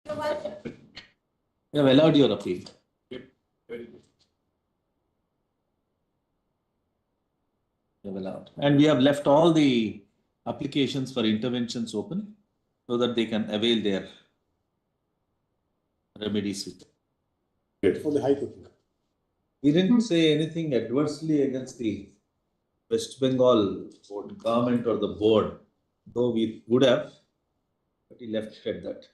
You have allowed your appeal. Very good. You have allowed. And we have left all the applications for interventions open so that they can avail their remedies with. Great. For the High Court. We didn't say anything adversely against the West Bengal government or the board, though we would have, but he left it at that.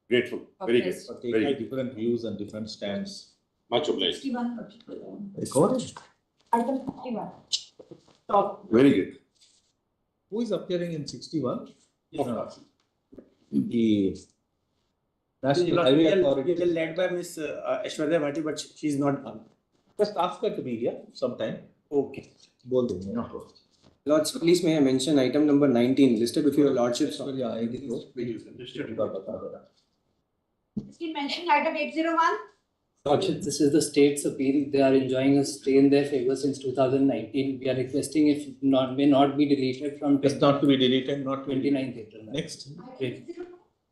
Grateful. Very good. For Very taking good. different views and different stands. Much obliged. Recorded. Item 51. Very good. Who is appearing in 61? The National Highway Authority. Led by Miss Aishwarya Bhatti, but she is not on. Just ask her to be here sometime. Okay. Bol देंगे ना. Lords, please may I mention item number 19 listed before your lordships. Yeah, I agree. बता देना. Please mention item 801. Lordship, this is the state's appeal. They are enjoying a stay in their favor since 2019. We are requesting if may not be deleted from It's not to be deleted, not 29th April. Next. Item 801.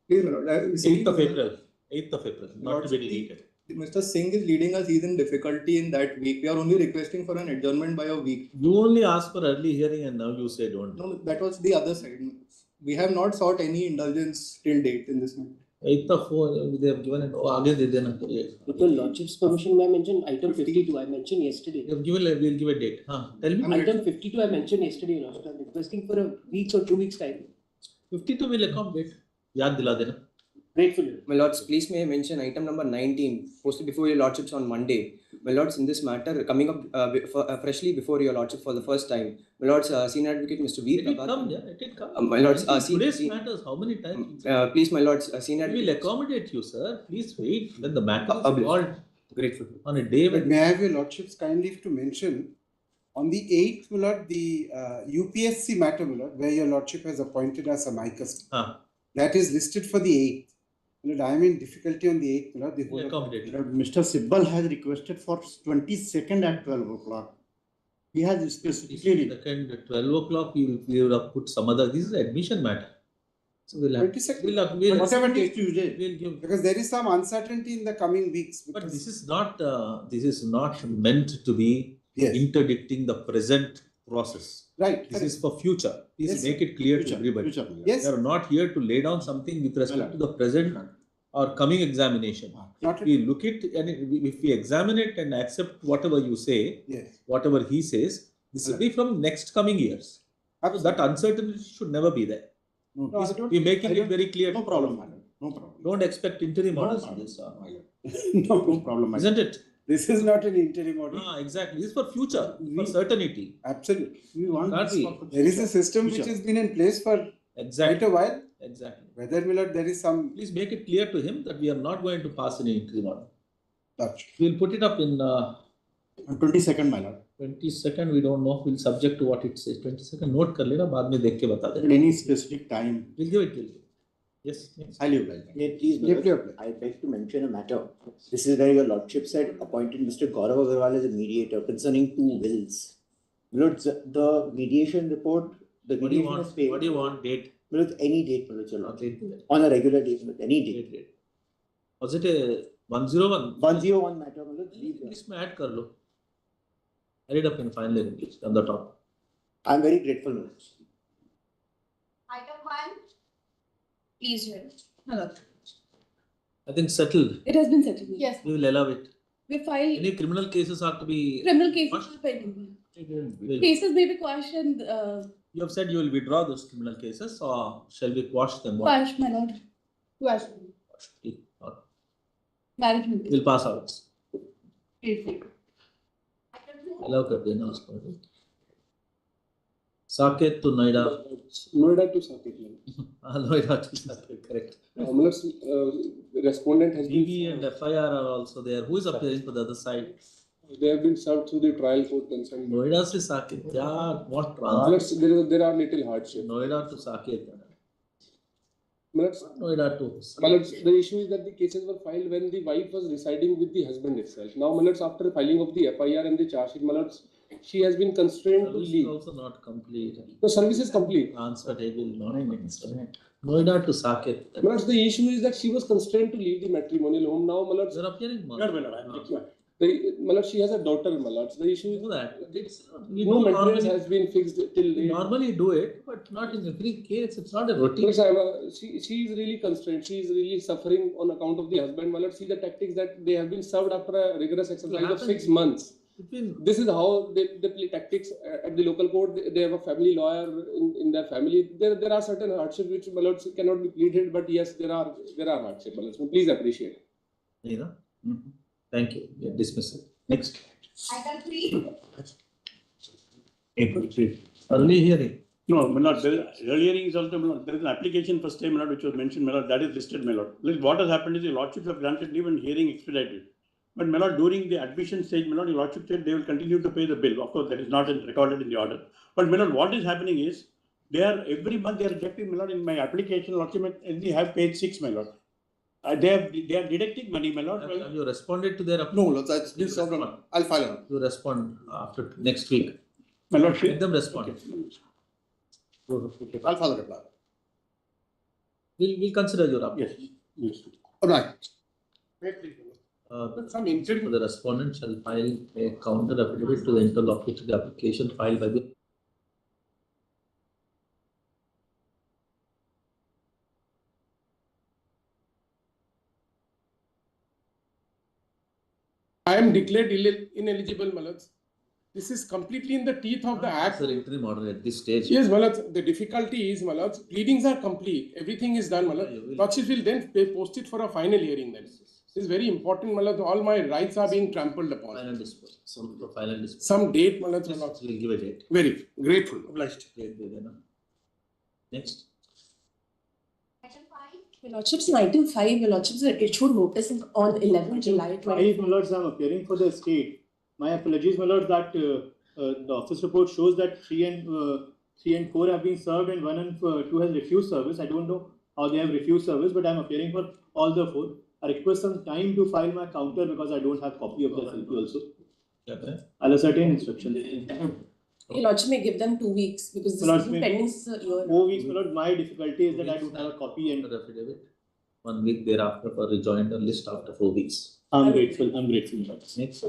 Please, my lord. 8th of April. 8th of April, not to be deleted. Mr. Singh is leading us. He's in difficulty in that week. We are only requesting for an adjournment by a week. You only asked for early hearing and now you say don't. No, that was the other side. We have not sought any indulgence till date in this matter. 8th of 4, they have given it. Oh, आगे दे देना. With your lordship's permission, may I mention item 52? I mentioned yesterday. You have given, we'll give a date. Tell me. Item 52 I mentioned yesterday, Lord. I'm requesting for a week or 2 weeks time. 52 will accommodate. याद दिला देना. Gratefully. My lords, please may I mention item number 19 posted before your lordships on Monday. My lords, in this matter, coming up freshly before your lordship for the first time. My lords, Senior Advocate Mr. Veer. Let it come, yeah, let it come. My lords, Today's matters, how many times? please, my lords, Senior We will Advocate. accommodate you, sir. Please wait when the matter is Obliged. called Grateful. on a day But when. may I have your lordships kindly to mention, on the 8th, my lord, the UPSC matter, my lord, where your lordship has appointed us a amicus, that is listed for the 8th. My lord, I am in difficulty on the 8th, my lord. The We'll whole accommodate you. Mr. Sibbal has requested for 22nd at 12 o'clock. He has specifically. Second, at 12 o'clock, we will have put some other. This is an admission matter. So we'll have. 22nd. We'll Whatever date Tuesday. we'll give. because there is some uncertainty in the coming weeks. But because- this is not. This is not meant to be Yes. interdicting the present process. Right. This is for future. Please Yes, make it clear to everybody. Yes. We are not here to lay down something with respect to the present or coming examination. Not We look it and if we examine it and accept whatever you say, yes. whatever he says, this will be from next coming years. So that uncertainty should never be there. No, No, I don't- We're making I it don't- very clear. no problem, madam. No problem. Don't expect interim No orders on problem. this, No problem, madam. isn't it? This is not an interim order. Exactly. This is for future, for We- certainty. Absolutely. We want Can't this be. for There is a system which Future. has been in place for quite Exactly. a while. Exactly. Whether, my lord, there is some. Please make it clear to him that we are not going to pass any interim order. Touch. We'll put it up in 22nd, my lord. 22nd. We don't know. We'll subject to what it says. 22nd. Note कर लेना बाद में देख के बता At देना. any specific time. We'll give it. We'll give it. Yes. Yes. Highly obliged. Yeah, please, my Briefly lord, apply. I beg to mention a matter. This is where your lordship said appointed Mr. Gaurav Agarwal as a mediator concerning 2 wills. Lord, the mediation report, the What do you mediation want? is paid. What do you want? Date. Lord, any date, my lord, your Not lordship. date. On a regular date, my lord, any date. Date. Was it a 101? 101 matter, my lord, please. इसमें add कर लो. Add it up in final English on the top. I'm very grateful, my lord. Item 1. Please hear. Hello. I think settled. It has been settled. Yes. We will allow it. We file Any criminal cases are to be. criminal cases What? are pending. Will- Cases may be quashed and You have said you will withdraw those criminal cases, or shall we quash them? quashed, my lord. Quashed. Or Management. we'll pass out. Item 2. Allow कर देना उसको. Saket to Noida. Noida to Saket. Noida to Saket, correct. Respondent has DV and FIR are also there. Who is appearing for the other side? they have been served through the trial court concerned. Noida से Saket. क्या? What transit? There are little hardship. Noida to Saket. Malats, Noida to. the issue is that the cases were filed when the wife was residing with the husband itself. Now, Malats, after filing of the FIR and the charge sheet, Malats, she has been constrained to Service is leave. also not complete. The service is complete. Answer table, Noida to Saket. My lords, the issue is that she was constrained to leave the matrimonial home. Now, my lords, You're appearing, My lord, I am required. my lords, she has a daughter, my lords. The issue is do that. We no do maintenance normally, has been fixed till we date. normally do it, but not in every case. It's not a routine. Yes, she is really constrained. She is really suffering on account of the husband. My lord, see the tactics that they have been served after a rigorous exercise of 6 months. This is how they play tactics at the local court. They have a family lawyer in their family. There are certain hardships which, my lords, cannot be pleaded, but yes, there are hardships. My lords. So please appreciate it. Thank you. Yeah, dismissal. Next. Item 3. April 3. Early hearing. No, my lord, earlier is also, my lord, there is an application for stay, my lord, which was mentioned, my lord, that is listed, my lord. What has happened is the lordships have granted leave and hearing expedited. But my lord, during the admission stage, my lord, the lordship said they will continue to pay the bill. Of course, that is not recorded in the order. But my lord, what is happening is, they are, every month they are getting, my lord, in my application, lordship, they have paid 6, my lord. They are deducting money, my lord. Have you responded to their No, Lord, that's been served on. I'll file on. You respond after next week. My lord, Let them respond. I'll file a reply. We'll consider your application. Yes. All right. Some intent. The respondent shall file a counter affidavit to the interlocutory application filed by the. I am declared ineligible, my lords. This is completely in the teeth of the act. Sir, interim order at this stage. Yes, my lords. The difficulty is, my lords, pleadings are complete. Everything is done, my lords. Lordship will then post it for a final hearing then. This is very important, my lords. All my rights are being trampled upon. Final disposal. Final disposal. Some date, my lords. We'll give a date. Very grateful. Obliged. Next. Item 5. Your Lordships, in item 5, your Lordships issued notice on 11 July 20. My lords, I am appearing for the estate. My apologies, my lord, that the office report shows that 3 and 4 have been served and 1 and 2 has refused service. I don't know how they have refused service, but I am appearing for all the 4. I request some time to file my counter because I don't have copy of the SLP also. Okay. I'll ascertain instruction. Your Lordship may give them 2 weeks because this My has lord, been pending since a year. 4 weeks, my lord. My difficulty is that I don't have a copy and Affidavit. 1 week thereafter for rejoinder list after 4 weeks. I'm grateful, my lord. Next.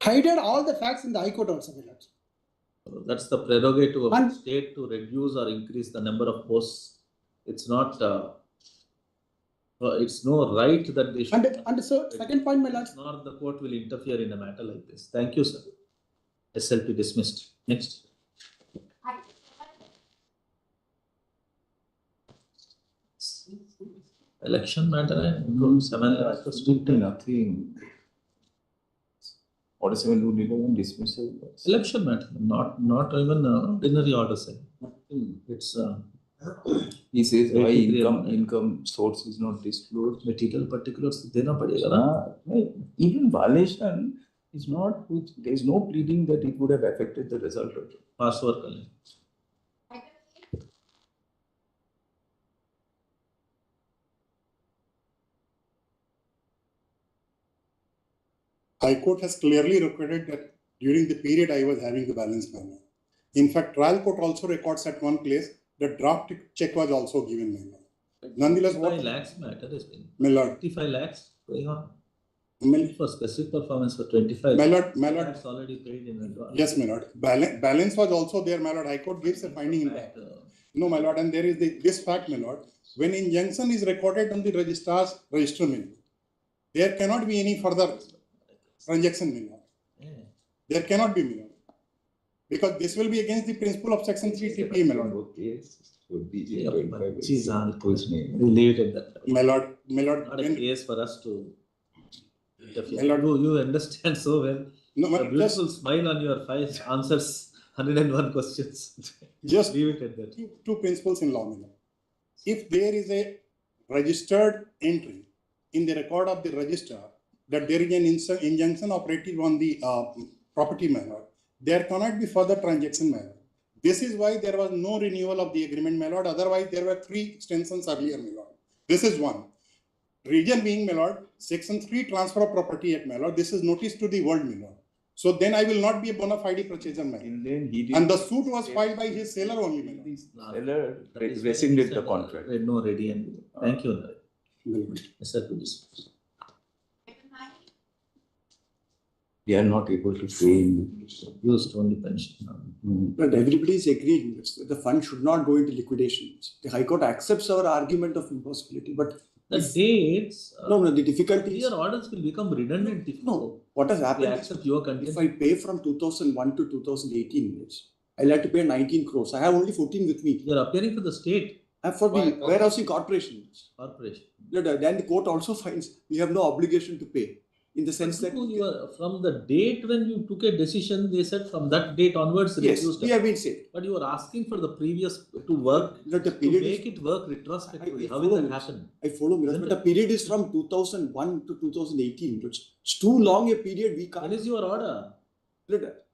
Hided all the facts in the High Court also, my lord. That's the prerogative of And- the state to reduce or increase the number of posts. It's not, it's no right that they should. And so, second point, my lord. Nor the court will interfere in a matter like this. Thank you, sir. SLP dismissed. Next. Election matter, 7 Nothing. Order 7 rule 11 dismissal. election matter, not even ordinary order, sir. It's He says why 83 income source is not disclosed. material particulars देना पड़ेगा ना. Even violation is not, there is no pleading that it would have affected the result of it. Password कर लें. High Court has clearly recorded that during the period I was having the balance payment. In fact, trial court also records at one place the draft check was also given. Nonetheless, 55 lakhs matter has been. My lord, 55 lakhs going on. my For specific performance for 25. my lord, That's already paid in advance. yes, my lord. Balance was also there, my lord. High Court gives a finding in that. No, my lord, and there is this fact, my lord. When injunction is recorded on the registrar's registerment, there cannot be any further transaction, my lord. There cannot be, my lord. Because this will be against the principle of section 3 TPA, my lord. We leave it at that. My lord, Not a case for us to. You understand so well. No, A but beautiful smile on your face answers 101 questions. Just leave it at that. two principles in law, my lord. If there is a registered entry in the record of the registrar that there is an injunction operative on the property, my lord, there cannot be further transaction, my lord. This is why there was no renewal of the agreement, my lord. Otherwise, there were 3 extensions earlier, my lord. This is one. Reason being, my lord, Section 3 Transfer of Property Act, my lord. This is notice to the world, my lord. So then I will not be a bona fide purchaser, my lord. And the suit was filed by his seller only, my lord. Seller rescinded the contract. No, ready and thank you. Mr. Police. Item 9. They are not able to pay. Used only pension. But everybody is agreed that the fund should not go into liquidation. The High Court accepts our argument of impossibility, but The dates. no, the difficulty is, Your orders will become redundant. If no, what has they happened is, accept your content. if I pay from 2001 to 2018, I'll have to pay 19 crores. I have only 14 with me. You are appearing for the state And for the warehousing corporation. corporation. Then the court also finds we have no obligation to pay. In the sense that, You are, from the date when you took a decision, they said from that date onwards. yes, reduced. we have been saved. But you are asking for the previous to work, That the to period make is, it work retrospectively. I How will follow that this. happen? I follow me, but the period is from 2001 to 2018. It's too long a period. We When can't. is your order?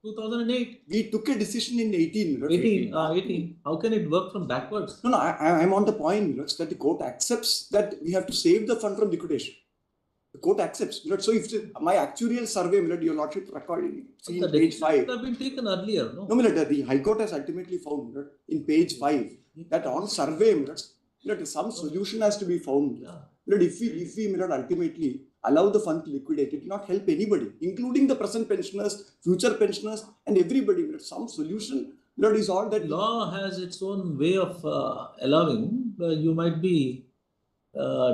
2008. We took a decision in 18. 18. How can it work from backwards? No, I'm on the point that the court accepts that we have to save the fund from liquidation. The court accepts. So if my actuarial survey, your lordship recording, see The in page decisions 5. have been taken earlier, no? No, the High Court has ultimately found in page 5 that on survey, some solution has to be found. If we ultimately allow the fund to liquidate, it will not help anybody, including the present pensioners, future pensioners, and everybody. Some solution is all that. Law has its own way of allowing. You might be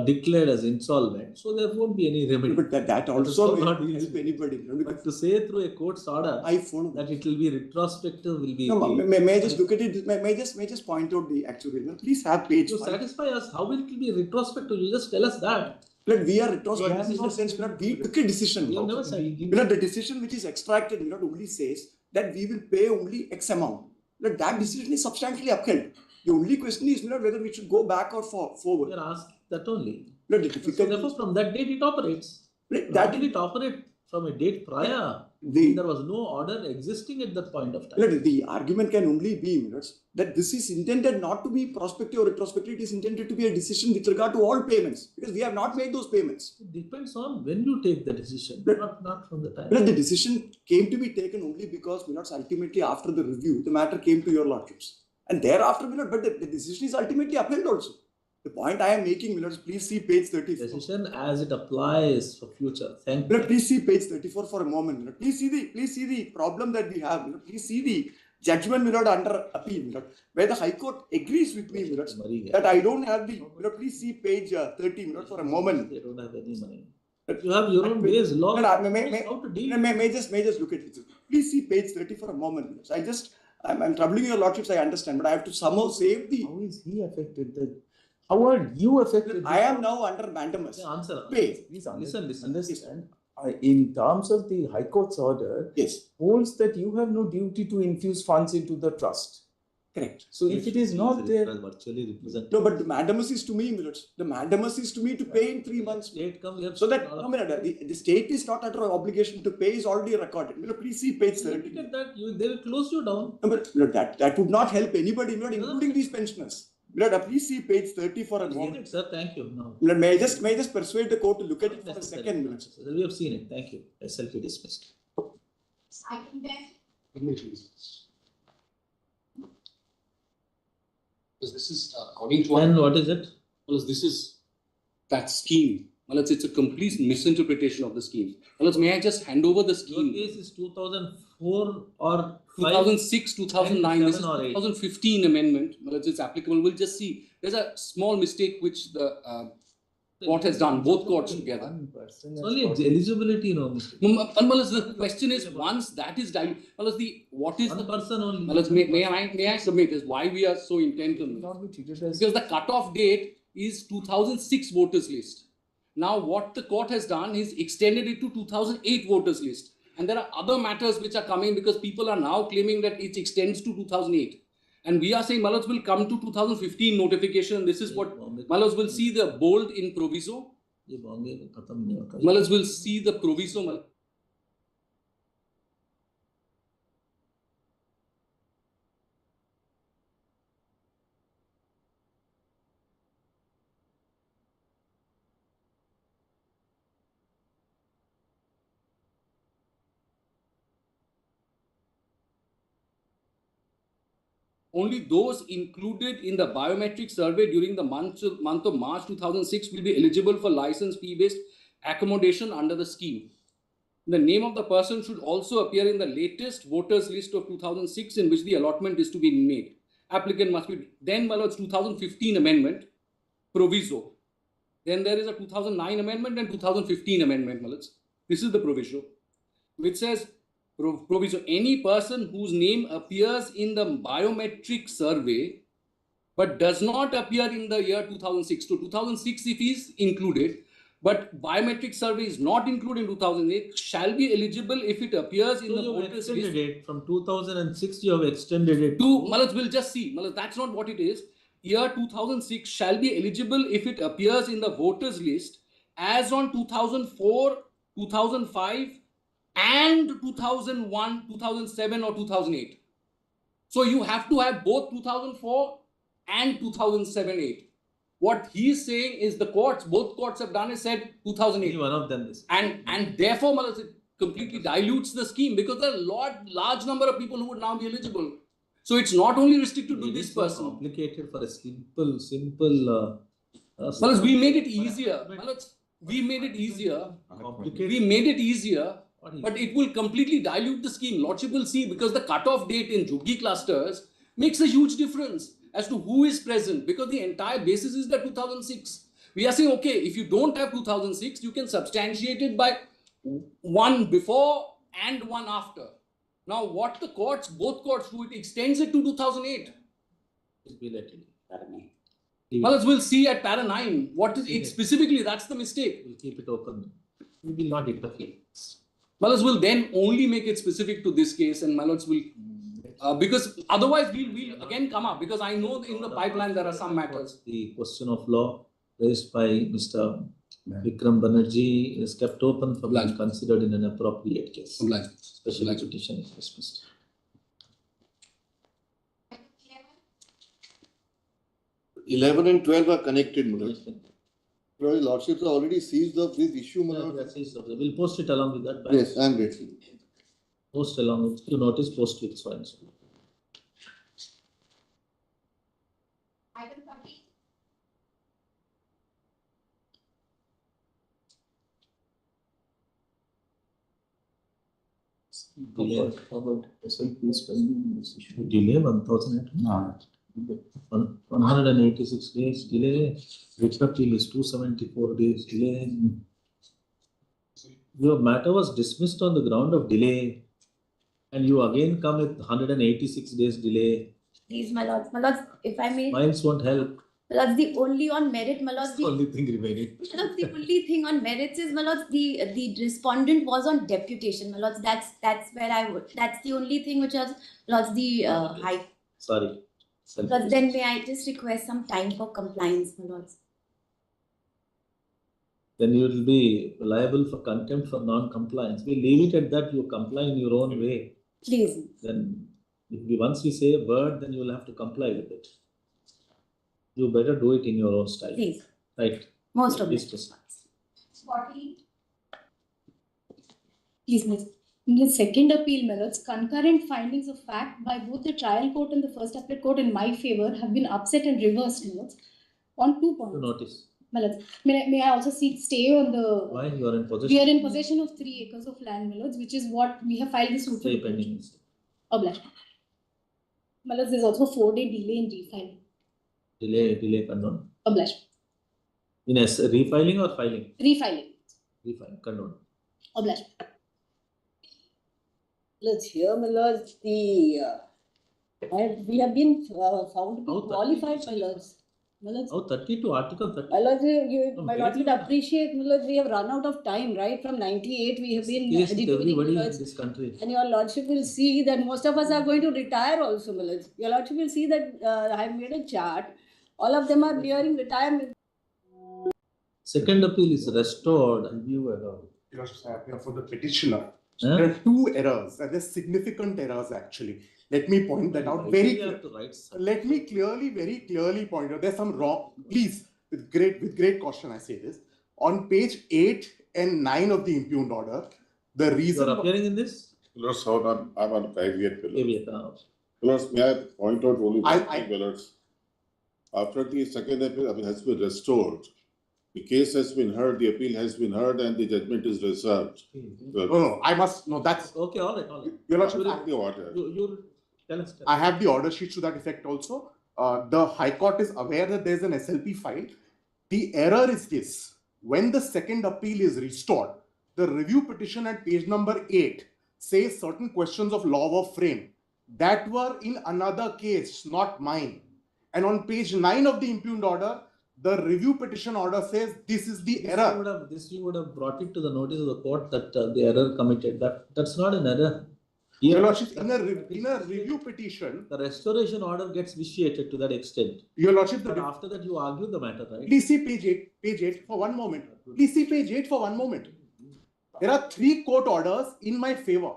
declared as insolvent, so there won't be any remedy. But that also will not not easy. help anybody. But to say through a court's order I follow that it will be retrospective will be. No, may I just look at it? May I just point out the actuarial? Please have page To 5. satisfy us, how will it be retrospective? You just tell us that. But we are retrospective in the sense that we took a decision. You have never said. The decision which is extracted only says that we will pay only X amount. That decision is substantially upheld. The only question is whether we should go back or forward. You are asked that only. The So difficulty therefore, from that date it operates. that Did it operate from a date prior? the, There was no order existing at that point of time. the argument can only be that this is intended not to be prospective or retrospective. It is intended to be a decision with regard to all payments because we have not made those payments. It depends on when you take the decision, not from the time. The decision came to be taken only because ultimately after the review, the matter came to your lordships. And thereafter, but the decision is ultimately upheld also. The point I am making, please see page 34. Decision as it applies for future. Thank you. Please see page 34 for a moment. Please see the problem that we have. Please see the judgment under appeal, where the High Court agrees with me that I don't have the. Please see page 30 for a moment. They don't have any money. You have your own ways. Law. How to deal. May just look at it. Please see page 30 for a moment. I'm troubling your lordships. I understand, but I have to somehow save the. How is he affected? How are you affected? I am now under mandamus. Answer. Pay. Please Listen. understand. In terms of the High Court's order, Yes. holds that you have no duty to infuse funds into the trust. Correct. So if it is not there, virtually represent. No, but the mandamus is to me, The mandamus is to me to pay in 3 months. State come here. So that the state is not under obligation to pay is already recorded. Please see page 30. Look at that. They will close you down. No, but that would not help anybody, including these pensioners. Please see page 30 for a moment. Sir, thank you. No. May I just persuade the court to look at it for a second? We have seen it. Thank you. SLP dismissed. Item 10. Because this is according to And what is it? because this is that scheme. Well, it's a complete misinterpretation of the scheme. Well, may I just hand over the Your scheme? case is 2004 or 2006, 2009, this is 7 or 8. 2015 amendment. Well, it's applicable. We'll just see. There's a small mistake which the court has done, both courts together. It's only eligibility, no mistake. Well, the question is, once that is done, well, what is One the person only. well, may I submit is why we are so intent on this? Because the cutoff date is 2006 voters list. Now, what the court has done is extended it to 2008 voters list. And there are other matters which are coming because people are now claiming that it extends to 2008. And we are saying Malats will come to 2015 notification. This is what Malats will see the bold in proviso. Malats will see the proviso. Only those included in the biometric survey during the month of March 2006 will be eligible for license fee-based accommodation under the scheme. The name of the person should also appear in the latest voters list of 2006 in which the allotment is to be made. Applicant must be, then Malot's 2015 amendment, proviso. Then there is a 2009 amendment and 2015 amendment, Malot's. This is the proviso, which says, proviso, any person whose name appears in the biometric survey but does not appear in the year 2006. So 2006 if he is included, but biometric survey is not included in 2008, shall be eligible if it appears in the voters list. It from 2006 you have extended it to Malaj, we'll just see. Malaj, that's not what it is. Year 2006 shall be eligible if it appears in the voters list as on 2004, 2005 and 2001, 2007 or 2008. So you have to have both 2004 and 2007-8. What he's saying is the courts, both courts have done is said 2008. One of them is. And therefore, Malaj, it completely dilutes the scheme because there are a large number of people who would now be eligible. So it's not only restricted to this person. Complicated for a simple. Malaj, we made it easier. Malaj, we made it easier. We made it easier. But it will completely dilute the scheme. Lordship will see because the cutoff date in Juggi clusters makes a huge difference as to who is present because the entire basis is the 2006. We are saying, okay, if you don't have 2006, you can substantiate it by one before and one after. Now, what the courts, both courts do, it extends it to 2008. Well, we'll see at para 9. What is it specifically? That's the mistake. We'll keep it open. We will not interfere. Malas will then only make it specific to this case and Malas will, because otherwise we'll again come up because I know in the pipeline there are some matters. The question of law raised by Mr. Vikram Banerjee is kept open for being considered in an appropriate case. Special petition is dismissed. Yeah. 11 and 12 are connected, Mullah. Your Lordships have already seized up this issue, Mullah. We'll post it along with that. Yes, I am grateful. Post along with, you notice, post with so and so. Item 30. Delay 1000. No. 186 days delay. Writ appeal is 274 days delay. Your matter was dismissed on the ground of delay, and you again come with 186 days delay. Please, my lords, if I may. Mines won't help. That's the only on merit, my lords. The only thing remaining. The only thing on merits is, my lords, the respondent was on deputation, my lords. That's where I would. That's the only thing which was, lords, the high. Sorry. But then may I just request some time for compliance, my lords? Then you will be liable for contempt for non-compliance. We leave it at that. You comply in your own way. Please. Then, once we say a word, then you will have to comply with it. You better do it in your own style. Please. Right. Most of it. 40. Please, miss. In the second appeal, my lords, concurrent findings of fact by both the trial court and the first appellate court in my favor have been upset and reversed, my lords, on 2 points. To notice. My lords, may I also seek stay on the... Why? You are in possession? We are in possession of 3 acres of land, my lords, which is what we have filed the suit for. Stay pending. Obliged. My lords, there is also 4-day delay in refiling. Delay condone. Obliged. In refiling or filing? Refiling. Refiling, condone. Obliged. Let's hear, my lords, we have been found to be qualified, my lords. Milords, Oh, 32, Article 30. My lords, No, my very lords would good. appreciate, my lords, we have run out of time, right? From 98, we have been Case with agitating, everybody my in lords. this country. And your lordship will see that most of us are going to retire also, my lords. Your lordship will see that I have made a chart. All of them are nearing retirement. Second appeal is restored and you allow. For the petitioner, there are two errors, and they're significant errors actually. Let me point that out very clearly. Let me very clearly point out. There's some wrong. Please, with great caution, I say this. On page 8 and 9 of the impugned order, the reason. You are appearing in this? Lords, I'm on caveat. Caveat. Lords, may I point out only one thing, Lords? After the second appeal has been restored, the case has been heard, the appeal has been heard, and the judgment is reserved. No, I must. No, that's okay. All right. Your Lordship, I have the order. You tell us. I have the order sheet to that effect also. The High Court is aware that there is an SLP file. The error is this: when the second appeal is restored, the review petition at page number 8 says certain questions of law were framed that were in another case, not mine. And on page 9 of the impugned order, the review petition order says this is the error. You would have brought it to the notice of the court that the error committed. That's not an error. Your Lordship, in a review petition, the restoration order gets vitiated to that extent. Your Lordship, but after that you argue the matter, right? Please see page 8 for one moment. Please see page 8 for one moment. There are 3 court orders in my favor.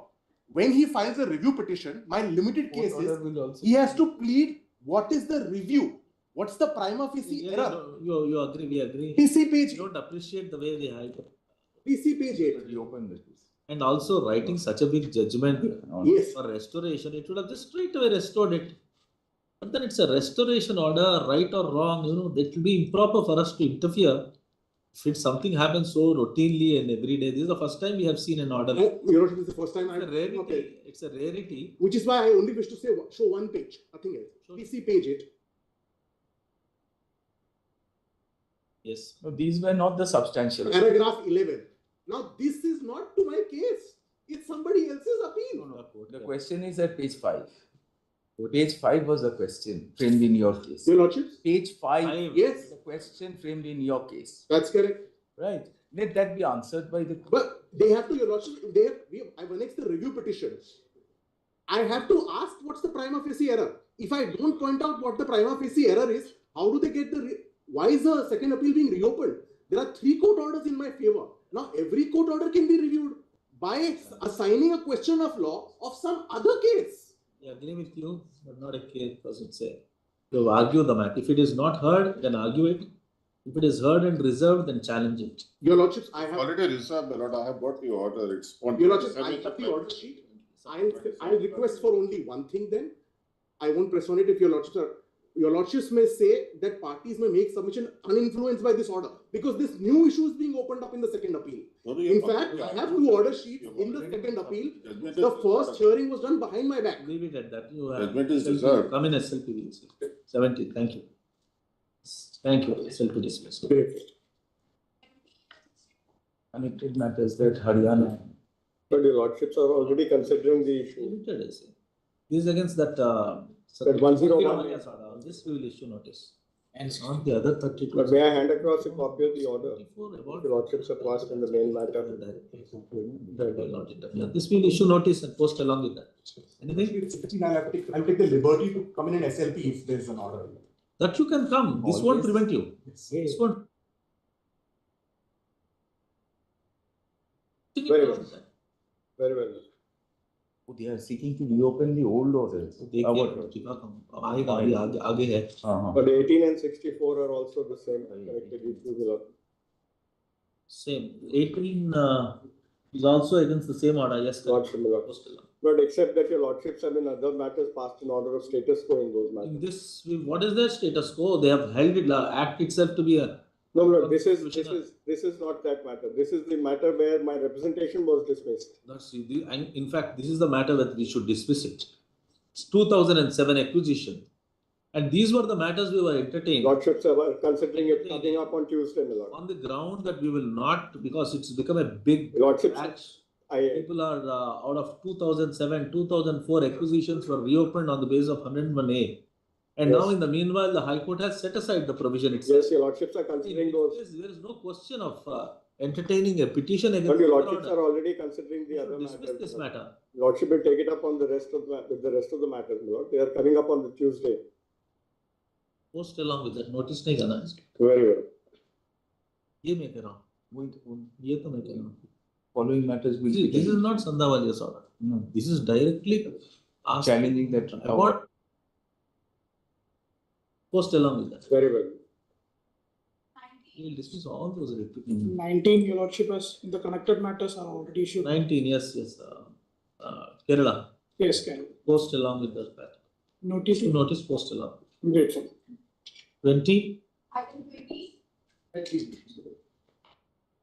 When he files a review petition, my limited case is he has to plead what is the review. What's the prima facie error? You agree, we agree. Please see page 8. You don't appreciate the way they hide. Please see page 8. And also writing such a big judgment for restoration, it would have just straight away restored it. But then it's a restoration order, right or wrong, it will be improper for us to interfere. If it's something happens so routinely and every day, this is the first time we have seen an order. No, Your Lordship, this is the first time It's a rarity. Which is why I only wish to show one page, nothing else. Please see page 8. Yes. No, these were not the substantial. Paragraph 11. Now, this is not to my case. It's somebody else's appeal. No. The question is at page 5. Page 5 was the question framed in your case. Your Lordship? Page 5. Yes. The question framed in your case. That's correct. Right. Let that be answered by the. But they have to, Your Lordship, I've annexed the review petition. I have to ask what's the prima facie error. If I don't point out what the prima facie error is, how do they get why is the second appeal being reopened? There are 3 court orders in my favor. Now, every court order can be reviewed by assigning a question of law of some other case. I agree with you, but not a case because it's you argue the matter. If it is not heard, then argue it. If it is heard and reserved, then challenge it. Your Lordships, I have already reserved, my Lord. I have got the order. It's Your Lordship, I have the order sheet. I request for only one thing then. I won't press on it if Your Lordships may say that parties may make submission uninfluenced by this order because this new issue is being opened up in the second appeal. In fact, I have 2 order sheets in the second appeal. The first hearing was done behind my back. Leave it at that. Judgment is reserved. Come in SLP. 17. Thank you. Thank you. SLP dismissal. Connected matters that Haryana. But your Lordships are already considering the issue. This is against that. That 101. This we will issue notice. And not the other 32. But may I hand across a copy of the order? The Lordships have passed in the main matter. This will issue notice and post along with that. Anything? I'll take the liberty to come in an SLP if there is an order. That you can come. This won't prevent you. This won't. Very well. Very well. They are seeking to reopen the old order. But 18 and 64 are also the same connected issues. Same. 18 is also against the same order. Yes. Not similar. But except that your Lordships have in other matters passed an order of status quo in those matters. In this, what is their status quo? They have held it, act itself to be a. No, this is not that matter. This is the matter where my representation was dismissed. In fact, this is the matter that we should dismiss it. It's 2007 acquisition. And these were the matters we were entertaining. Lordships are considering it coming up on Tuesday, my Lord. On the ground that we will not, because it's become a big Lordships. People are out of 2007, 2004 acquisitions were reopened on the basis of 101A. And Yes. now in the meanwhile, the High Court has set aside the provision itself. Yes, your lordships are considering those. There is no question of entertaining a petition against But your the lordships order. are already considering the other Dismiss matter. this matter. Lordship will take it up on the rest of the matters, my lord. They are coming up on the Tuesday. Post along with that notice नहीं करना है. Very well. ये मैं कह रहा हूँ. ये तो मैं कह रहा हूँ. Following matters will be. This is not Sandhavalia's order. No. This is directly Challenging that. About post along with that. Very well. We will dismiss all those repeat. 19, your lordship, has the connected matters are already issued. 19, yes. Kerala. Yes, Kerala. Post along with that matter. Notice. Post along. Grateful. 20. Item 20.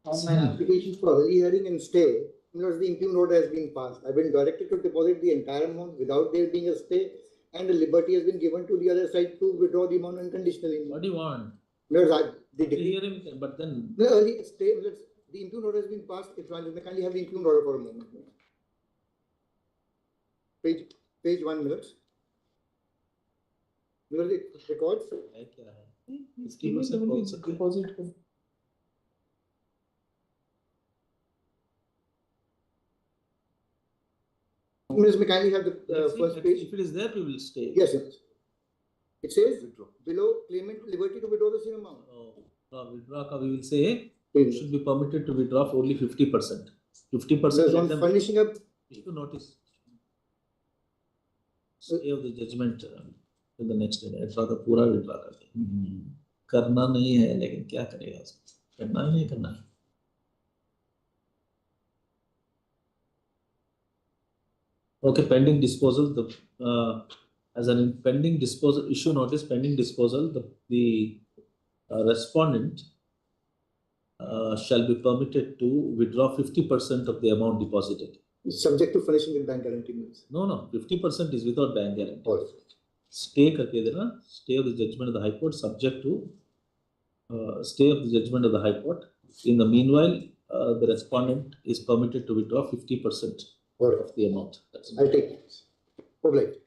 On my application for early hearing and stay, because the impugned order has been passed, I've been directed to deposit the entire amount without there being a stay, and the liberty has been given to the other side to withdraw the amount unconditionally. What do you want? The decree. Hearing, but then The early stay, the impugned order has been passed. If I may kindly have the impugned order for a moment. Page 1 minute. It records. Deposit. Ms. may kindly have the first page. If it is there, we will stay. Yes, yes. It says below claimant liberty to withdraw the same amount. Withdraw, we will say you should be permitted to withdraw for only 50%. 50% on furnishing up. Issue notice. Stay of the judgment till the next day. Withdraw the पूरा withdraw करते हैं. करना नहीं है, लेकिन क्या करेगा? करना ही नहीं करना. Okay, pending disposal. As an pending disposal issue notice, pending disposal, the respondent shall be permitted to withdraw 50% of the amount deposited. Subject to furnishing with bank guarantee means. No, 50% is without bank guarantee. Stay करके देना. Stay of the judgment of the High Court subject to stay of the judgment of the High Court. In the meanwhile, the respondent is permitted to withdraw 50% of the amount. I'll take it. Obliged.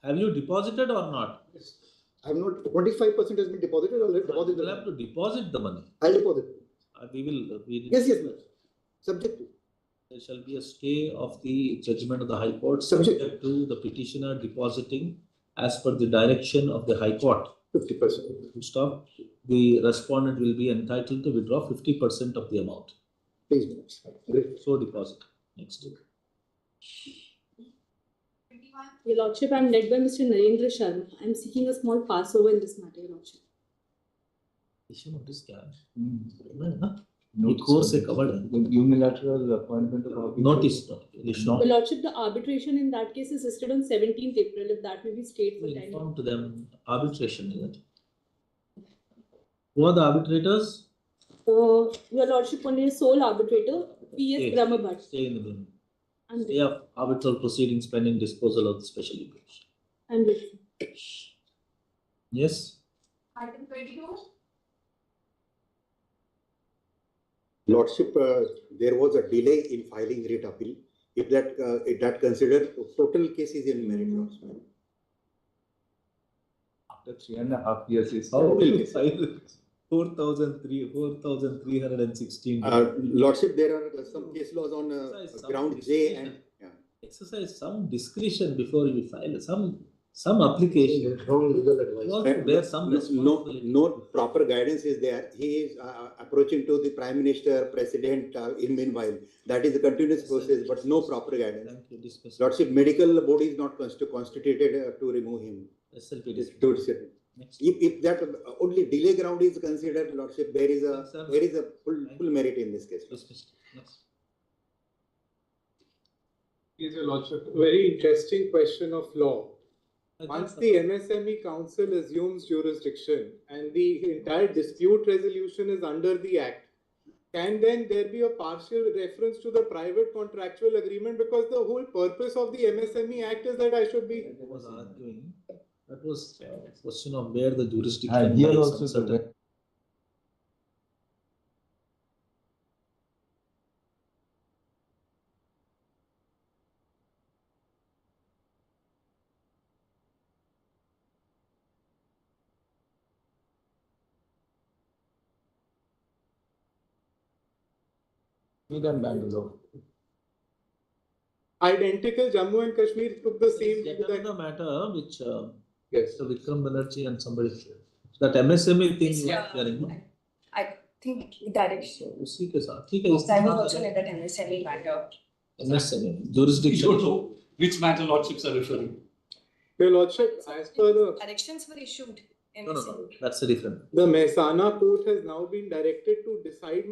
Have you deposited or not? Yes. I have not. 25% has been deposited. I'll deposit. You have to deposit the money. I'll deposit. We will. Yes, ma'am. Subject to. There shall be a stay of the judgment of the High Court subject to the petitioner depositing as per the direction of the High Court. 50%. Stop. The respondent will be entitled to withdraw 50% of the amount. Please, ma'am. So deposit. Next. Your Lordship, I am led by Mr. Narendra Sharma. I am seeking a small passover in this matter, Your Lordship. Issue notice क्या है? Course से covered है. Unilateral appointment of notice. Your Lordship, the arbitration in that case is listed on 17th April. If that may be stayed for 10 days. Inform to them arbitration, is it? Who are the arbitrators? Your Lordship, only a sole arbitrator, P.S. Brahmabhat. Stay in the room. Stay of arbitral proceedings pending disposal of the special liquidation. And with. Yes. Item 22. Lordship, there was a delay in filing writ appeal. If that considered total case is in merit loss. After 3.5 years is. How will you file 4,316? Lordship, there are some case laws on ground J and exercise some discretion before you file some application. There's some no proper guidance is there. He is approaching to the Prime Minister, President in meanwhile. That is a continuous process, but no proper guidance. Lordship, medical body is not constituted to remove him. If that only delay ground is considered, Lordship, there is a full merit in this case. Yes, Your Lordship. Very interesting question of law. Once the MSME Council assumes jurisdiction and the entire dispute resolution is under the Act, can then there be a partial reference to the private contractual agreement? Because the whole purpose of the MSME Act is that I should be. That was a question of where the jurisdiction Here lies. also Freedom Bangalore. Identical Jammu and Kashmir took the same. Get another matter which Yes. the Vikram Banerjee and somebody that MSME thing you Yeah. are hearing. No? I think direction. So उसी के साथ ठीक है. I was also in that MSME matter. MSME jurisdiction. You don't know which matter lordships are referring to. Your Lordship, as per the Directions were issued. No, that's a different. The Mehsana court has now been directed to decide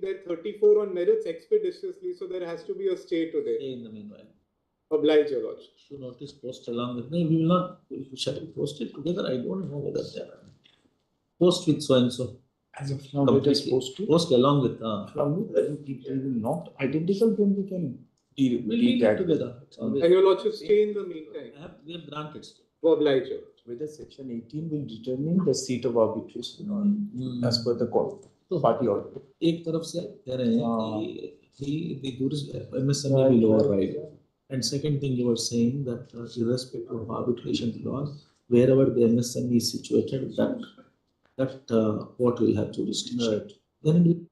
their 34 on merits expeditiously, so there has to be a stay today. Stay in the meanwhile. Oblige, Your Lordship. Should notice post along with me. We will not. Shall we post it together? I don't know whether they are. Post with so and so. As of now, let us Post along with. From if they will not identical, then we can We'll leave it together. And Your Lordship, stay in the meantime. We have granted stay. Oblige, Your Lordship. whether section 18 will determine the seat of arbitration as per the court. Party order. एक तरफ से कह रहे हैं कि the MSME will override. And second thing you were saying that irrespective of arbitration clause, wherever the MSME is situated, that court will have jurisdiction. Right. Then it will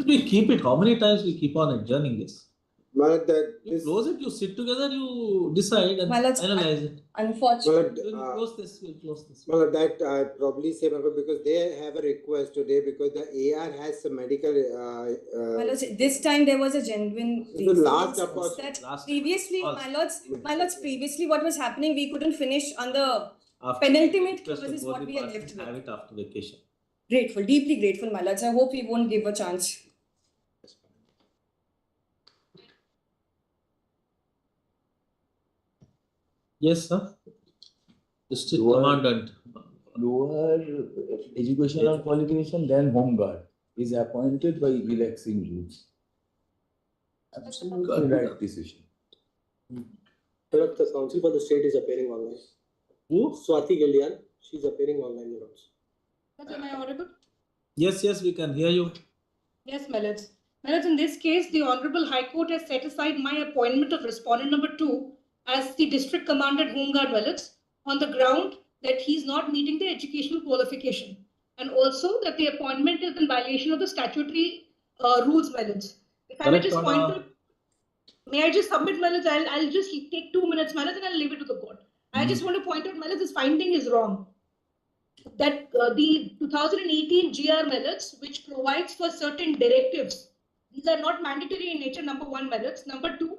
we keep it. How many times we keep on adjourning this? But You close it, you sit together, you decide and analyze it. Unfortunately. We'll close this, we'll close this. Well, that I probably say because they have a request today because the AR has some medical. Well, this time there was a genuine The last reason was- that last- previously, my lords, previously what was happening, we couldn't finish on the After- penultimate request clause of is both what the we are parties, left with. have it after vacation. Grateful, deeply grateful, my lords. I hope we won't give a chance. Yes, sir. District Commandant. Lower education or qualification, then Home Guard is appointed by relaxing rules. Absolutely right decision. Correct, the counsel for the state is appearing online. Who? Swati Gillian, she's appearing online. Your Lords. Am I audible? Yes, we can hear you. Yes, my lords. My lords, in this case, the Honorable High Court has set aside my appointment of respondent number 2 as the district commander Home Guard, my lords, on the ground that he is not meeting the educational qualification, and also that the appointment is in violation of the statutory rules, my lords. If I may Correct, just Honor. point to, may I just submit, my lords? I'll just take 2 minutes, my lords, and I'll leave it to the court. I just want to point out, my lords, this finding is wrong. That the 2018 GR methods, which provides for certain directives, these are not mandatory in nature, number 1, methods. Number 2,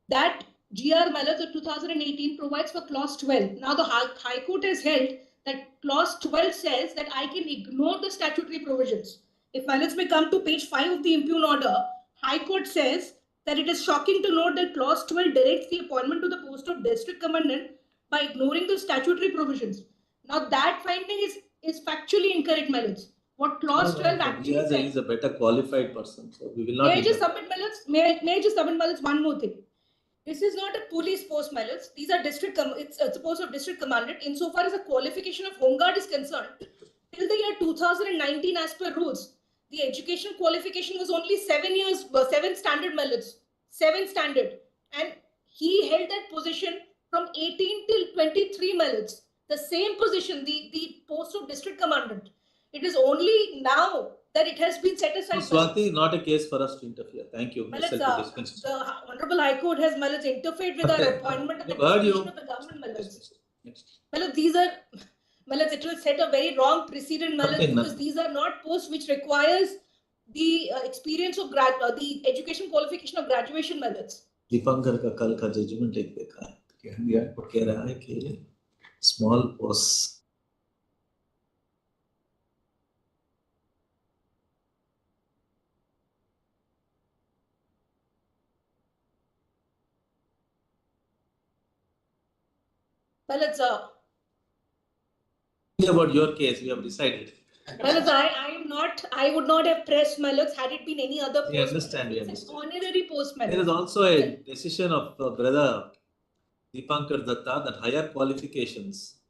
that GR methods of 2018 provides for clause 12. Now the High Court has held that clause 12 says that I can ignore the statutory provisions. If methods may come to page 5 of the impugn order, High Court says that it is shocking to note that clause 12 directs the appointment to the post of district commandant by ignoring the statutory provisions. Now that finding is factually incorrect, methods. What clause 12 actually says. He is a better qualified person, so we will not. May I just submit, Melons? May I just submit, Melons, one more thing? This is not a police post, my lords. These are it's a post of district commandant. Insofar as the qualification of home guard is concerned, till the year 2019, as per rules, the education qualification was only 7 years, 7 standard, my lords. 7 standard. And he held that position from 18 till 23, my lords. The same position, the post of district commandant. It is only now that it has been set aside. Swati, not a case for us to interfere. Thank you. The Honorable High Court has interfered with our appointment of the discretion of the government. These are, it will set a very wrong precedent, because these are not posts which requires the experience of the education qualification of graduation. Dipankar का कल का judgement एक देखा है, कह रहा है कि small post Well, it's about your case, we have decided. Well, I would not have pressed Malaks had it been any other post. We understand. It's an honorary post, Malaks. There is also a decision of brother Deepankar Datta that higher qualifications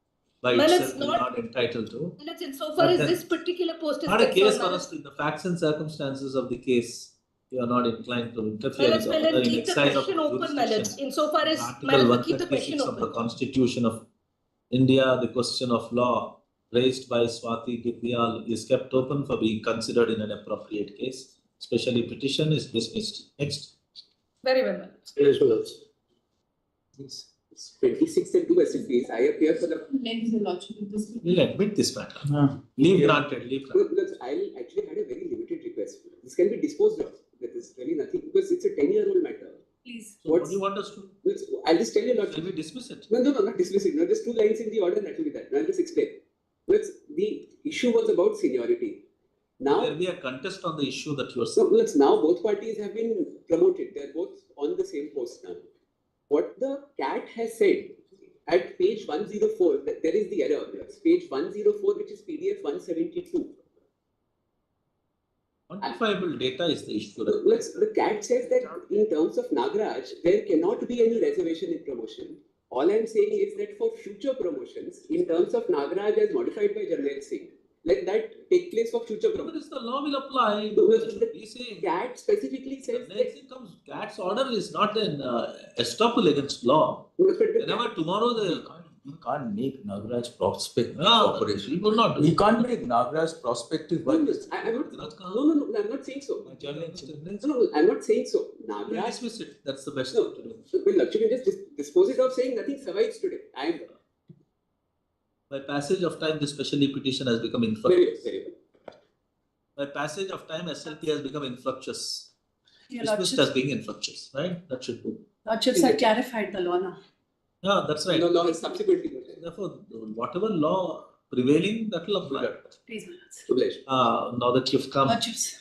by itself is not entitled to. Malaks, insofar as this particular post is not a case for us in the facts and circumstances of the case. You are not inclined to interfere with the keep the question open, Malaks. Insofar as Malaks, keep the question open. Of the Constitution of India, the question of law raised by Swati D.El.Ed is kept open for being considered in an appropriate case. Especially petition is dismissed. Next. Very well, Malaks. Yes. 26 and 2 SLPs. I appear for the. We'll admit this matter. Leave granted. Leave granted. Because I actually had a very limited request. This can be disposed of. That is really nothing because it's a 10-year-old matter. Please. So what do you want us to do? I'll just tell you, Lord. Shall we dismiss it? No, not dismiss it. No, just 2 lines in the order and that will be that. I'll just explain. The issue was about seniority. Now there will be a contest on the issue that you are saying. So now both parties have been promoted. They're both on the same post now. What the CAT has said at page 104, there is the error. It's page 104, which is PDF 172. Quantifiable data is the issue. The CAT says that in terms of Nagaraj, there cannot be any reservation in promotion. All I'm saying is that for future promotions, in terms of Nagaraj as modified by Jarnail Singh, let that take place for future promotions. The law will apply. The CAT specifically says that CAT's order is not an estoppel against law. Whenever tomorrow you can't make Nagaraj prospective operation. You will not do. You can't make Nagaraj prospective. No, I'm not saying so. No, I'm not saying so. Nagaraj, dismiss it. That's the best thing to do. Well, you can just dispose it of saying nothing survives today. By passage of time, the special petition has become infructuous. Very well. By passage of time, SLP has become infructuous. Your Dismissed as being infructuous, right? That should do. Lordships have clarified the law now. Yeah, that's right. No, law is subsequently. Therefore, whatever law prevailing, that will apply. Please, now that you've come. Lordships.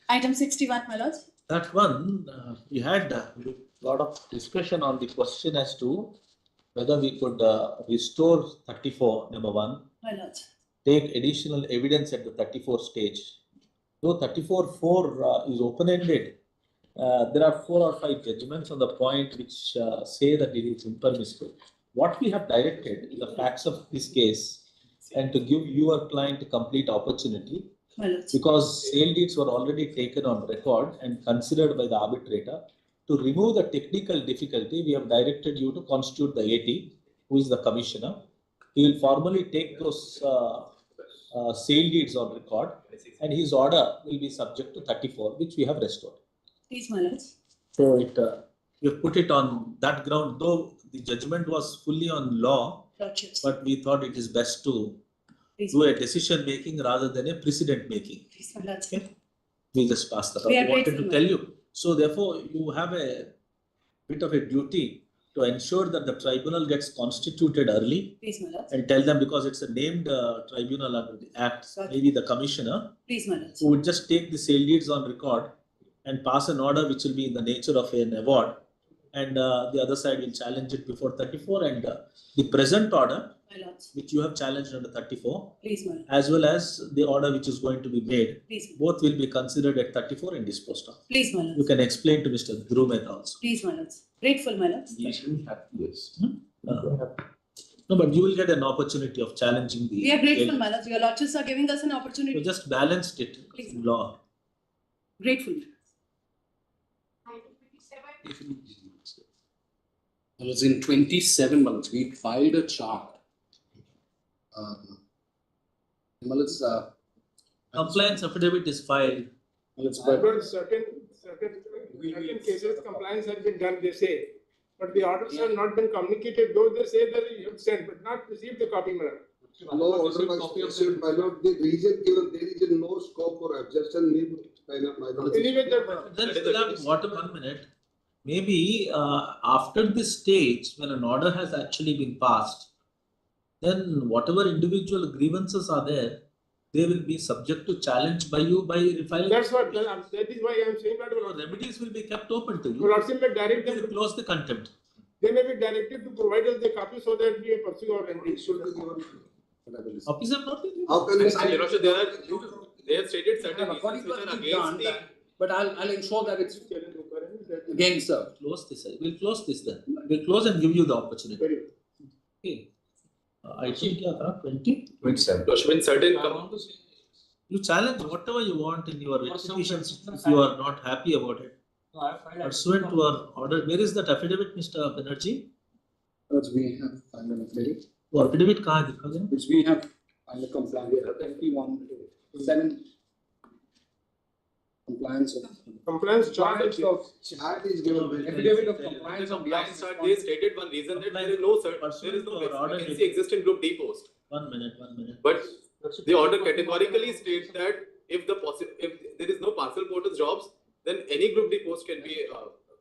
Item 61, my lords. That one, we had a lot of discussion on the question as to whether we could restore 34, number 1. My lords. Take additional evidence at the 34 stage. Though 34.4 is open-ended, there are 4 or 5 judgments on the point which say that it is impermissible. What we have directed is the facts of this case and to give your client a complete opportunity, because sale deeds were already taken on record and considered by the arbitrator. To remove the technical difficulty, we have directed you to constitute the AT, who is the commissioner. He will formally take those sale deeds on record, and his order will be subject to 34, which we have restored. Please, my lords. So we have put it on that ground, though the judgment was fully on law, but we thought it is best to do a decision making rather than a precedent making. Please, my lords. Okay? We just passed the We I wanted to tell you. So therefore, you have a bit of a duty to ensure that the tribunal gets constituted early. Please, my lords. And tell them, because it's a named tribunal under the Act, maybe the commissioner, please, my lords, who would just take the sale deeds on record and pass an order which will be in the nature of an award, and the other side will challenge it before 34, and the present order, my lords, which you have challenged under 34, please, my lords, as well as the order which is going to be made, please, both will be considered at 34 and disposed of. please, my lords, You can explain to Mr. Dhruv Mehta also. please, my lords. Grateful, my lords. Yes. No, but you will get an opportunity of challenging the. We are grateful, my lords. Your lordships are giving us an You opportunity. just balanced it Please. in law. Grateful. It was in 27 months. We filed a chart. Compliance affidavit is filed. But certain cases compliance has been done, they say, but the orders have not been communicated, though they say that you have sent, but not received the copy, madam. No order was issued, my lord. The reason given, there is no scope for objection, kind of, my lord. Anyway, One minute. Maybe after this stage, when an order has actually been passed, then whatever individual grievances are there, they will be subject to challenge by you by refiling. That's what, that is why I am saying that. Remedies will be kept open to you. Lordship may direct them to close the contempt. They may be directed to provide us the copy so that we pursue our remedies. Copies have not been. How can they have stated certain reasons which are against the. But I'll ensure that it's again, sir. Close this. We'll close this then. We'll close and give you the opportunity. Okay. I think 20. 27. When certain. You challenge whatever you want in your petitions if you are not happy about it. Pursuant to our order, where is that affidavit, Mr. Banerjee? We have final affidavit. वो affidavit कहाँ है दिखा देना? Which we have final compliance. 21/7 compliance of. Compliance chart is given. Affidavit of compliance of compliance chart. They stated one reason that there is no vacancy existing group D post. 1 minute. But the order categorically states that if there is no parcel porters jobs, then any group D post can be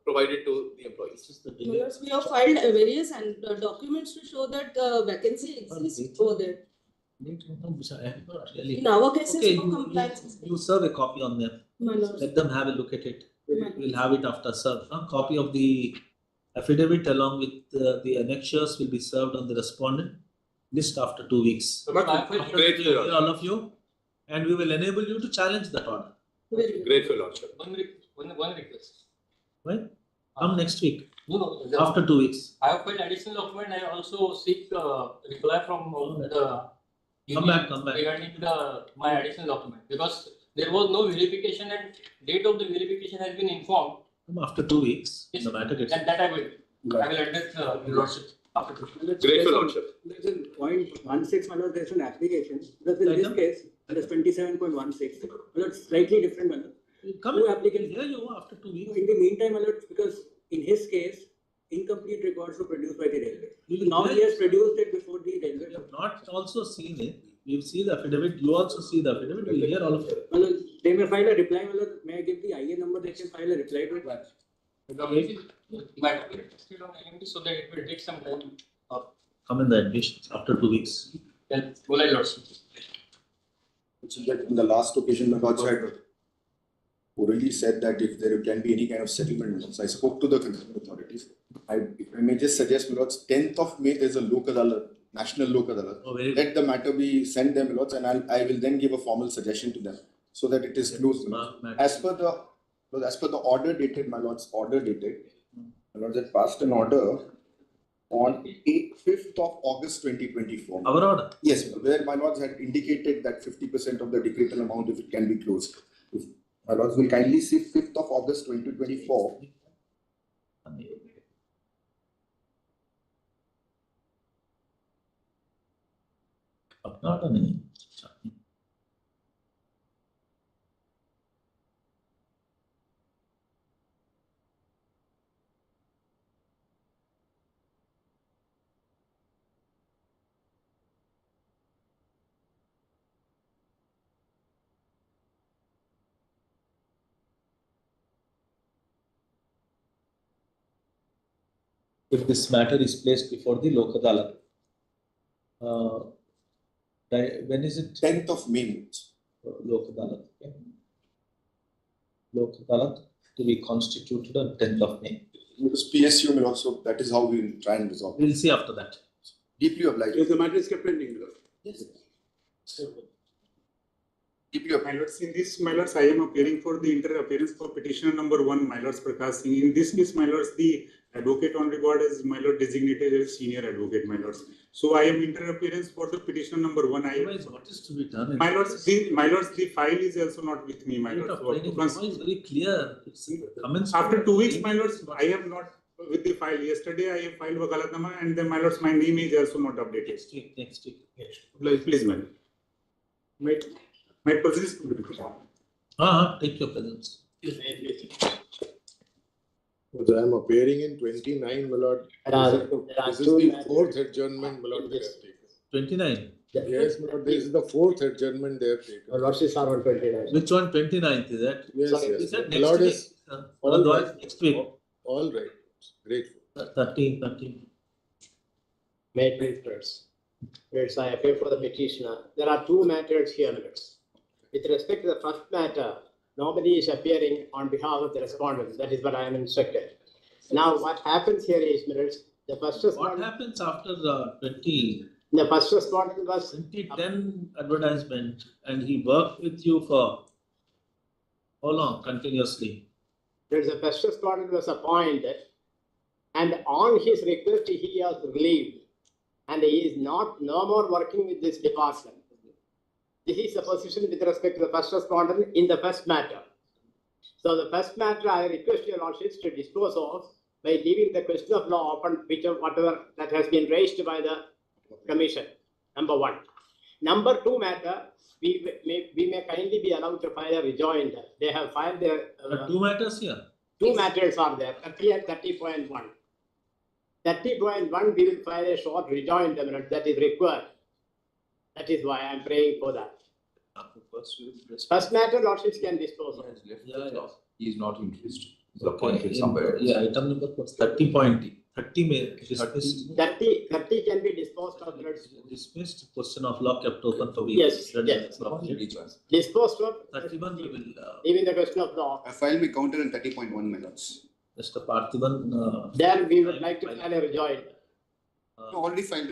provided to the employees. Yes, we have filed various and documents to show that vacancy exists over there. In our case, okay, no compliance. you serve a copy on them. Let them have a look at it. We'll have it after serve. A copy of the affidavit along with the annexures will be served on the respondent list after 2 weeks. After all of you, and we will enable you to challenge that order. Grateful, Lordship. One request. Right? Come next week. No. After 2 weeks. I have filed additional document. I also seek reply from the. Come back. Regarding my additional document, because there was no verification and date of the verification has been informed. After 2 weeks, yes, the matter gets. That I will address your lordship after 2 weeks. Grateful, Lordship. There's a 0.16, my lord, there's an application. Because in this case, there's 27.16. It's slightly different, my lord. Two applicants. Here you after 2 weeks. In the meantime, my lord, because in his case, incomplete records were produced by the railway. Now he has produced it before the railway. We have not also seen it. You see the affidavit. You also see the affidavit. We'll hear all of it. Well, they may file a reply. Well, may I give the IA number? They can file a reply to that. So that it will take some time. Come in the admissions after 2 weeks. Then, lordship. In the last occasion, my lord had orally said that if there can be any kind of settlement, so I spoke to the concerned authorities. If I may just suggest, my lords, 10th of May, there's a local adalat, national local adalat. Let the matter be sent them, my lords, and I will then give a formal suggestion to them so that it is closed. As per the order dated, my lords, my lords had passed an order on 5th of August 2024. Our order? Yes, where my lords had indicated that 50% of the decretal amount, if it can be closed. If my lords will kindly see 5th of August 2024. Not on any. If this matter is placed before the Lok Adalat, when is it? 10th of May. Lok Adalat. Okay. Lok Adalat to be constituted on 10th of May. Because PSU will also, that is how we will try and resolve. We'll see after that. Deeply obliged. Yes, the matter is kept pending. Yes. Deeply obliged. My lords, in this, my lords, I am appearing for the inter-appearance for petitioner number 1, my lords, Prakash Singh. In this case, my lords, the advocate on record as my lord designated as senior advocate, my lord. So I am interference for the petition number 1. What is to be done? My lords, the file is also not with me, my lord. So It's very clear. It's comments. after 2 weeks, my lords, I have not with the file. Yesterday I have filed Wakalatnama, and then my lords, my name is also not updated. Next week. Please, my lord. My presence. Take your presence. So I am appearing in 29, my lord. This is the fourth adjournment, my lord, they have taken. 29? Yes, my lord, this is the fourth adjournment they have taken. Lordships are on 29. Which one? 29th, is that? Yes, Sorry, yes. is that My next lord week? is all Otherwise, right. next week. All right. Grateful. 13. May it please, Lords. Lords, I appeal for the petitioner. There are two matters here, Lords. With respect to the first matter, nobody is appearing on behalf of the respondent. That is what I am instructed. Now, what happens here is, Lords, the first respondent. What happens after 20? The first respondent was 2010 advertisement, and he worked with you for how long? Continuously? There's a first respondent was appointed, and on his request he was relieved, and he is no more working with this department. This is the position with respect to the first respondent in the first matter. So the first matter I request your lordships to dispose of by leaving the question of law open, whatever that has been raised by the commission. Number 1. Number 2 matter, we may kindly be allowed to file a rejoinder. They have filed their 2 matters here. 2 matters are there, 30 and 30.1. 30.1 we will file a short rejoinder that is required. That is why I am praying for that. First matter, lordships can dispose of. He is not interested. He's Okay, appointed somewhere else. Yeah, item number 30. 30 may dismissed. 30 can be disposed of. Dismissed. Question of law kept open for Yes, yes. Disposed of. 31 we will. Leaving the question of law. I filed my counter in 30.1 minutes. Mr. Parthiban. Then we would like to file a rejoinder. No, already filed.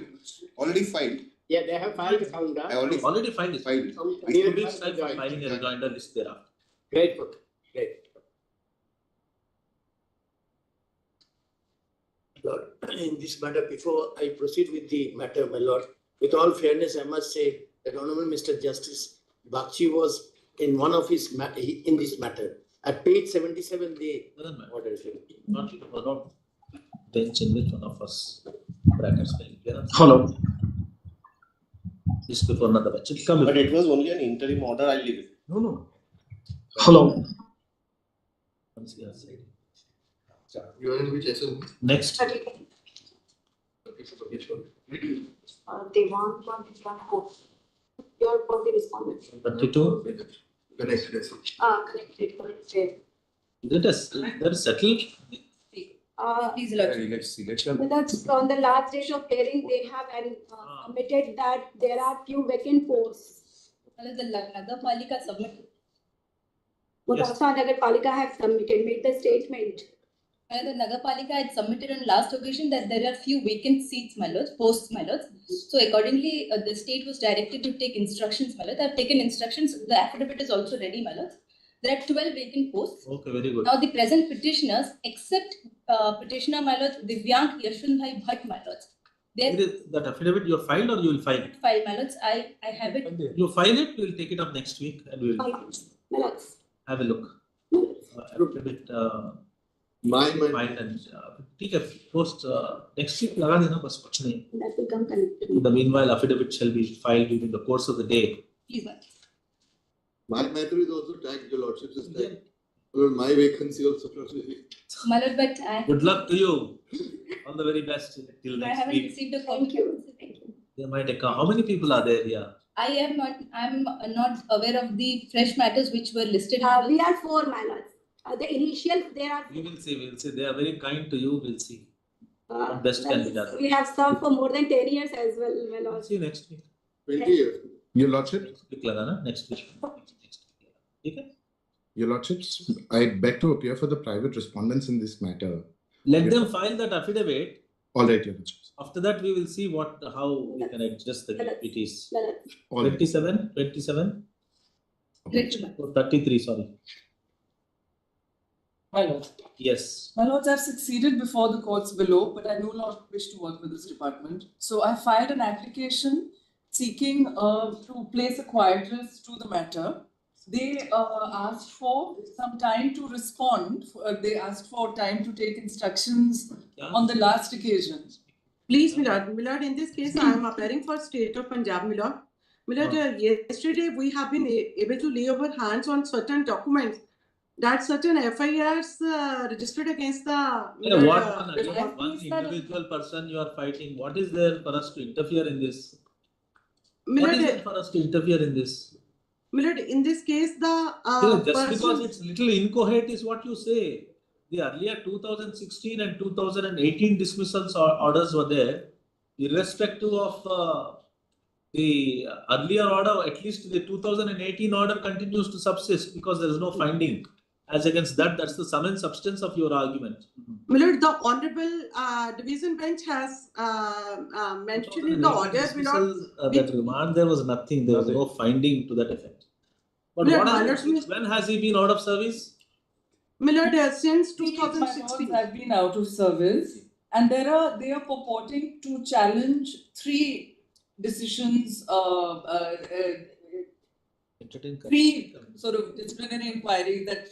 Already filed. Yeah, they have filed a counter. I already filed it. Filed. We will 2 weeks file time for a filing a rejoinder list thereafter. Grateful. Great. Lord, in this matter, before I proceed with the matter, my lord, with all fairness, I must say that Honorable Mr. Justice BAGCHI was in one of his in this matter. At page 77, what is it? Not bench in which one of us brackets will. Hello. Just before another batch. But it was only an interim order, I'll leave it. No. Hello. You are in which SL? Next. They want one quote. Your for the respondent. 32. Connected. Connected. That is settled. Please, Let's see. That's on the last day of hearing, they have admitted that there are few vacant posts. The Nagar Palika submitted. What also Nagar Palika have submitted, made the statement. The Nagar Palika had submitted on last occasion that there are few vacant seats, my lords, posts, my lords. So accordingly, the state was directed to take instructions, my lords. I have taken instructions. The affidavit is also ready, my lords. There are 12 vacant posts. Okay, very good. Now the present petitioners, except petitioner, my lords, Divyank Yashwanbhai Bhatt, my lords. That affidavit you have filed or you will file? File, my lords. I have it. You file it, we will take it up next week and we will have a look. Affidavit. File and take a post next week. लगा देना बस कुछ नहीं. That will come connected. In the meanwhile, affidavit shall be filed during the course of the day. Please, my lords. My matter is also tagged, your lordships is tagged. Well, my vacancy also. My lord, but Good luck to you. All the very best till I next haven't week. received a copy. Thank you. They might account. How many people are there here? I'm not aware of the fresh matters which were listed. We are 4, my lords. The initial, there are. We will see. They are very kind to you. We'll see. What best can be done. We have served for more than 10 years as well, my lords. See you next week. 20 years. Your lordship. Next week. Okay. Your lordships, I beg to appear for the private respondents in this matter. Let them file that affidavit. All right, your lordships. After that, we will see how we can adjust the DPTs. All right. 27. 33, sorry. My lord. Yes. My lords, I've succeeded before the courts below, but I no longer wish to work with this department. So I filed an application seeking to place a quietus to the matter. They asked for some time to respond. They asked for time to take instructions on the last occasion. Please, Milord, in this case, I am appearing for State of Punjab, Milord. Milord, yesterday we have been able to lay our hands on certain documents that certain FIRs registered against the. One individual person you are fighting. What is there for us to interfere in this? What is there for us to interfere in this? Milord, in this case, the just because it's little incoherent is what you say. The earlier 2016 and 2018 dismissals orders were there, irrespective of the earlier order. At least the 2018 order continues to subsist because there is no finding. As against that, that's the sum and substance of your argument. Milord, the Honorable Division Bench has mentioned in the orders, Milord. That remand, there was nothing, there was no finding to that effect. But Milord, when has he been out of service? Milord, since 2016. I've been out of service, and they are purporting to challenge 3 decisions, 3 sort of disciplinary inquiries that.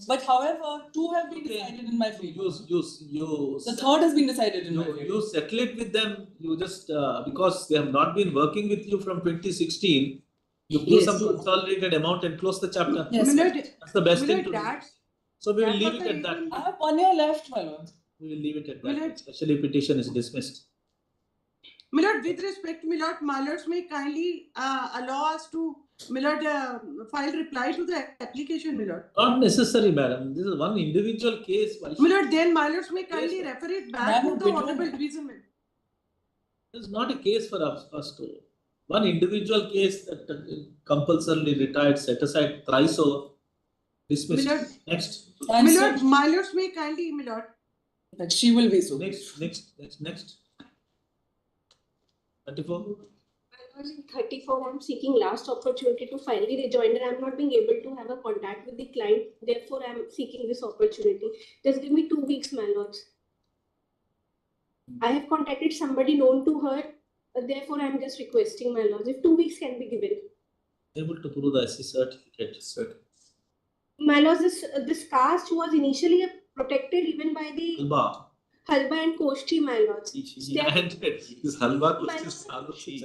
But however, 2 have been decided in my favor. The 3rd has been decided in my favor. You settle it with them. You just because they have not been working with you from 2016. You give some consolidated amount and close the chapter. Yes, that's the best thing to do. So we will leave it at that. I have 1 year left, my lord. We will leave it at that. Especially petition is dismissed. Milord, with respect, Milord, my lords may kindly allow us to, Milord, file reply to the application, Milord. Not necessary, madam. This is one individual case. Milord, then my lords may kindly refer it back to the Honorable Division Bench. This is not a case for us to. One individual case that compulsorily retired, set aside, thrice over, dismissed. Milord, next. Milord, my lords may kindly, Milord. That she will be so. Next. 34. In 34, I'm seeking last opportunity to file the rejoinder. I'm not being able to have a contact with the client. Therefore, I'm seeking this opportunity. Just give me 2 weeks, my lords. I have contacted somebody known to her. Therefore, I'm just requesting, my lords, if 2 weeks can be given. Able to prove the SC certificate. My lords, this caste was initially protected even by the Halba and Koshti, my lords. This Halba Koshti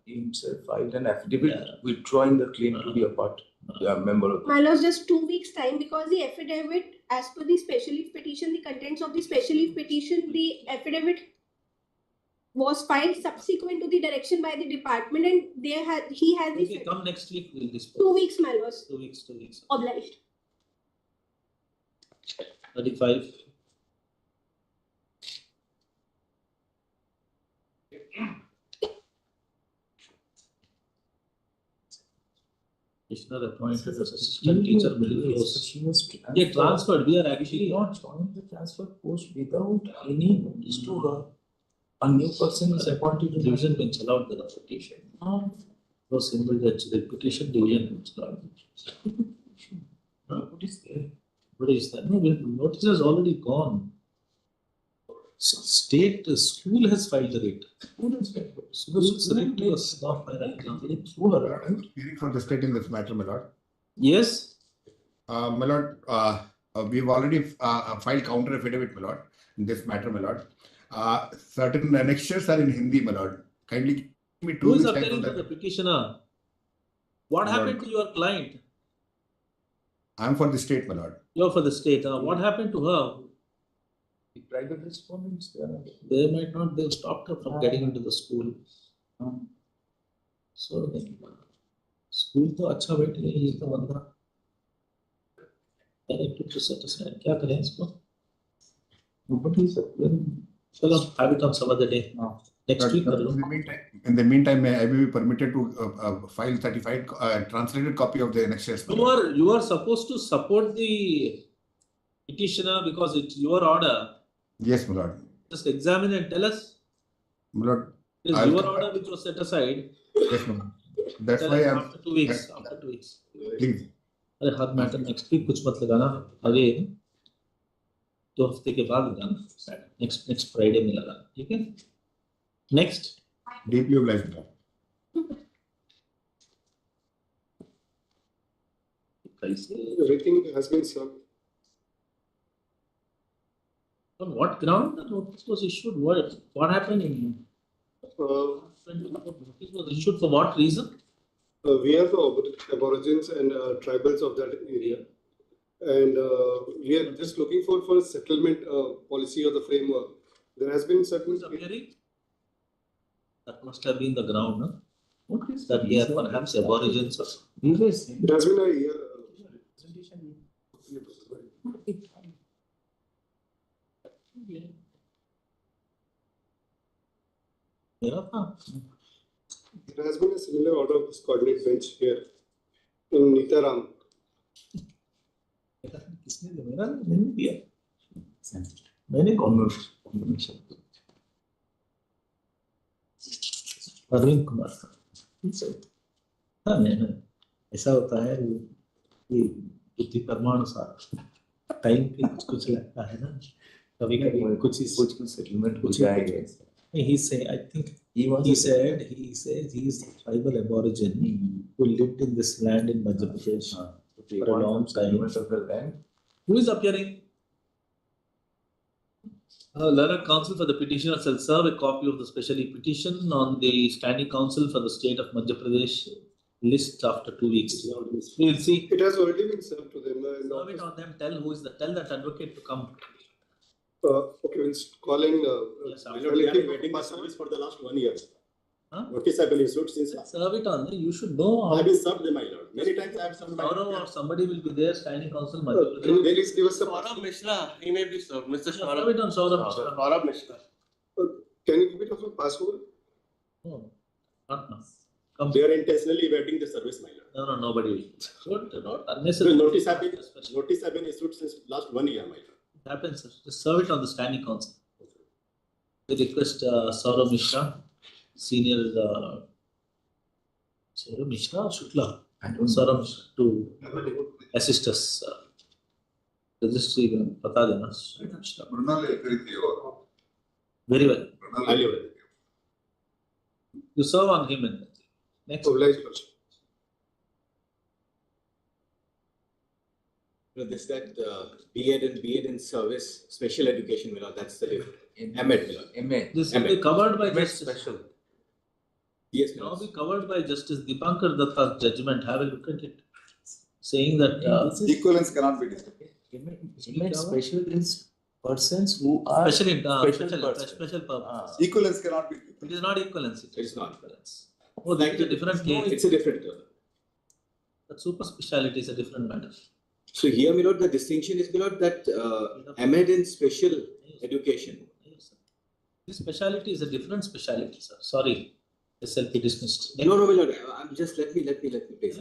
himself filed an affidavit withdrawing the claim to be a part. Member of my lords, just 2 weeks time because the affidavit, as per the special leave petition, the contents of the special leave petition, the affidavit was filed subsequent to the direction by the department, and he has the. Come next week. We'll dispose. 2 weeks, my lords. 2 weeks. Obliged. 35. Commissioner appointed as assistant teacher middle course. They transferred. We are actually not joining the transfer post without any notice to her. A new person is appointed to division bench allowed the petition. No single judge. The petition division bench allowed. What is there? What is that? No, notice has already gone. State school has filed the writ. School's writ was not filed. Hearing from the state in this matter, my lord. Yes. My lord, we've already filed counter affidavit, my lord, in this matter, my lord. Certain annexures are in Hindi, my lord. Kindly give me 2 Who is weeks time appearing for to the that. petitioner? What happened to your client? I'm for the state, my lord. You're for the state. What happened to her? The private respondents, They might not, they've stopped her from getting into the school. So then, school तो अच्छा बैठ गई ये तो बंदा directed to set aside. क्या करें इसको? चलो, have it on some other day. Next week कर लो. In the meantime, I will be permitted to file certified translated copy of the annexures. You are supposed to support the petitioner because it's your order. Yes, my lord. Just examine and tell us. My lord. It is your order which was set aside. Yes, my lord. That's Tell why us I'm. after 2 weeks. After 2 weeks. Please. अरे हर matter next week कुछ मत लगाना again 2 हफ्ते के बाद होगा next Friday में लगा ठीक है next deeply obliged. Everything has been served. on what ground the notice was issued what happened in notice was issued for what reason We are the aborigines and tribals of that area. And we are just looking for settlement policy or the framework. There has been certain. That must have been the ground, no? That they are perhaps aborigines or something. It has been a year. There has been a similar order of this coordinate bench here in Nitaram. किसने दिया मेरा नहीं दिया मैंने conversation Arvind Kumar हाँ नहीं ऐसा होता है कि बुद्धि कर्मानुसार टाइम पे कुछ लगता है ना कभी कभी कुछ सेटलमेंट हो जाएगा he said I think he said he says he is a tribal aborigine who lived in this land in Madhya Pradesh for a long time. Who is appearing? Learned counsel for the petitioner shall serve a copy of the special petition on the standing counsel for the state of Madhya Pradesh list after 2 weeks. We will see. It has already been served to them. Serve it on them. Tell that advocate to come. Okay, we'll call in. Yes, we are waiting for service for the last 1 year. Huh? Notice have been issued since. Serve it on them. You should know. I have been served them, my lord. Many times I have served. Or somebody will be there standing counsel. Can you please give us a Saurabh Mishra, he may be served. Mr. Serve it on Saurabh Mishra. Can you give it of a password? No, not now. Come. They are intentionally evading the service, my lord. No, nobody will. Not The unnecessary. notice have been issued since last 1 year, my lord. It happens. Just serve it on the standing counsel. We request Saurabh Mishra, senior Saurabh Mishra or Shukla? Saurabh Mishra to assist us. Registry pata dena. Very well. You serve on him and next. This that B.Ed and B.Ed in service, special education, that's the M.Ed. This will be covered by Justice. Special. Yes, now be covered by Justice Dipankar Datta's judgment. Have a look at it. Saying that equivalence cannot be discussed. M.Ed special is persons who are special purpose. Equivalence cannot be. It is not equivalence. It is not equivalence. Oh, that is a different case. It's a different term. But super speciality is a different matter. So here, my lord, the distinction is, my lord, that M.Ed in special education. This speciality is a different speciality, sir. Sorry, SLP dismissed. No, my lord. I'm just let me please.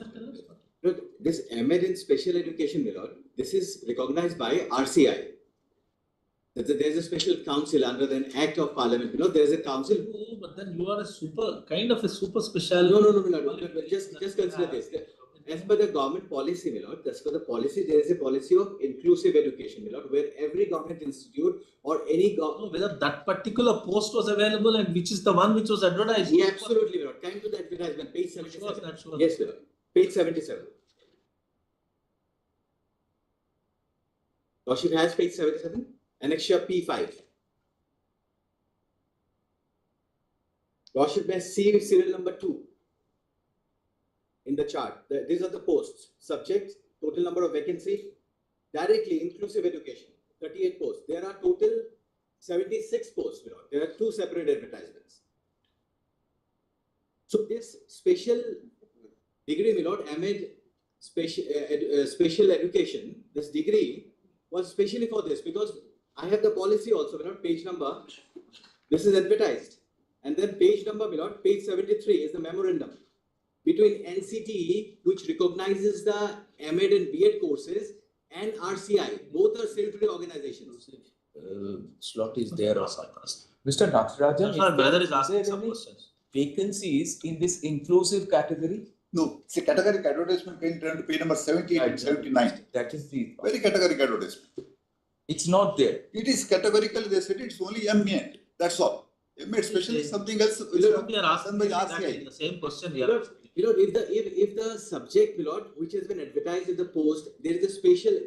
Look, this M.Ed in special education, my lord, this is recognized by RCI. There's a special council under the Act of Parliament. You know, there's a council. Oh, but then you are a super speciality. No, my lord. Just consider this. As per the government policy, my lord, as per the policy, there is a policy of inclusive education, my lord, where every government institute or any government. Whether that particular post was available and which is the one which was advertised. Yeah, absolutely, my lord. Time to the advertisement, page 77. Sure. Yes, my lord. Page 77. Lordship has page 77, annexure P5. Lordship has see serial number 2. In the chart, these are the posts. Subject, total number of vacancy, directly inclusive education, 38 posts. There are total 76 posts. There are 2 separate advertisements. So this special degree, my lord, M.Ed special education, this degree was specially for this because I have the policy also, my lord, page number. This is advertised. And then page number, my lord, page 73 is the memorandum between NCTE, which recognizes the M.Ed and B.Ed courses, and RCI. Both are statutory organizations. Slot is there or something. Mr. Natarajan, my brother is asking some questions. Vacancies in this inclusive category? No, it's a categoric advertisement can turn to page number 78 and 79. That is the very categoric advertisement. It's not there. It is categorical, they said it's only M.A. That's all. M.A. especially something else. We are asking the same question here. If the subject, Lord, which has been advertised in the post, there is a special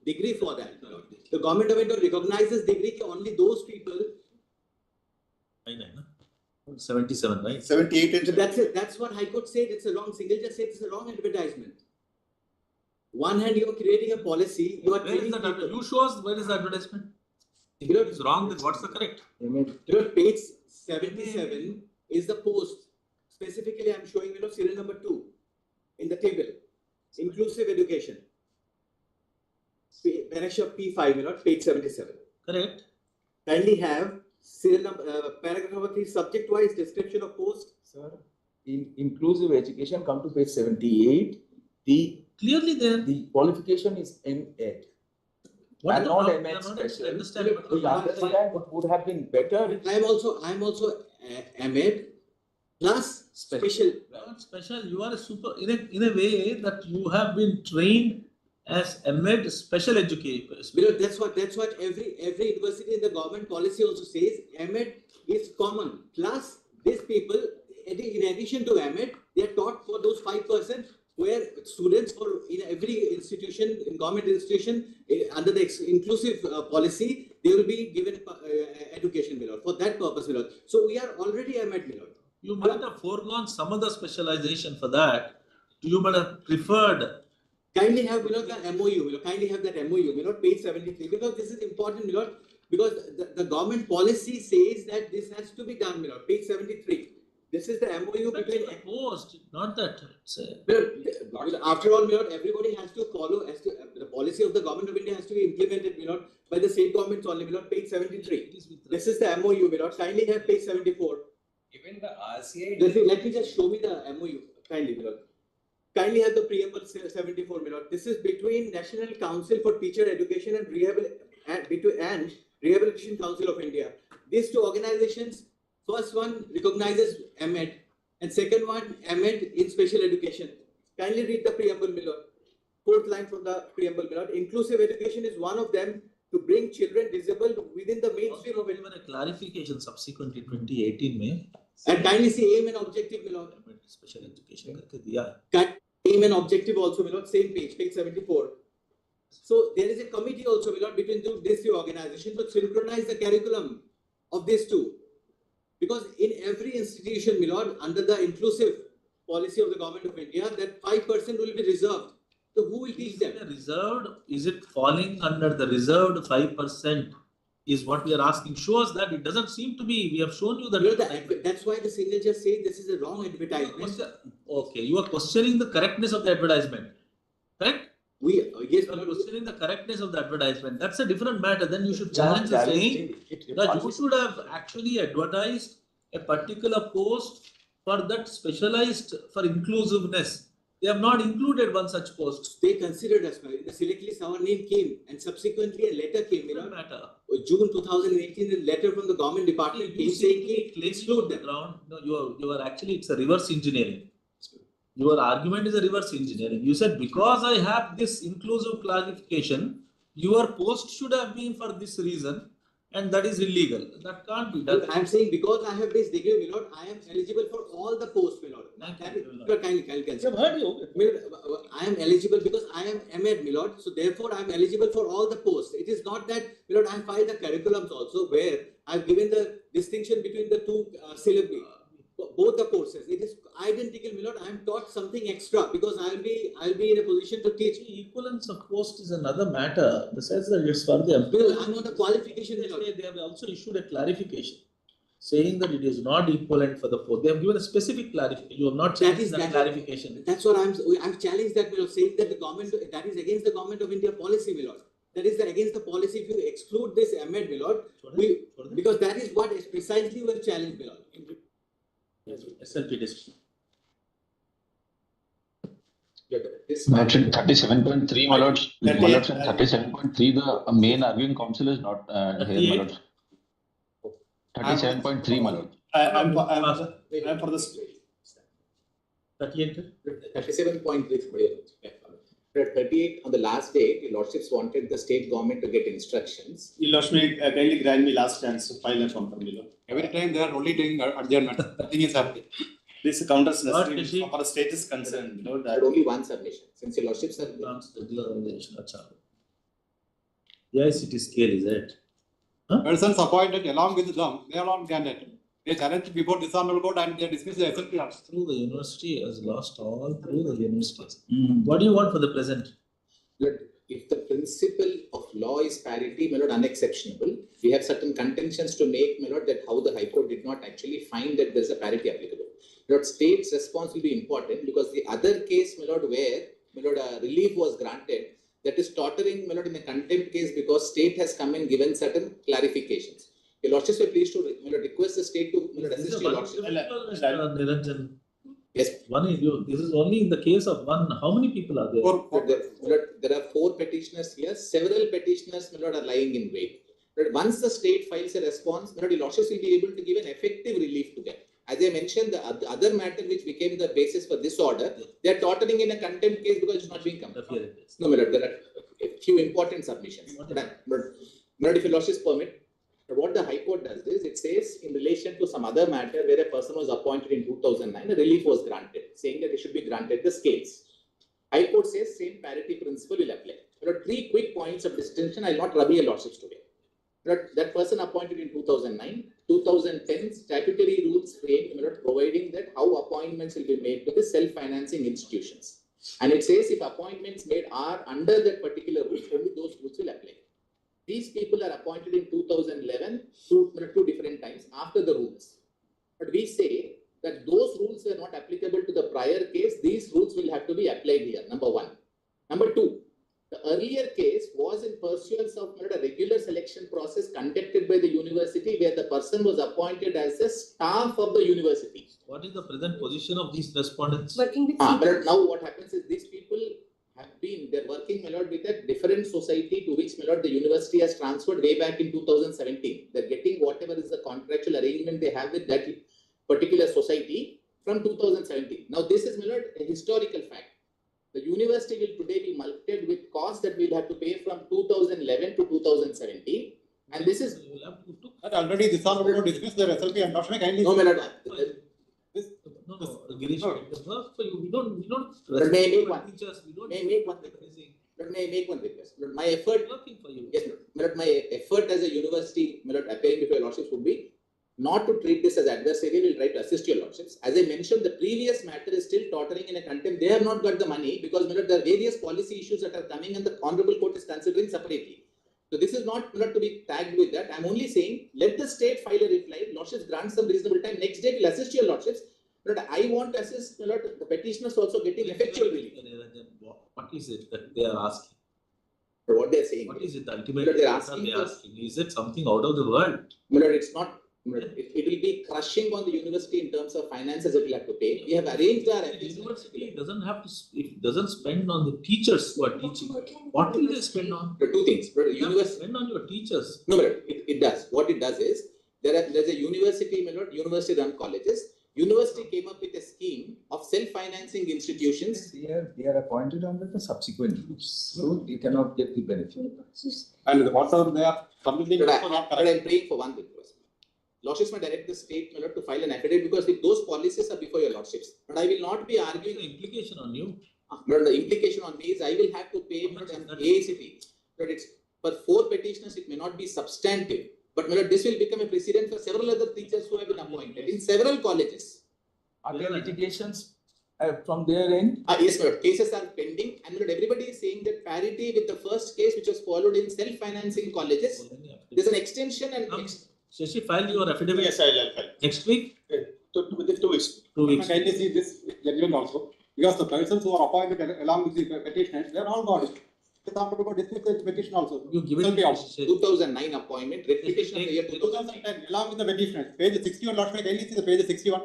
degree for that. Lord. The government of India recognizes degree only those people. 77, right? 78. So that's it. That's what High Court said. It's a wrong. Single just said it's a wrong advertisement. One hand, you are creating a policy. You are. Where is that? You show us where is the advertisement. If it is wrong, then what's the correct? Page 77 is the post. Specifically, I'm showing serial number 2 in the table. Inclusive education. Paragraph P5, page 77. Correct. Kindly have serial number, paragraph number 3, subject-wise description of post. Sir, in inclusive education, come to page 78. Clearly there. The qualification is M.Ed. What not M.Ed special. Understand what would have been better. I am also M.Ed plus special. Not special. You are a super in a way that you have been trained as M.Ed special education. That's what every university in the government policy also says. M.Ed is common. Plus these people, in addition to M.Ed, they are taught for those 5%. Where students in every institution, in government institution, under the inclusive policy, they will be given education, for that purpose, So we are already M.Ed, You might have foregone some of the specialization for that. You might have preferred. Kindly have, the MOU, kindly have that MOU, page 73, because this is important, because the government policy says that this has to be done, page 73. This is the MOU between post, not that. After all, everybody has to follow the policy of the government of India has to be implemented, by the state governments only, page 73. This is the MOU, kindly have page 74. Even the RCI. Let me just show me the MOU, kindly, Kindly have the preamble 74, This is between National Council for Teacher Education and Rehabilitation Council of India. These two organizations. First one recognizes M.Ed and second one M.Ed in special education. Kindly read the preamble, Fourth line from the preamble, Inclusive education is one of them to bring children disabled within the mainstream of it. Even a clarification subsequently 2018 May. And kindly see aim and objective, Special education. Aim and objective also, same page 74. So there is a committee also, between these two organizations to synchronize the curriculum of these two. Because in every institution, under the inclusive policy of the government of India, that 5% will be reserved. So who will teach them? Reserved, is it falling under the reserved 5% is what we are asking. Show us that it doesn't seem to be. We have shown you that. That's why the single just said this is a wrong advertisement. Okay, you are questioning the correctness of the advertisement. Correct? Yes, you are questioning the correctness of the advertisement. That's a different matter. Then you should challenge the saying that you should have actually advertised a particular post for that specialized for inclusiveness. They have not included one such post. They considered us. In the select list, our name came, and subsequently a letter came. June 2018, a letter from the government department came saying exclude them. No, you are actually, it's a reverse engineering. Your argument is a reverse engineering. You said because I have this inclusive clarification, your post should have been for this reason, and that is illegal. That can't be done. I am saying because I have this degree, I am eligible for all the posts, I am eligible because I am M.Ed, so therefore I am eligible for all the posts. It is not that, I have filed the curriculums also where I have given the distinction between the two syllabi. Both the courses, it is identical. I am taught something extra because I'll be in a position to teach. Equivalence of post is another matter. Besides that, it's for them. I'm on the qualification. They have also issued a clarification saying that it is not equivalent for the post. They have given a specific clarification. You have not challenged that clarification. That's what I've challenged that, saying that the government, that is against the government of India policy, That is against the policy if you exclude this M.Ed, because that is what is precisely we have challenged, SLP district. Section 37.3, my lords. My lords, 37.3, the main arguing counsel is not here, my lords. 37.3, my lord. I'm for this. 37.3. At 38 on the last day, the lordships wanted the state government to get instructions. Your Lordship, kindly grant me last chance to file a counter, my lord. Every time they are only doing adjournment, nothing is happening. This counters necessary for the state is concerned, you know that. Only one submission, since your lordships are. Regularization, acha. Yes, it is scale, is it? Persons appointed along with them, they are all candidate. They challenged before dishonorable court and they dismissed the SLP. Through the university has lost all through the universities. What do you want for the present? If the principle of law is parity, my lord, unexceptionable, we have certain contentions to make, my lord, that how the High Court did not actually find that there is a parity applicable. My lord, state's response will be important because the other case, my lord, where, my lord, relief was granted, that is tottering, my lord, in the contempt case because state has come and given certain clarifications. Your lordships were pleased to request the state to assist your lordship. Niranjan. Yes. One is you. This is only in the case of one. How many people are there? There are 4 petitioners here. Several petitioners, my lord, are lying in wait. But once the state files a response, my lord, your lordships will be able to give an effective relief to them. As I mentioned, the other matter which became the basis for this order, they are tottering in a contempt case because it's not being come. No, my lord, there are a few important submissions. But my lord, if your lordships permit, but what the High Court does is, it says in relation to some other matter where a person was appointed in 2009, a relief was granted, saying that it should be granted the scales. High Court says same parity principle will apply. There are 3 quick points of distinction. I will not rub your lordships today. That person appointed in 2009, 2010 statutory rules framed providing that how appointments will be made to the self-financing institutions. And it says if appointments made are under that particular rules, only those rules will apply. These people are appointed in 2011, two different times after the rules. But we say that those rules were not applicable to the prior case. These rules will have to be applied here, number 1. Number 2, the earlier case was in pursuance of a regular selection process conducted by the university where the person was appointed as a staff of the university. What is the present position of these respondents? Working with but now what happens is these people they're working, my lord, with a different society to which, my lord, the university has transferred way back in 2017. They're getting whatever is the contractual arrangement they have with that particular society from 2017. Now, this is, my lord, a historical fact. The university will today be mulcted with costs that we'll have to pay from 2011 to 2017. And this is... Already this honorable dismissed their SLP and not make any... No, my lord. No, Girish, it work for you. We don't. But may I make one? May I make one request? But may I make one request? But my effort working for you. Yes, but my effort as a university, my lord, appearing before your lordships would be not to treat this as adversarial. We'll try to assist your lordships. As I mentioned, the previous matter is still tottering in a contempt. They have not got the money because, my lord, there are various policy issues that are coming and the honorable court is considering separately. So this is not to be tagged with that. I'm only saying let the state file a reply. Lordships grant some reasonable time. Next day we'll assist your lordships. But I want to assist, my lord, the petitioners also getting effectual relief. What is it that they are asking? For what they are saying. What is it ultimately they are asking? Is it something out of the world? My lord, it's not. It will be crushing on the university in terms of finances it will have to pay. We have arranged our... The university doesn't have to, it doesn't spend on the teachers who are teaching. What will they spend on? There are 2 things. University spend on your teachers. No, but it does. What it does is, there's a university, my lord, university run colleges. University came up with a scheme of self-financing institutions. They are appointed under the subsequent rules, so they cannot get the benefit. And whatever they are completely... But I'm praying for one request. Lordships may direct the state, my lord, to file an affidavit because if those policies are before your lordships. But I will not be arguing the implication on you. But the implication on me is I will have to pay an AACP. But it's for 4 petitioners, it may not be substantive. But my lord, this will become a precedent for several other teachers who have been appointed in several colleges. Are there litigations from their end? Yes, my lord. Cases are pending, and my lord, everybody is saying that parity with the first case, which was followed in self-financing colleges, there's an extension and. Shashi, file your affidavit. Yes, I'll file. Next week? So within 2 weeks. 2 weeks. I kindly see this gentleman also, because the persons who are appointed along with the petitioners, they are all gone. They thought about dismiss the petition also. You give it 2009 appointment, rectification of the year 2010, along with the petitioners. Page 61, Lordship, kindly see the page 61.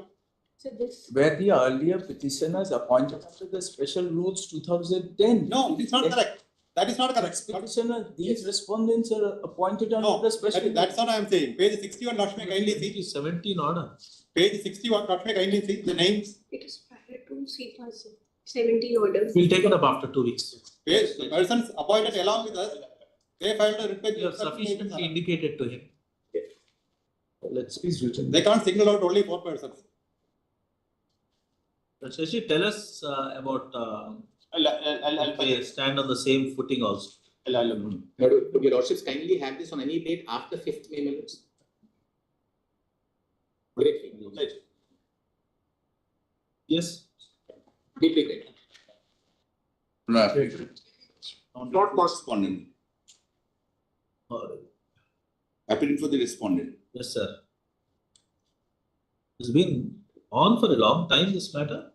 So this. Where the earlier petitioners appointed under the special rules 2010. No, it's not correct. That is not correct. Petitioner, these respondents are appointed under the special. That's what I am saying. Page 61, Lordship, kindly see. 17 order. Page 61, Lordship, kindly see the names. It is prior to C+. 70 orders. We'll take it up after 2 weeks. Yes, the persons appointed along with us, they filed a writ You have sufficiently indicated to him. Let's please do it. They can't single out only 4 persons. Shashi, tell us about they stand on the same footing also. Would your lordships kindly have this on any date after 5th May minutes? Great. Yes. Deeply great. Not correspondent. Appealing for the respondent. Yes, sir. It's been on for a long time, this matter.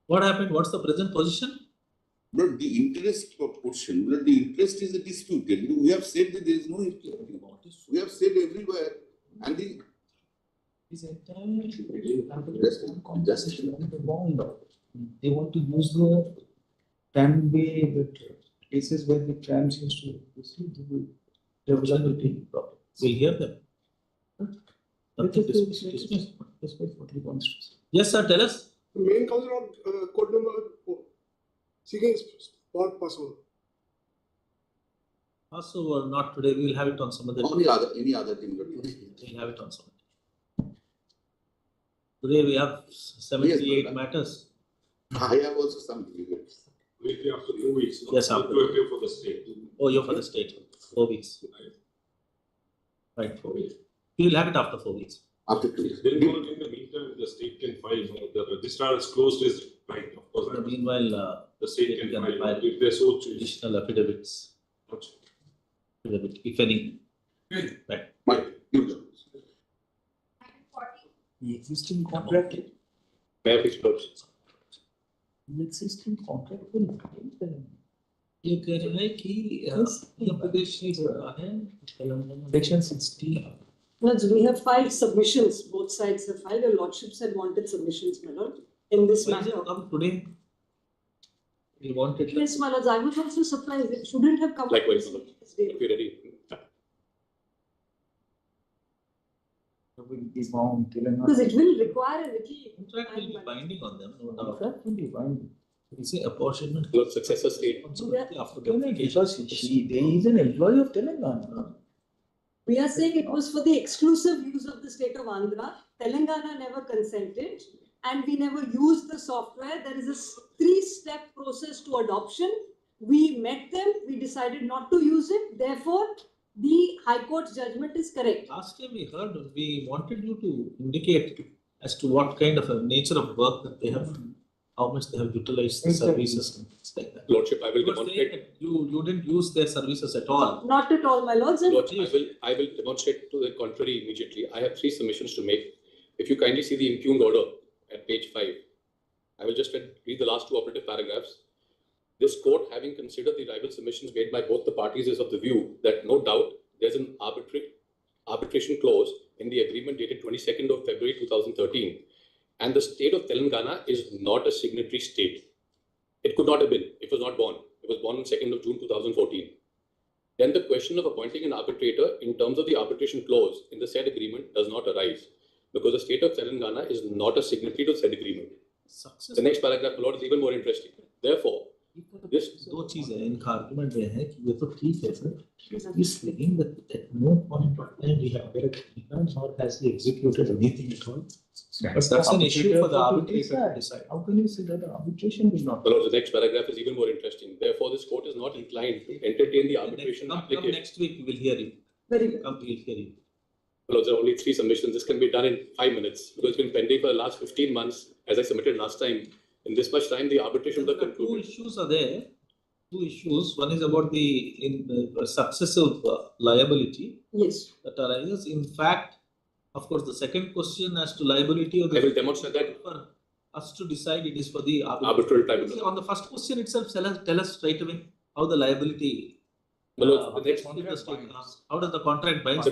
What happened? What's the present position? But the interest proportion, but the interest is disputed. We have said that there is no interest. We have said everywhere, and the They want to use the tramway places where the trams used to representative. We'll hear them. Yes, sir. Tell us. Main counsel on code number 4, seeking spot password. Passover, not today. We will have it on some other day. Any other thing. We'll have it on some other day. Today we have 78 matters. I have also some. Maybe after 2 weeks. Yes, after. For the state. Oh, you're for the state. 4 weeks. Right, 4 weeks. We will have it after 4 weeks. After 2 weeks. Then in the meantime, the state can file. The registrar is closed his right, of course. In the meanwhile, the state can file if they so choose. Additional affidavits. Affidavit, if any. Right. The existing contract. The existing contract will bind them. ये कह रहे हैं कि Section 60. Well, we have filed submissions, both sides have filed, your lordships had wanted submissions, my lord, in this matter. Come today. We wanted. Yes, my lords, I was also surprised, it shouldn't have come. Likewise, this day. if you're ready. Will be bound till Because it will require a little. Contract will be binding on them, no doubt. contract will be binding. We say apportionment. Successor state. After the Because there is an employee of Telangana. We are saying it was for the exclusive use of the state of Andhra. Telangana never consented and we never used the software. There is a 3-step process to adoption. We met them, we decided not to use it. Therefore, the High Court's judgment is correct. Last time we heard, we wanted you to indicate as to what kind of a nature of work that they have, how much they have utilized the services and things like that. Lordship, I will You were saying demonstrate. that you didn't use their services at all. Not at all, my lords. And Lordship, I will demonstrate to the contrary immediately. I have 3 submissions to make. If you kindly see the impugned order at page 5, I will just read the last 2 operative paragraphs. This court, having considered the rival submissions made by both the parties, is of the view that no doubt there's an arbitration clause in the agreement dated 22nd of February 2013, and the state of Telangana is not a signatory state. It could not have been. It was not born. It was born on 2nd of June 2014. Then the question of appointing an arbitrator in terms of the arbitration clause in the said agreement does not arise, because the state of Telangana is not a signatory to said agreement. The next paragraph, Lord, is even more interesting. Therefore, this 2 चीजें इनका argument ये है कि ये तो ठीक है sir. He's saying that at no point of time we have read nor has he executed anything at all. But that's an issue for the arbitrator to decide. How can you say that the arbitration will not? Lord, the next paragraph is even more interesting. Therefore, this court is not inclined to entertain the arbitration Come application. next week, we will hear you. very good. Come, we'll hear you. Well, there are only 3 submissions. This can be done in 5 minutes because it's been pending for the last 15 months. As I submitted last time, in this much time, the arbitration will have 2 concluded. issues are there. 2 issues. One is about the successive liability Yes. that arises. In fact, of course, the second question as to liability of the I will demonstrate that. for us to decide it is for the Arbitral tribunal. On the first question itself, tell us straight away how the liability. Well, the next How does the contract bind?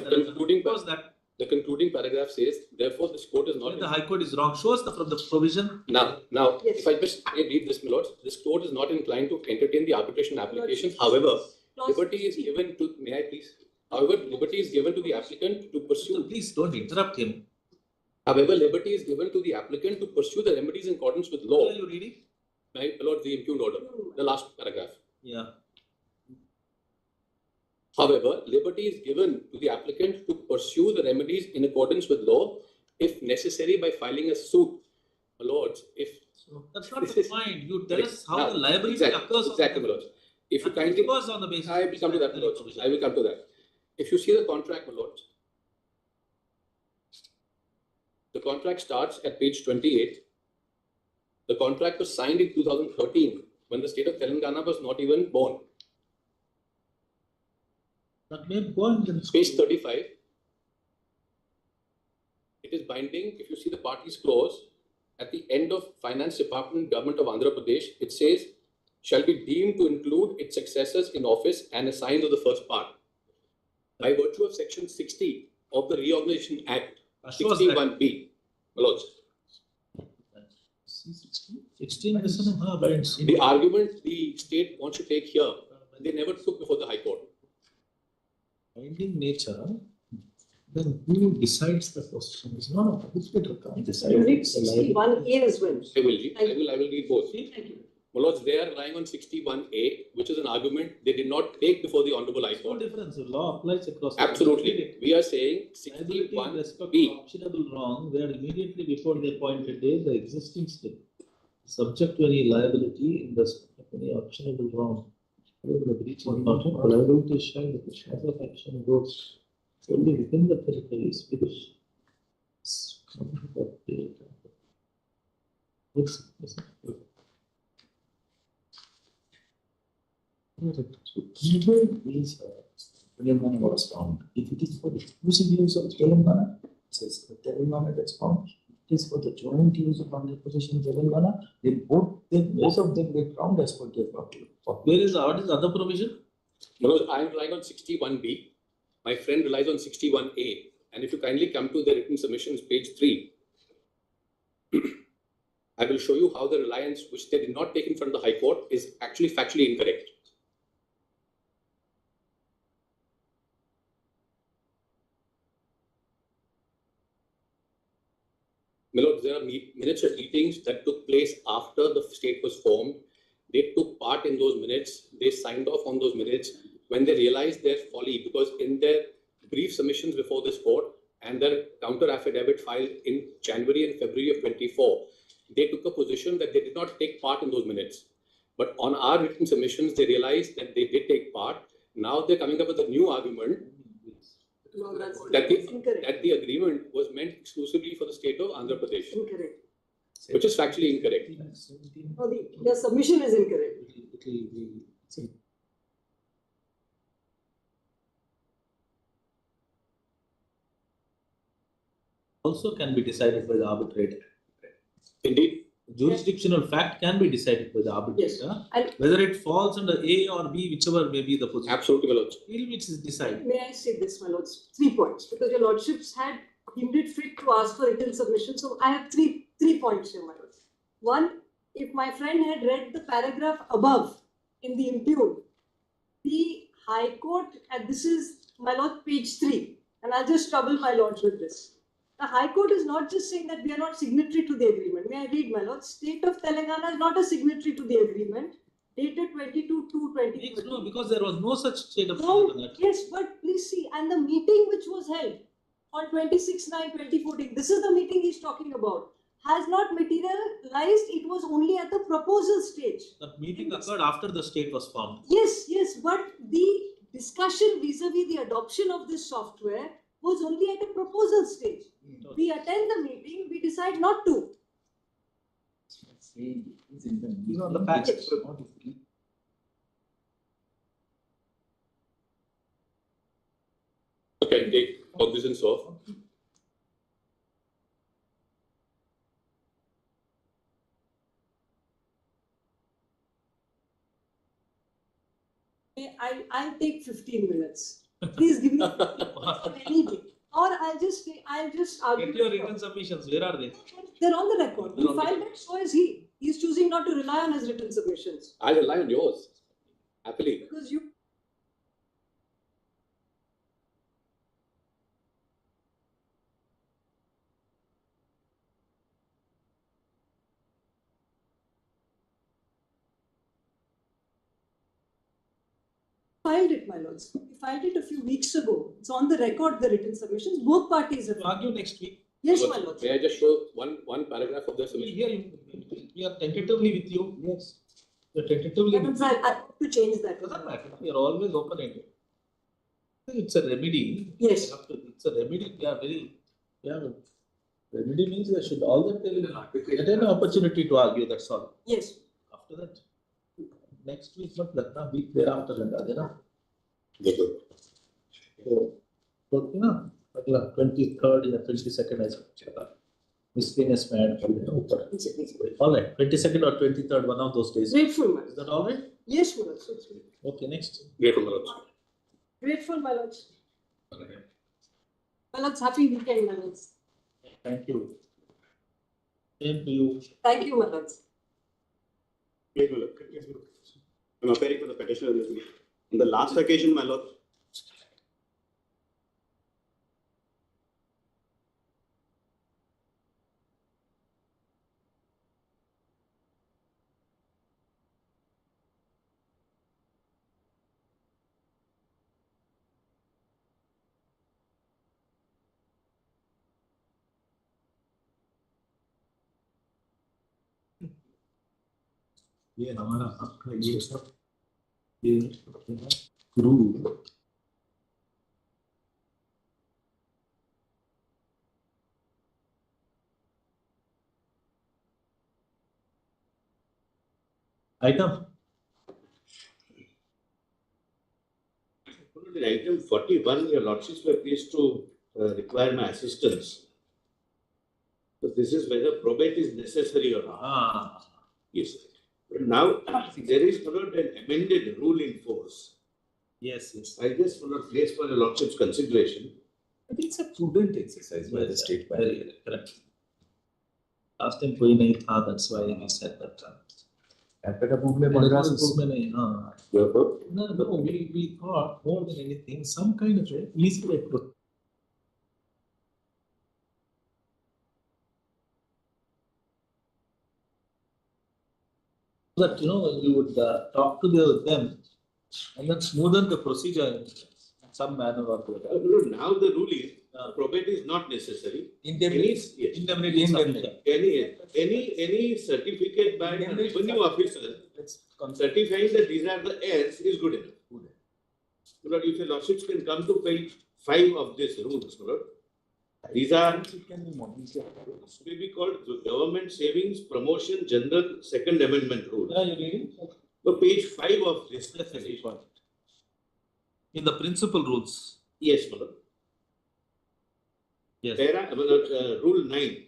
The concluding paragraph says, therefore, this court is not. The High Court is wrong. Show us from the provision. Now, Yes. if I just read this, my lords, this court is not inclined to entertain the arbitration application. However, liberty is given to. May I please? However, liberty is given to the applicant to pursue. Please don't interrupt him. However, liberty is given to the applicant to pursue the remedies in accordance with law. What are you reading? My lord, the impugned order, the last paragraph. Yeah. However, liberty is given to the applicant to pursue the remedies in accordance with law, if necessary, by filing a suit. My lords, if That's not the point. You tell us how now, the liability exactly, occurs. exactly, my lords. If you kindly, occurs on the basis. I will come to that, my lords. I will come to that. If you see the contract, my lords, the contract starts at page 28. The contract was signed in 2013 when the state of Telangana was not even born. That may go on. Page 35. It is binding. If you see the parties clause at the end of Finance Department, Government of Andhra Pradesh, it says, shall be deemed to include its successors in office and assigned to the first part. By virtue of section 60 of the Reorganization Act, 61B, my lords. 16 The argument the state wants to take here, they never took before the High Court. Binding nature, then who decides the question? It's not a arbitrator. You read 61A as well. I will read both. Thank you. My lords, they are relying on 61A, which is an argument they did not take before the Honorable High Court. No difference. The law applies across. Absolutely. We are saying 61B. Actionable wrong, where immediately before the appointed day, the existing state subject to any liability in respect of any actionable wrong. The breach of contract, the liability shall, the cause of action goes only within the territories which even these Telangana was found. If it is for the exclusive use of Telangana, it says the Telangana that's found. It is for the joint use of Andhra Pradesh and Telangana. Then both of them get found as per their property. Where is what is the other provision? I am relying on 61B. My friend relies on 61A. And if you kindly come to the written submissions, page 3, I will show you how the reliance, which they did not take in front of the High Court, is actually factually incorrect. My lord, there are minutes of meetings that took place after the state was formed. They took part in those minutes. They signed off on those minutes when they realized their folly, because in their brief submissions before this court and their counter affidavit filed in January and February of 24, they took a position that they did not take part in those minutes. But on our written submissions, they realized that they did take part. Now they're coming up with a new argument that the agreement was meant exclusively for the state of Andhra Pradesh. Incorrect. Which is factually incorrect. No, the submission is incorrect. Also can be decided by the arbitrator. Indeed. Jurisdictional fact can be decided by the arbitrator. Yes. Whether it falls under A or B, whichever may be the position. Absolutely, my lords. Which is decided. May I say this, my lords? 3 points, because your lordships had deemed it fit to ask for written submission. So I have three points here, my lords. One, if my friend had read the paragraph above in the impugned, the High Court, and this is, my lord, page 3, and I'll just trouble my lords with this. The High Court is not just saying that we are not signatory to the agreement. May I read, my lord? State of Telangana is not a signatory to the agreement, dated 22/2/20. No, because there was no such state of Telangana. Yes, but please see, and the meeting which was held on 26/9/2014, this is the meeting he's talking about, has not materialized. It was only at the proposal stage. That meeting occurred after the state was formed. Yes, but the discussion vis-a-vis the adoption of this software was only at a proposal stage. We attend the meeting, we decide not to. He's on the package. Okay, take cognizance of. I'll take 15 minutes. Please give me anything. Or I'll just argue. Get your written submissions. Where are they? They're on the record. We filed that, so is he. He's choosing not to rely on his written submissions. I'll rely on yours. Happily. Because you. filed it, my lords. We filed it a few weeks ago. It's on the record, the written submissions. Both parties have. Argue next week. Yes, my lords. May I just show one paragraph of the submission? Here, we are tentatively with you. Yes. We are tentatively. I have to change that. Doesn't matter. We are always open-ended. It's a remedy. Yes. It's a remedy. We are very. Remedy means they should all the time get an opportunity to argue. That's all. Yes. After that, next week, not that week thereafter, so, 23rd and 22nd, I said, miscellaneous man. All right, 22nd or 23rd, one of those days. Grateful, my lords. Is that all right? Yes, my lords. Okay, next. Grateful, my lords. Grateful, my lords. My lords, happy weekend, my lords. Thank you. Same to you. Thank you, my lords. I'm appearing for the petitioner this week. On the last occasion, my lord. ये हमारा आपका ये सब ये group item. In item 41, your lordships were pleased to require my assistance. So this is whether probate is necessary or not. Yes. But now there is not an amended rule in force. Yes, yes. I just will not place for your lordship's consideration. I think it's a prudent exercise by the state bank. Very correct. Last time कोई नहीं था, that's why I said that. No, we thought more than anything, some kind of a easy approach. That you would talk to them and then smoothen the procedure in some manner or the other. Now the rule is probate is not necessary. Indemnity. Any certificate by a revenue officer certifying that these are the heirs is good enough. Lord, if your lordships can come to page 5 of this rules, Lord. These are may be called Government Savings Promotion General Second Amendment Rule. Yeah, you're reading? So page 5 of this. In the principal rules. Yes, Lord. Yes. Rule 9,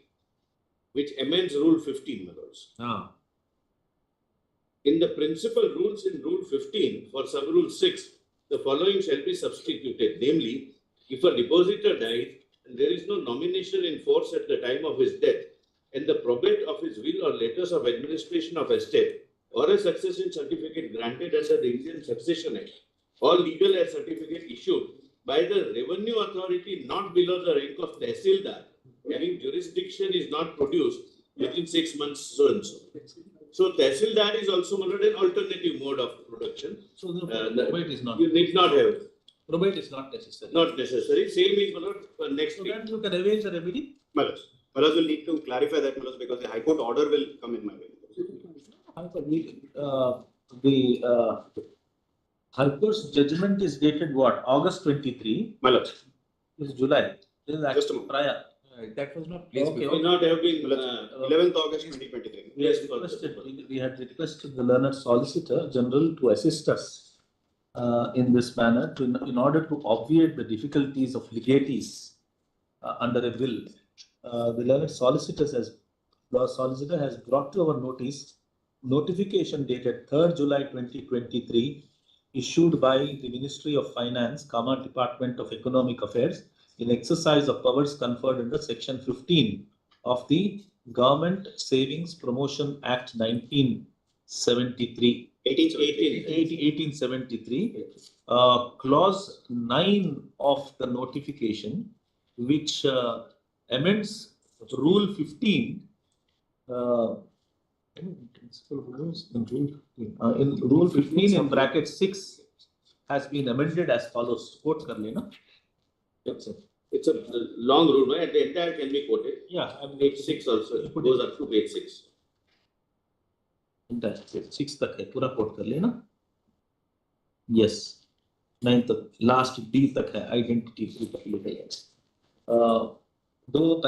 which amends Rule 15, my lords. In the principal rules in Rule 15, for sub-rule 6, the following shall be substituted, namely, if a depositor dies and there is no nomination in force at the time of his death, and the probate of his will or letters of administration of estate, or a succession certificate granted under the Indian Succession Act, or legal heir certificate issued by the revenue authority not below the rank of Tehsildar, having jurisdiction is not produced within 6 months, so and so. So Tehsildar is also an alternative mode of production. So the probate is not. You need not have. Probate is not necessary. Not necessary. Same is next week. You can arrange the remedy. Malas will need to clarify that, Malas, because the High Court order will come in my way. The High Court's judgment is dated what? August 23. Malas. This is July. This is actually prior. That was not placed before. May not have been 11th August 2023. We had requested the learned Solicitor General to assist us in this manner in order to obviate the difficulties of legatees under a will. The learned solicitor has brought to our notice notification dated 3rd July 2023 issued by the Ministry of Finance, Department of Economic Affairs in exercise of powers conferred under Section 15 of the Government Savings Promotion Act 1873, clause 9 of the notification, which amends Rule 15 in Rule 15 in bracket 6 has been amended as follows. Quote kar lena. It's a long rule, right? The entire can be quoted. Yeah. Page 6 also. It goes up to page 6. Entire 6 tak hai. Pura quote kar lena. Yes. 9th last D tak hai. Identity. Though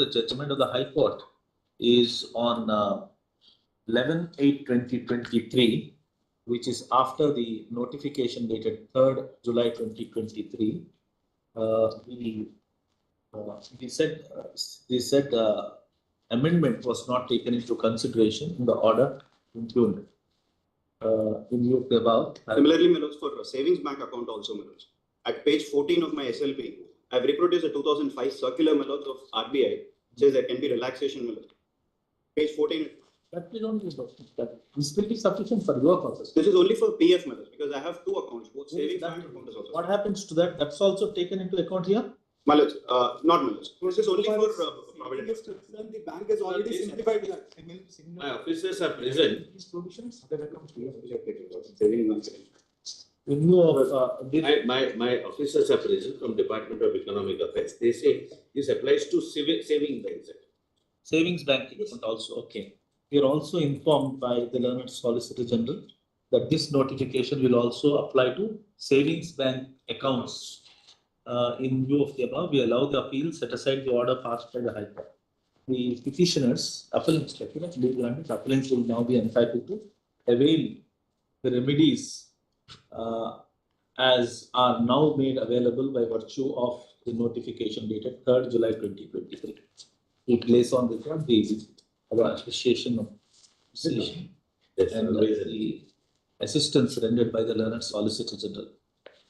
the judgment of the High Court is on 11/8/2023, which is after the notification dated 3rd July 2023. They said amendment was not taken into consideration in the order impugned. In view of the above. Similarly, Meloj, for savings bank account also, Meloj. At page 14 of my SLP, I've reproduced a 2005 circular, Meloj, of RBI, says there can be relaxation, Meloj. Page 14. That we don't use that. This will be sufficient for your purpose. This is only for PF, Meloj, because I have two accounts, both savings bank account is also. What happens to that? That's also taken into account here? Meloj, not Meloj. This is only for Provident. The bank has already simplified that. My officers are present. These provisions. My officers are present from Department of Economic Affairs. They say this applies to savings banks. Savings bank account also. Okay. We are also informed by the learned Solicitor General that this notification will also apply to savings bank accounts. In view of the above, we allow the appeal, set aside the order passed by the High Court. The petitioners, appellants will now be entitled to avail the remedies as are now made available by virtue of the notification dated 3rd July 2023. We place on record the appreciation of decision and the assistance rendered by the learned Solicitor General.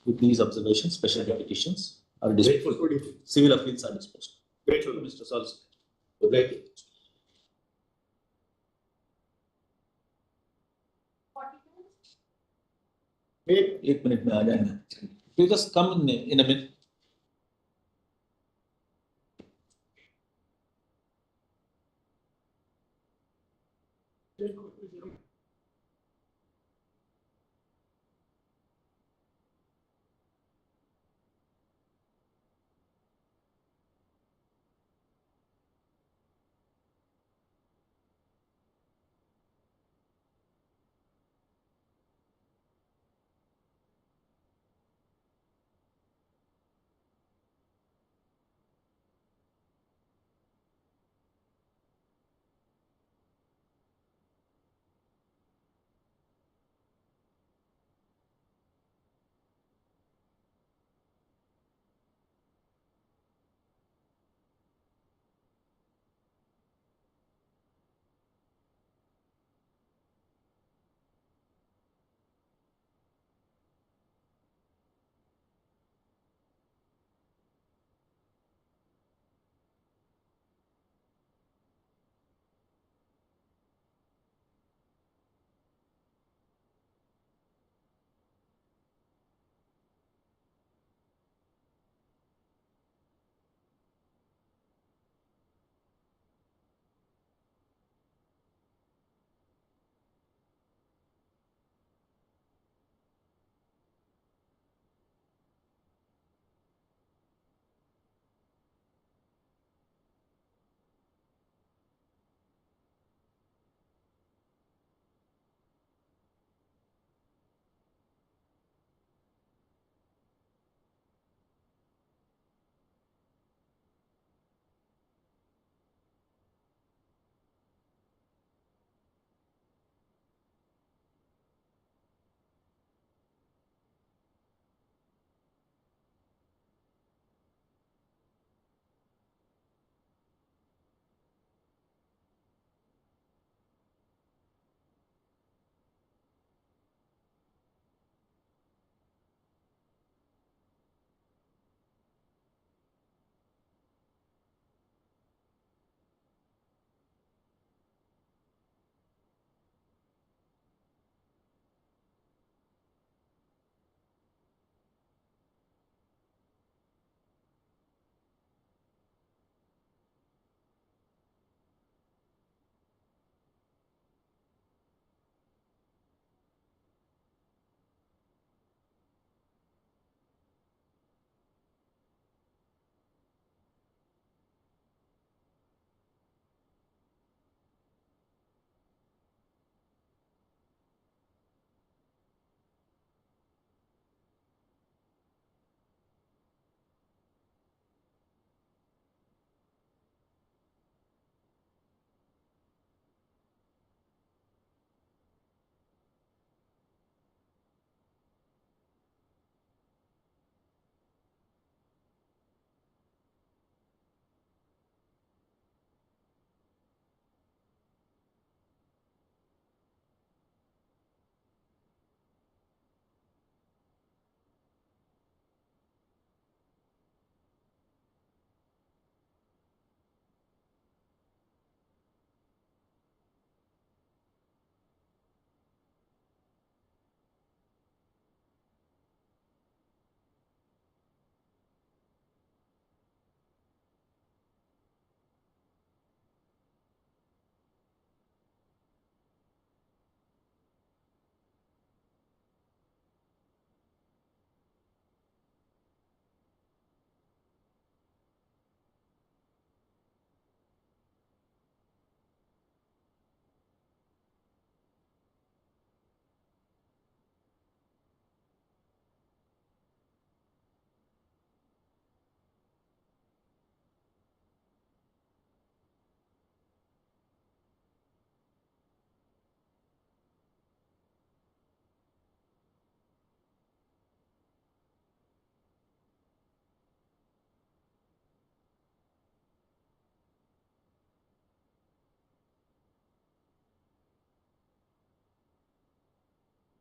With these observations, special petitions are disposed. Civil appeals are disposed. Grateful, Mr. Solicitor. Thank you. Wait, 1 minute में आ जाएंगे. You just come in a minute.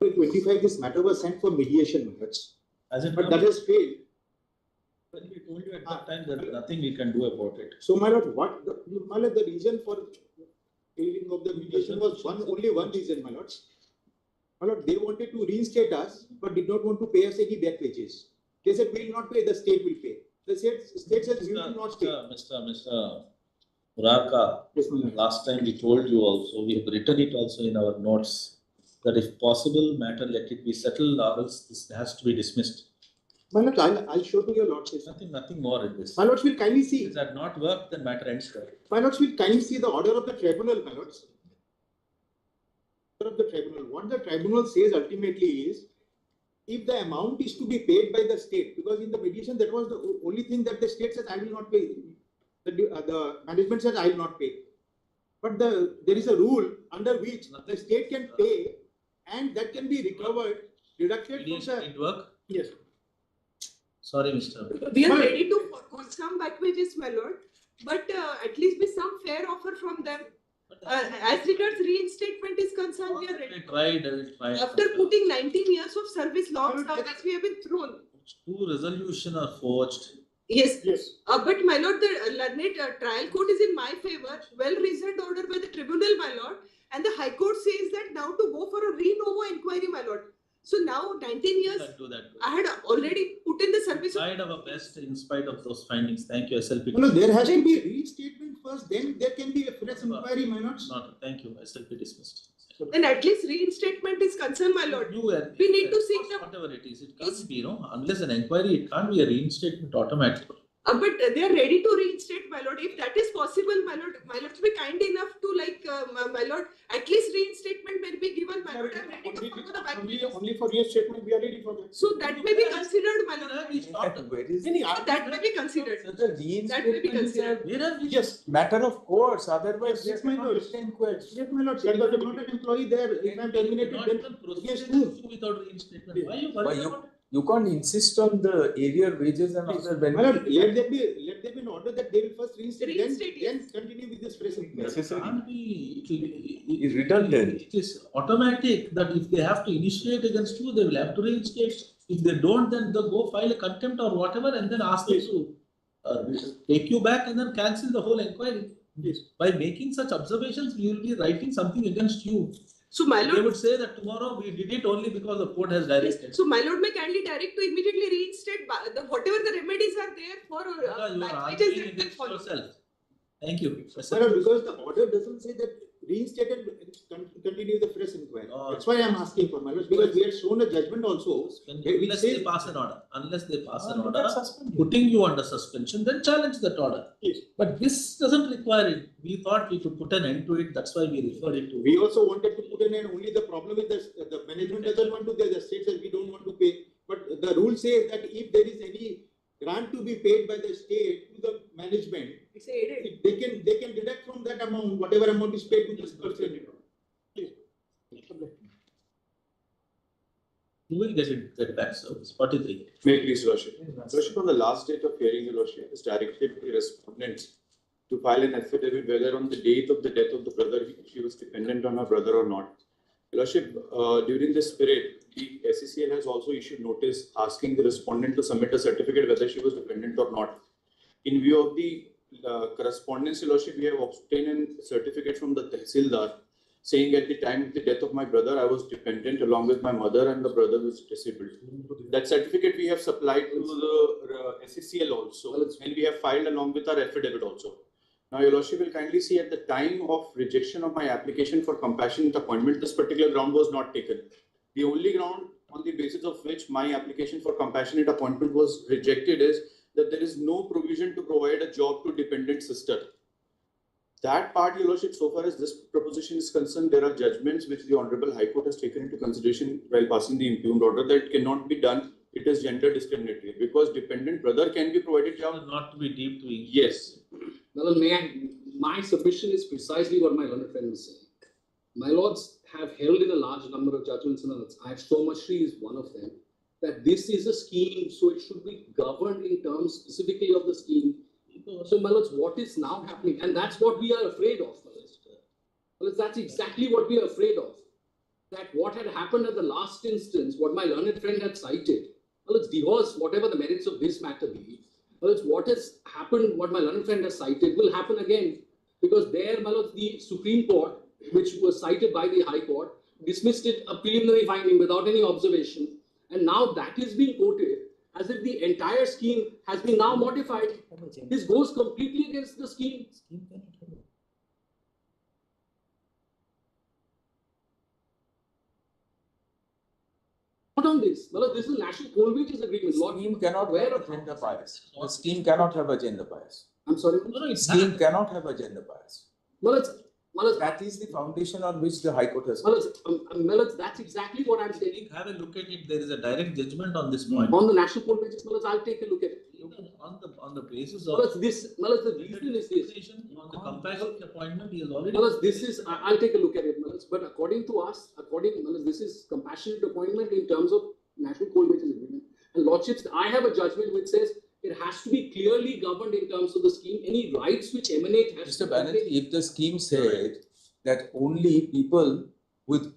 25, this matter was sent for mediation, my lords. But that has failed. But we told you at that time that nothing we can do about it. So, my lord, my lord, the reason for failing of the mediation was only one reason, my lords. My lord, they wanted to reinstate us, but did not want to pay us any back wages. They said we will not pay, the state will pay. The state says we will not pay. Mr. Murarka, last time we told you also, we have written it also in our notes, that if possible matter, let it be settled, or else this has to be dismissed. My lord, I'll show to your lordship. Nothing more in this. My lords will kindly see. If that not work, then matter ends there. My lords will kindly see the order of the tribunal, my lords. Of the tribunal. What the tribunal says ultimately is, if the amount is to be paid by the state, because in the mediation that was the only thing that the state says I will not pay. The management says I will not pay. But there is a rule under which the state can pay, and that can be recovered, deducted from the. It work? Yes. Sorry, Mr. We are ready to forgo some back wages, my lord, but at least be some fair offer from them. As regards reinstatement is concerned, we are ready. Tried. After putting 19 years of service long service, we have been thrown. 2 resolutions are forged. Yes. But my lord, the learned trial court is in my favor. Well-reasoned order by the tribunal, my lord, and the High Court says that now to go for a re-novo inquiry, my lord. So now 19 years, I had already put in the service. We tried our best in spite of those findings. Thank you, SLP. No, there has to be reinstatement first, then there can be a fresh inquiry, my lords. Thank you, SLP dismissed. Then at least reinstatement is concerned, my lord. We need to seek the. Whatever it is, it can't be, unless an inquiry, it can't be a reinstatement automatically. But they are ready to reinstate, my lord. If that is possible, my lord to be kind enough to my lord, at least reinstatement may be given, my lord. I'm ready to follow the back. Only for reinstatement we are ready for that. So that may be considered, my lord. That may be considered. That may be considered. Yes. Matter of course, otherwise yes, my lord. Yes, my lord. There was not an employee there. If I'm terminated, then yes, without reinstatement. Why you worry about it? You can't insist on the area wages and other benefits. My lord, let there be an order that they will first reinstate, then continue with this present. Necessary. Can't be. It is redundant. It is automatic that if they have to initiate against you, they will have to reinstate. If they don't, then they'll go file a contempt or whatever, and then ask them to take you back and then cancel the whole inquiry. Yes. By making such observations, we will be writing something against you. So my lord, they would say that tomorrow we did it only because the court has directed. So my lord may kindly direct to immediately reinstate whatever the remedies are there for back wages that will follow. Yourself. Thank you. My lord, because the order doesn't say that reinstate and continue the fresh inquiry. That's why I'm asking for, my lord, because we had shown a judgment also. Unless they pass an order. Unless they pass an order putting you under suspension, then challenge that order. Yes. But this doesn't require it. We thought we could put an end to it. That's why we referred it to. We also wanted to put an end. Only the problem is the management doesn't want to. The state says we don't want to pay. But the rule says that if there is any grant to be paid by the state to the management, they can deduct from that amount whatever amount is paid to this person. You will get back service. 43. May I please, Lordship. Lordship, on the last date of hearing, the Lordship has directed the respondents to file an affidavit whether on the date of the death of the brother she was dependent on her brother or not. Lordship, during this period, the SCCL has also issued notice asking the respondent to submit a certificate whether she was dependent or not. In view of the correspondence, Lordship, we have obtained a certificate from the Tehsildar saying at the time of the death of my brother, I was dependent along with my mother and the brother was disabled. That certificate we have supplied to the SCCL also, and we have filed along with our affidavit also. Now, Your Lordship will kindly see at the time of rejection of my application for compassionate appointment, this particular ground was not taken. The only ground on the basis of which my application for compassionate appointment was rejected is that there is no provision to provide a job to dependent sister. That part, Your Lordship, so far as this proposition is concerned, there are judgments which the Honorable High Court has taken into consideration while passing the impugned order that it cannot be done. It is gender discriminatory because dependent brother can be provided job. Not to be deep to English. Yes. Well, my submission is precisely what my learned friend is saying. My lords have held in a large number of judgments, and I have so much is one of them, that this is a scheme, so it should be governed in terms specifically of the scheme. So, my lords, what is now happening? And that's what we are afraid of, my lords. Well, that's exactly what we are afraid of. that what had happened at the last instance, what my learned friend had cited, well, it's divorce, whatever the merits of this matter be, well, it's what has happened, what my learned friend has cited, will happen again. Because there, well, the Supreme Court, which was cited by the High Court, dismissed it a preliminary finding without any observation. And now that is being quoted as if the entire scheme has been now modified. This goes completely against the scheme. Not on this. Well, this is a National Coal Wages Agreement. Scheme cannot have agenda bias. The scheme cannot have agenda bias. I'm sorry? Scheme cannot have agenda bias. Well, that is the foundation on which the High Court has. That's exactly what I'm saying. Have a look at it. There is a direct judgment on this point. On the National Coal Wages, I'll take a look at it. On the basis of the reason is this. On the compassionate appointment, he has already. This is, I'll take a look at it, but according to us, this is compassionate appointment in terms of National Coal Wages Agreement. And Lordships, I have a judgment which says it has to be clearly governed in terms of the scheme. Any rights which emanate. Mr. Banerjee, if the scheme said that only people with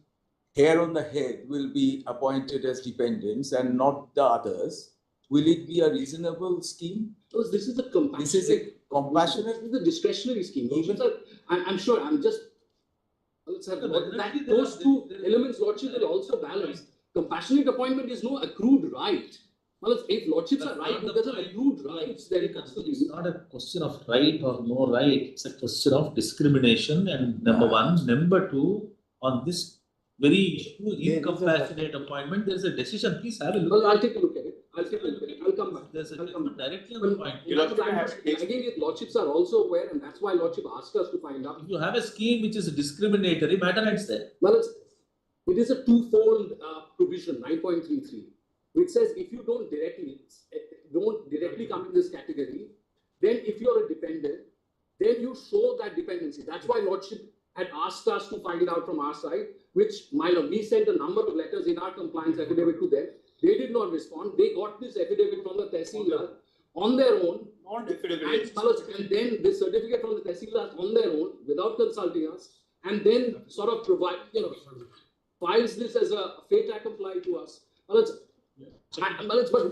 hair on the head will be appointed as dependents and not the others, will it be a reasonable scheme? Because this is a compassionate. This is a compassionate. This is a discretionary scheme. I'm sure. I'm just. Those two elements, Lordship, will also balance. Compassionate appointment is no accrued right. Well, if Lordships are right, it doesn't accrued rights. It's not a question of right or no right. It's a question of discrimination. And number one, number two, on this very issue, incompassionate appointment, there is a decision. Please have a look. Well, I'll take a look at it. I'll come back. There's a judgment directly on the point. Again, Lordships are also aware, and that's why Lordship asked us to find out. If you have a scheme which is discriminatory, matter ends there. Well, it is a twofold provision, 9.33. which says if you don't directly come in this category, then if you're a dependent, then you show that dependency. That's why Lordship had asked us to find out from our side, which we sent a number of letters in our compliance affidavit to them. They did not respond. They got this affidavit from the Tehsildar on their own. And then this certificate from the Tehsildar on their own without consulting us, and then sort of provide, files this as a fait accompli to us. But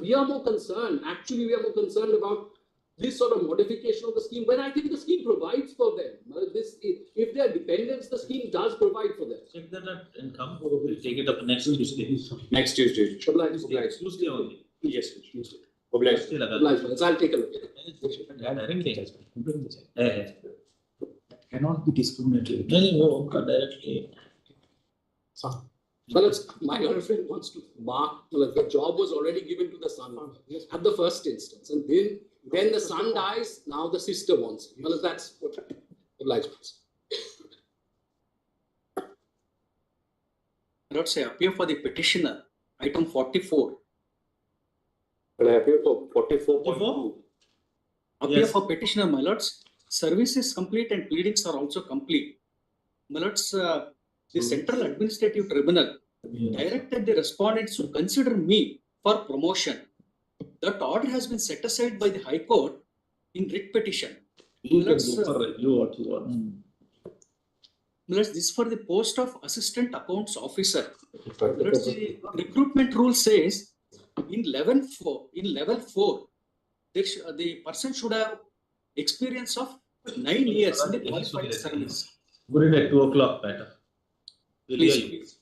we are more concerned, actually we are more concerned about this sort of modification of the scheme, when I think the scheme provides for them. If they are dependents, the scheme does provide for them. Check that out and come. We'll take it up next Tuesday. Next Tuesday. Tuesday only. Yes, Tuesday. I'll take a look at it. Cannot be discriminatory. Directly. Well, my other friend wants to mark, the job was already given to the son at the first instance, and then the son dies, now the sister wants it. Well, that's what lies means. Let's say appear for the petitioner, item 44. Will I appear for 44.2? Appear for petitioner, my lords. Service is complete and pleadings are also complete. My lords, the Central Administrative Tribunal directed the respondents to consider me for promotion. That order has been set aside by the High Court in writ petition. This is for the post of Assistant Accounts Officer. The recruitment rule says in level 4, the person should have experience of 9 years in the qualified service. Put it at 2 o'clock better. Please,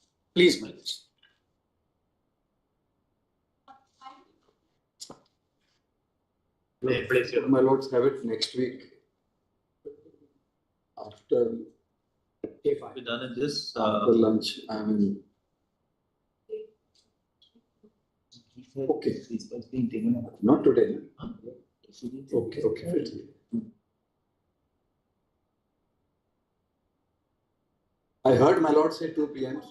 my lords. My lords, have it next week. After Be done in this after lunch. Okay. Not today. Okay. I heard my lord say 2 p.m.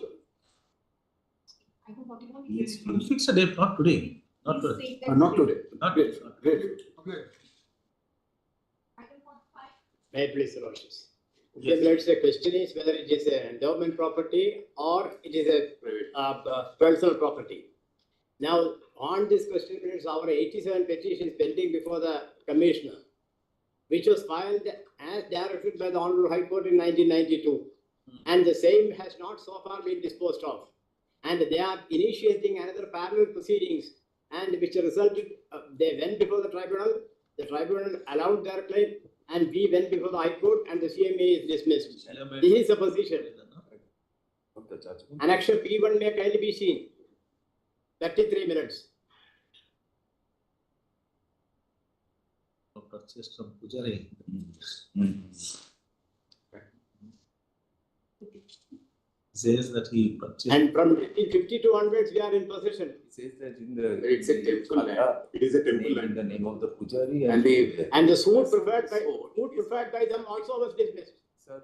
Fix a date, not today. Not today. Not today. Not today. Great. May I please, Your Lordships? Yes. Let's say question is whether it is an endowment property or it is a personal property. Now, on this question, our 87 petitions pending before the Commissioner, which was filed as directed by the Honorable High Court in 1992. and the same has not so far been disposed of. And they are initiating another parallel proceedings, and which resulted, they went before the tribunal allowed their claim, and we went before the High Court, and the CMA is dismissed. This is the position. Annexure P1 may kindly be seen. 33 minutes. Purchased from Pujari. Says that he purchased. And from 1952 onwards, we are in possession. It says that in the It's a temple. It is a temple. in the name of the Pujari And the suit preferred by them also was dismissed. Sir,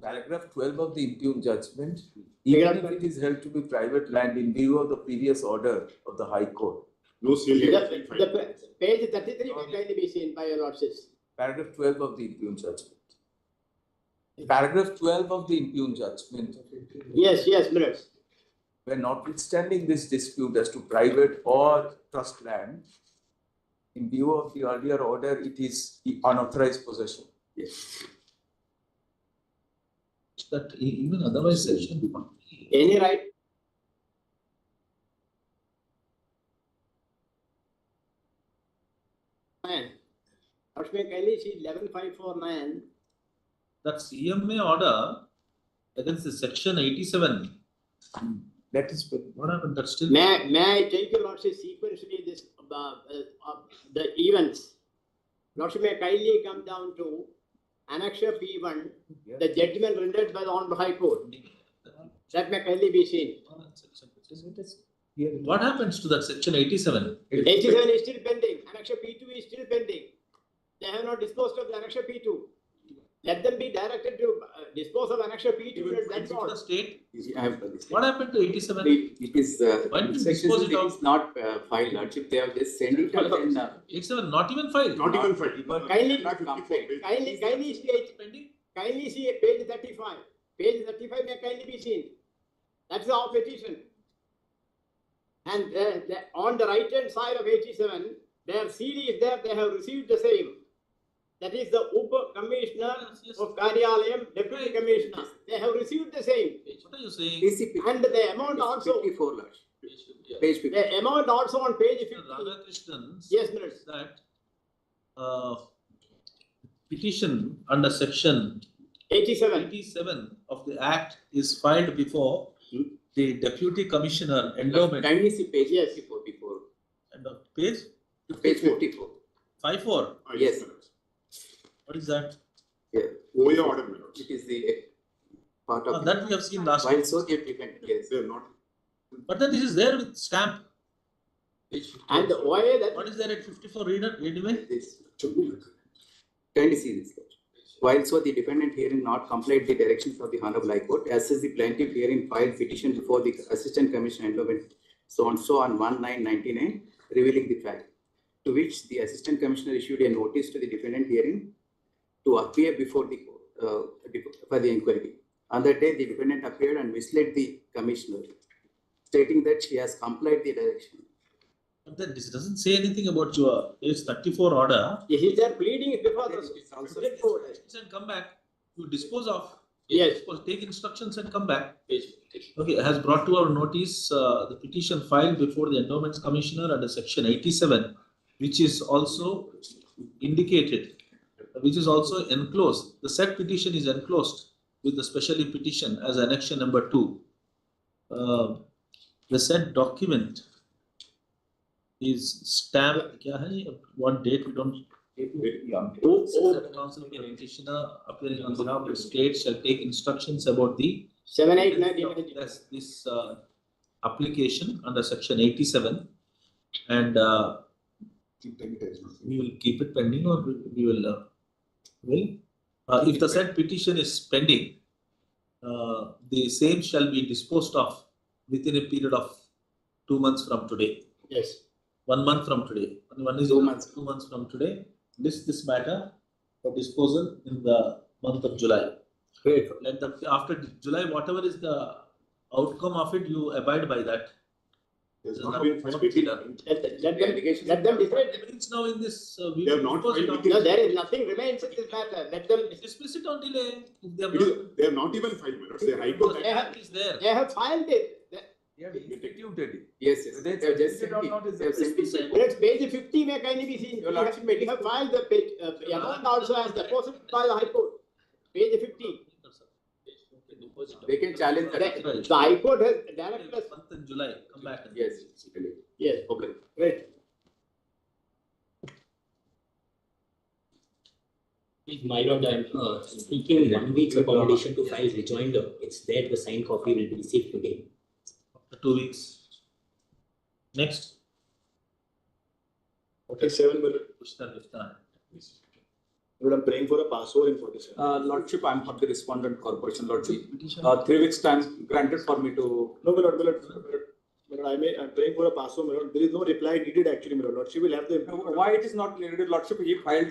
paragraph 12 of the impugned judgment, even if it is held to be private land in view of the previous order of the High Court. No seal. The page 33 may kindly be seen by your lordships. Paragraph 12 of the impugned judgment. Paragraph 12 of the impugned judgment. Yes, minutes. Where notwithstanding this dispute as to private or trust land, in view of the earlier order, it is unauthorized possession. Yes. That even otherwise section. Any right? Lakshmi kindly see 11549. That CMA order against the section 87. That is what happened. That still. May I take your lordship sequentially this the events? Lordship may kindly come down to Annexure P1, the judgment rendered by the Honorable High Court. That may kindly be seen. What happens to that section 87? 87 is still pending. Annexure P2 is still pending. They have not disposed of the Annexure P2. Let them be directed to dispose of Annexure P2. That's all. The state. What What happened to 87? It is, Why did you section dispose it it off? is not filed, Lordship. They have just sent it and then. 87, not even filed. Not even filed. Kindly see page 35. Page 35 may kindly be seen. That's our petition. And on the right hand side of 87, their seal is there. They have received the same. That is the Upa Commissioner of Karyalayam, Deputy Commissioner. They have received the same. What are you saying? And the amount also. 54, Lordship. Page 50. The amount also on page 50. Radhakrishnan Yes, minutes. That petition under section 87 of the Act is filed before the Deputy Commissioner Endowment. Kindly see page Yes. 54 before. And page? Page 54. 54. Yes. What is that? Yeah. OA order. It is the part of. That we have seen last While week. so they defend, yes. They are not. But then this is there with stamp. And the OA that. What is there at 54? Read it. This. Kindly see this. While so the defendant herein not complied the directions of the Honorable High Court, as is the plaintiff herein filed petition before the Assistant Commissioner Endowment so on 1/9/99, revealing the fact, to which the Assistant Commissioner issued a notice to the defendant herein to appear before the court for the inquiry. On that day, the defendant appeared and misled the Commissioner, stating that she has complied the direction. But then this doesn't say anything about your page 34 order. Is there pleading before the also court? And come back. You dispose of. Yes. Take instructions and come back. Okay, has brought to our notice the petition filed before the Endowments Commissioner under section 87, which is also indicated, which is also enclosed. The said petition is enclosed with the specially petition as annexure number 2. The said document is stamped. What date we don't. Council petitioner appearing on behalf of the state shall take instructions about the 789 this application under section 87, and we will keep it pending, or we will if the said petition is pending, the same shall be disposed of within a period of 2 months from today. Yes. 1 month from today. One is 2 months. 2 months from today. List this matter for disposal in the month of July. Great. After July, whatever is the outcome of it, you abide by that. There's not been much speaking. Let them decide. It's now in this. They have not filed No, within. there is nothing remains in this matter. Let them. Dismiss it on delay. If they have It is, not, they have not even filed, my lords. The High Court. is there. They have filed it. They have instituted it. Yes, yes. They They have just instituted or not is They have sent it. It's page 50 may kindly be seen. You have filed the page. Amount also has deposited by the High Court. Page 50. They can challenge that. The High Court has directed us. Month in July. Come back. And Yes. Yes. Okay. Great. My lord, I'm seeking 1 week's accommodation to file rejoinder. It's there, the signed copy will be received today. After 2 weeks. Next. 47 minutes. Lord, I'm praying for a passover in 47. Lordship, I'm for the respondent corporation, Lordship. 3 weeks time granted for me to. No, my lord, I'm praying for a passover, my lord. There is no reply needed actually, my lord. Lordship will have the. Why it is not needed, Lordship? He filed,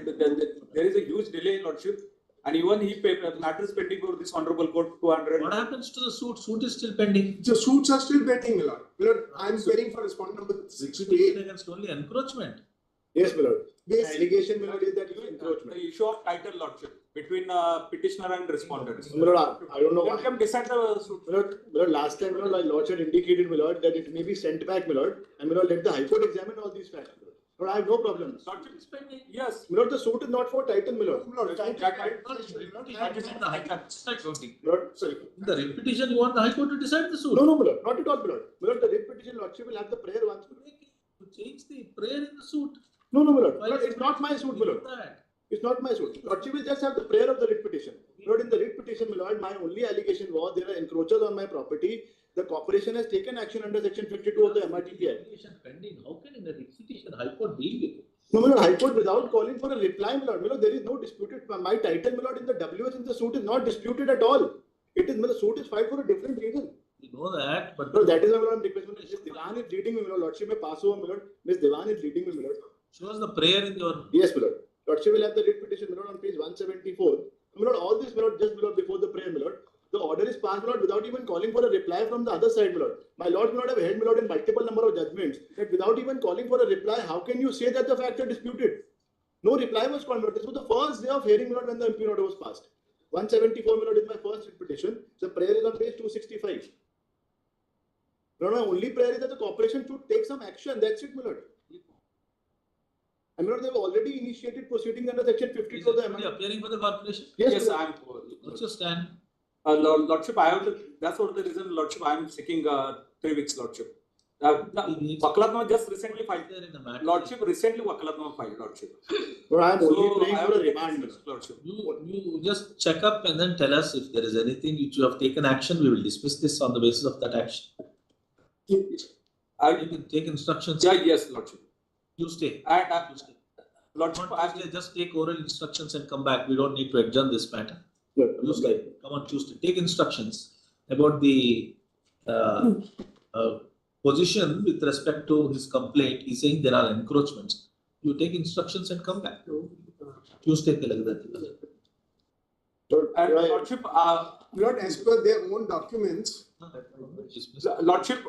there is a huge delay, Lordship. And even he matters pending for this honorable court 200. What happens to the suit? Suit is still pending. The suits are still pending, my lord. My lord, I'm waiting for respondent number 68. Against only encroachment. Yes, my lord. Yes. The allegation, my lord, is that you encroachment. The issue of title, Lordship, between petitioner and respondent. My lord, I don't know Let why. them decide the suit. My lord, last time, my lord, Lord had indicated, my lord, that it may be sent back, my lord, and my lord, let the High Court examine all these facts. My lord, I have no problem. Lordship is pending. Yes. My lord, the suit is not for title, my lord. My lord, That is in the High Court. Lord, sorry. In the writ petition, you want the High Court to decide the suit. No, my lord, not at all, my lord. My lord, the writ petition, lordship will have the prayer once. To change the prayer in the suit. No, my lord. My lord, it's not my suit, my lord. It's not my suit. Lordship will just have the prayer of the writ petition. My lord, in the writ petition, my lord, my only allegation was there are encroachers on my property. The corporation has taken action under section 52 of the MRTPI. Pending. How can in the writ petition High Court deal with it? No, my lord, High Court without calling for a reply, my lord. My lord, there is no disputed. My title, my lord, in the WS in the suit is not disputed at all. It is, my lord, the suit is filed for a different reason. You know that, but no, that is why my lord, I'm requesting. Ms. Devan is leading me, my lord. Lordship may pass over, my lord. Ms. Devan is leading me, my lord. shows the prayer in your. Yes, my lord. Lordship will have the writ petition, my lord, on page 174. My lord, all this, my lord, just my lord, before the prayer, my lord. The order is passed, my lord, without even calling for a reply from the other side, my lord. My lord, my lord, have heard, my lord, in multiple number of judgments that without even calling for a reply, how can you say that the facts are disputed? No reply was called, my lord. This was the first day of hearing, my lord, when the MP order was passed. 174, my lord, is my first writ petition. The prayer is on page 265. My lord, my only prayer is that the corporation should take some action. That's it, my lord. And my lord, they've already initiated proceedings under section 52 of the MRTPI. Appearing for the corporation? Yes, I am. What's your stand? Lordship, I have to, that's what the reason, Lordship, I am seeking 3 weeks, Lordship. Wakalatnama just recently filed. Lordship, recently Wakalatnama filed, Lordship. But I am only So, praying I for a have to remand, take this, Lordship. You just check up and then tell us if there is anything which you have taken action. We will dismiss this on the basis of that action. You can take instructions. Yeah, yes, Lordship. Tuesday. And Tuesday. Lordship, Tuesday, just take oral instructions and come back. We don't need to adjourn this matter. Tuesday. Come on Tuesday. Take instructions about the position with respect to his complaint. He's saying there are encroachments. You take instructions and come back. Tuesday. and Lordship, Not as per their own documents, Lordship,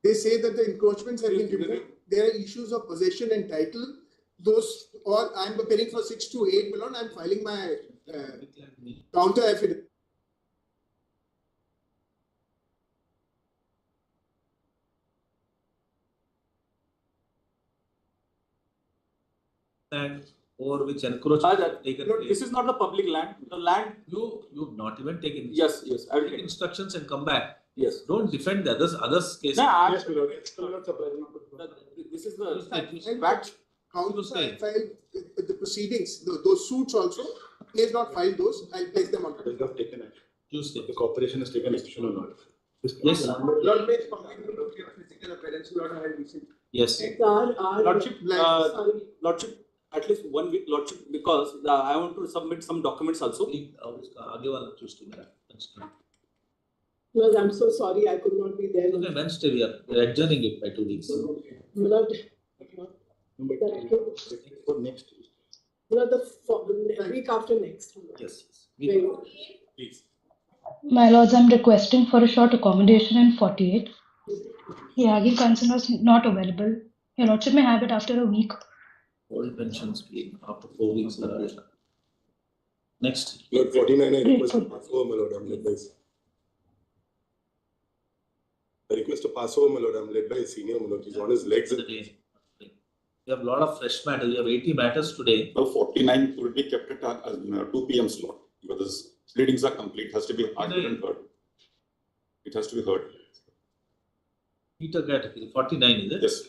they say that the encroachments have been removed. There are issues of possession and title. Those all I'm preparing for 6 to 8 million. I'm filing my counter affidavit. And over which encroachment have taken place. this is not the public land. The land you've not even taken. Yes, I will take instructions and come back. Yes. Don't defend the others case. No, yes, my lord. This is the fact. Counsel filed the proceedings, those suits also. He has not filed those. I'll place them on. They have taken action. Tuesday. The corporation has taken action or not? Yes. Lord made physical appearance. Lord had recent. Yes. Lordship, Lordship, at least 1 week, Lordship, because I want to submit some documents also. Well, I'm so sorry I could not be there. Okay, Wednesday we are adjourning it by 2 weeks. Lord, For next. Lord, the week after next. Yes. Very good. Please. My lords, I'm requesting for a short accommodation in 48. Yeah, the consent was not available. Your Lordship may have it after a week. Old pension scheme after 4 weeks. Next. Lord 49, I request to pass over, my lord. I'm led by. I request to pass over, my lord. I'm led by a senior, my lord. He's on his legs. We have a lot of fresh matters. We have 80 matters today. So 49 will be kept at 2 p.m. slot because pleadings are complete. It has to be argued and heard. It has to be heard. Peter category 49, is it? Yes.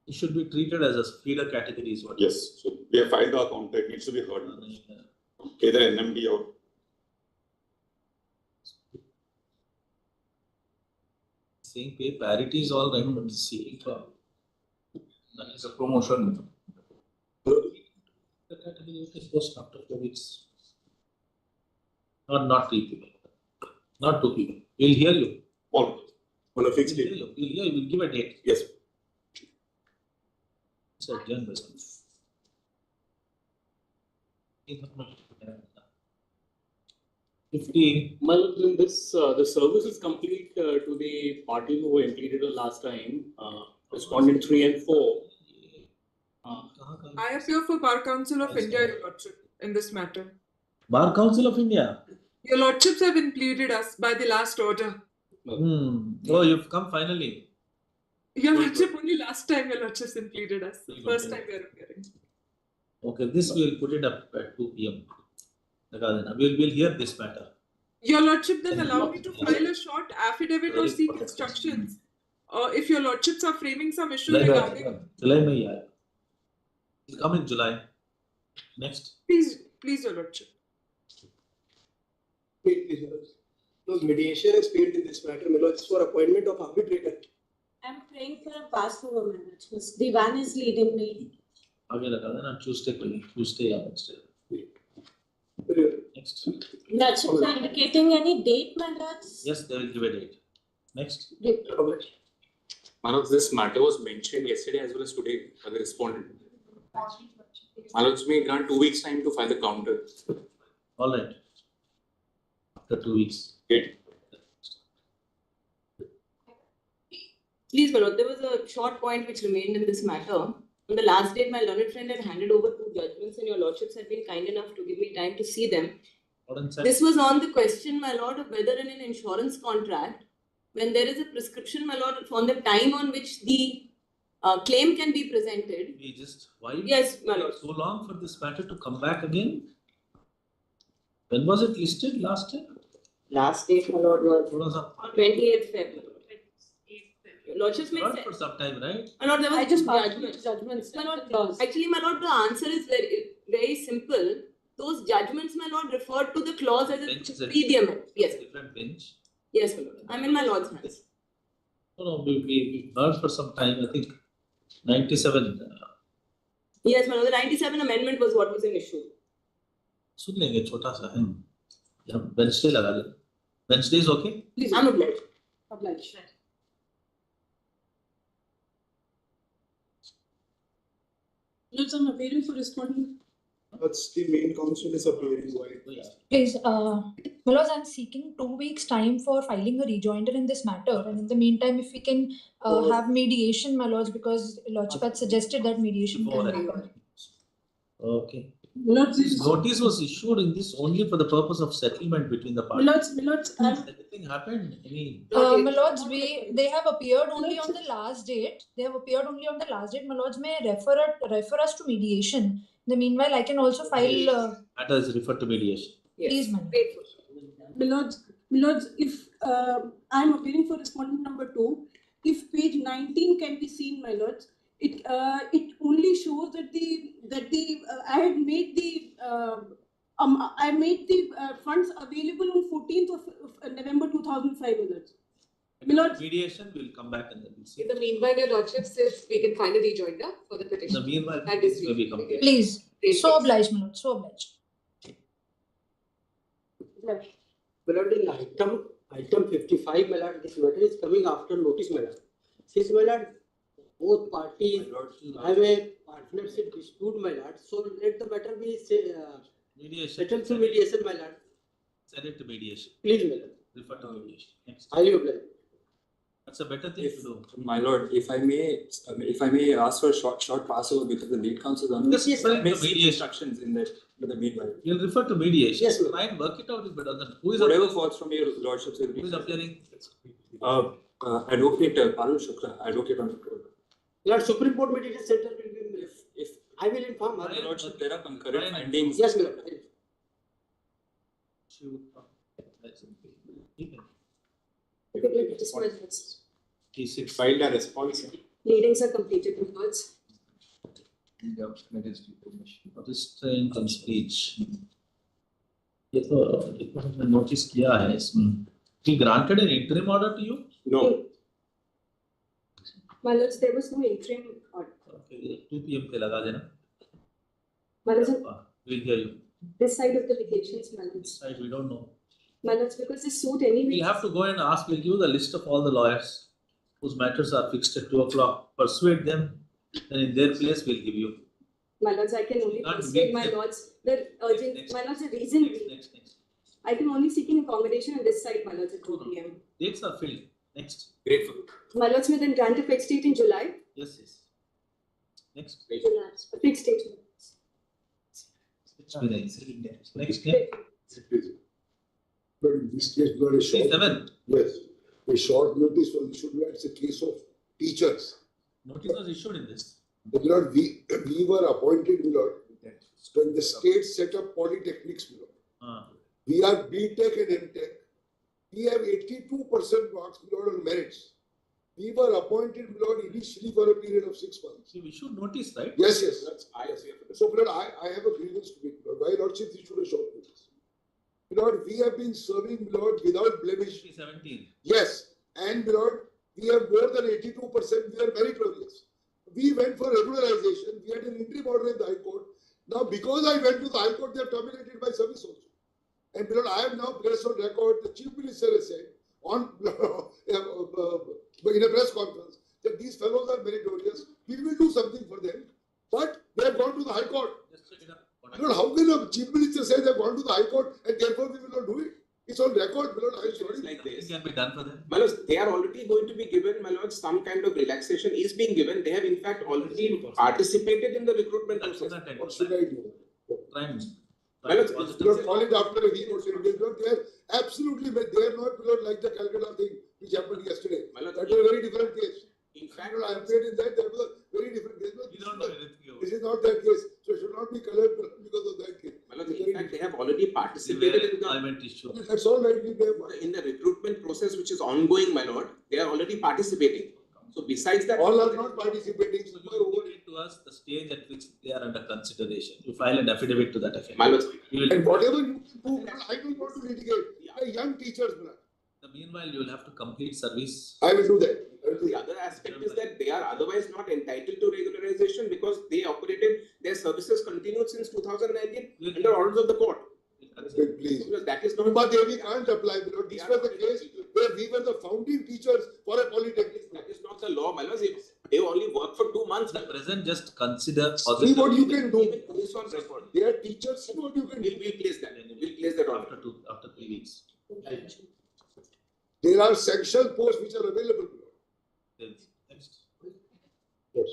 It should be treated as a feeder category, is what? Yes. So we have filed the account. It needs to be heard. Either NMD or. Saying pay parity is all right, but seeking for that is a promotion. The category is post after 4 weeks. Not 3 people. Not 2 people. We'll hear you. On a fixed date. We'll hear you. We'll give a date. Yes. It's adjournment. 15. Well, in this, the service is complete to the parties who were implicated the last time, respondent 3 and 4. I appear for Bar Council of India, Your Lordship, in this matter. Bar Council of India? Your Lordships have included us by the last order. Oh, you've come finally. Your Lordship, only last time Your Lordships included us. The first time we are appearing. Okay, this we'll put it up at 2 p.m. We'll hear this matter. Your Lordship, then allow me to file a short affidavit or seek instructions. If Your Lordships are framing some issue regarding... July. It'll come in July. Next. Please, Your Lordship. No mediation is paid in this matter, my lord. It's for appointment of arbitrator. I'm praying for a pass-over minute. Miss Divan is leading me. Tuesday, Wednesday. Next. Lordships are indicating any date, my lords? Yes, they will give a date. Next. One of this matter was mentioned yesterday as well as today by the respondent. My lords may grant 2 weeks time to file the counter. All right. After 2 weeks. Okay. Please, my lord, there was a short point which remained in this matter. On the last date, my learned friend had handed over 2 judgments and your lordships had been kind enough to give me time to see them. This was on the question, my lord, of whether in an insurance contract, when there is a prescription, my lord, on the time on which the claim can be presented. Why? Yes, my lord. So long for this matter to come back again? When was it listed last time? Last date, my lord, was on 28th February. Lordships may say. For some time, right? My lord, there was I just judgments. My lord, actually, my lord, the answer is very simple. Those judgments, my lord, referred to the clause as a PDM. Yes. Different bench. Yes, my lord. I'm in my lord's hands. No, we heard for some time, I think 97. Yes, my lord, the 97 amendment was what was an issue. सुन लेंगे छोटा सा है हम Wednesday लगा ले Wednesday is okay? Please, I'm obliged. Obliged. Lords, I'm appearing for respondent. That's the main counsel is appearing. Please, my lords, I'm seeking 2 weeks time for filing a rejoinder in this matter, and in the meantime, if we can have mediation, my lords, because Lordship had suggested that mediation can happen. Okay. Lords, this notice was issued in this only for the purpose of settlement between the parties. My lords, anything happened? My lords, they have appeared only on the last date. They have appeared only on the last date. My lords may refer us to mediation. In the meanwhile, I can also file. Matter is referred to mediation. Please, my lords, if I'm appearing for respondent number 2, if page 19 can be seen, my lords, it only shows that I had made the funds available on 14th of November 2005, my lords. Mediation will come back and then we'll see. In the meanwhile, your lordship says we can find a rejoinder for the petition. In the meanwhile, that is will be complete. Please, so obliged, my lord, so obliged. My lord, in item 55, my lord, this matter is coming after notice, my lord. Since, my lord, both parties have a partnership dispute, my lord, so let the matter be mediation. settled through mediation, my lord. Send it to mediation. Please, my lord. refer to mediation. Next. Are you applying? That's a better thing to do. My lord, if I may ask for a short passover because the lead counsel is on. Just refer to mediation. Instructions in the meanwhile. You'll refer to mediation. Yes, Try and work it out is better than who is Whatever appearing? falls from your lordships will be. Who is appearing? Advocate Parul Shukla, advocate on the court. Lord, Supreme Court Mediation Center will be, If I will inform her. Right. lordship, there are concurrent Right. findings. Yes, my lord. Dismissals. T6. Filed a response. Pleadings are completed, my lords. Restraint on speech. ये तो मैंने notice किया है इसमें. He granted an interim order to you? No. My lords, there was no interim order. Okay, 2 p.m. पे लगा देना. My lords, We'll hear you. this side of the vacations, my This lords. side we don't know. My lords, because this suit anyway. We'll have to go and ask. We'll give you the list of all the lawyers whose matters are fixed at 2 o'clock. Persuade them, and in their place we'll give you. My lords, I can only Can't persuade make my them. lords, the urgent, Next. my lords, the reason being, Next. I can only seeking accommodation on this side, my lords, at 2 p.m. Dates are filled. Next. Grateful. My lords may then grant a fixed date in July. Yes. Next. July, a fixed date. Next. But in this case, not a short. 7. Yes, a short notice was issued. It's a case of teachers. Notice was issued in this. But Lord, we were appointed, Lord, when the state set up polytechnics, Lord. We are B.Tech and M.Tech. We have 82% marks, Lord, on merits. We were appointed, Lord, initially for a period of 6 months. See, we should notice, right? Yes. That's so, Lord, I have a grievance to make, Lord. Why Lordship issued a short notice? Lord, we have been serving, Lord, without blemish. 2017. Yes, and Lord, we have more than 82%. We are meritorious. We went for regularization. We had an interim order in the High Court. Now, because I went to the High Court, they have terminated my service also. And Lord, I have now placed on record, the Chief Minister has said, on in a press conference, that these fellows are meritorious. We will do something for them. But they have gone to the High Court. Lord, how can a Chief Minister say they have gone to the High Court and therefore we will not do it? It's on record, Lord. I am sorry. Like this. It can be done for them. My lords, they are already going to be given, my lords, some kind of relaxation is being given. They have in fact already participated in the recruitment process. What should I do? My lords, Lord, call it after a week or 10 days. Lord, they are absolutely, they are not, Lord, like the Calcutta thing which happened yesterday. That was a very different case. in fact, Lord, I am paid in that was a very different case. We don't know anything about This is not that case. So it should not be colored because of that case. my lords, in fact, they have already participated in the employment issue. That's all right. in the recruitment process which is ongoing, my lord. They are already participating. So besides that, all are not participating. So you indicate to us the stage at which they are under consideration. You file an affidavit to that effect. my lords, And whatever you do, I don't want to litigate. The young teachers, Meanwhile, you will have to complete service. I will do that. the other aspect is that they are otherwise not entitled to regularization because they operated, their services continued since 2019 under orders of the court. Please. Because that is not. But we can't apply. This was the case where we were the founding teachers for a polytechnic. That is not the law, my lords. They only work for 2 months. At present, just consider. See what you can do. This on record. They are teachers. See what you can do. We'll place that. We'll place that on. After 3 weeks. There are section posts which are available. Next. Yes.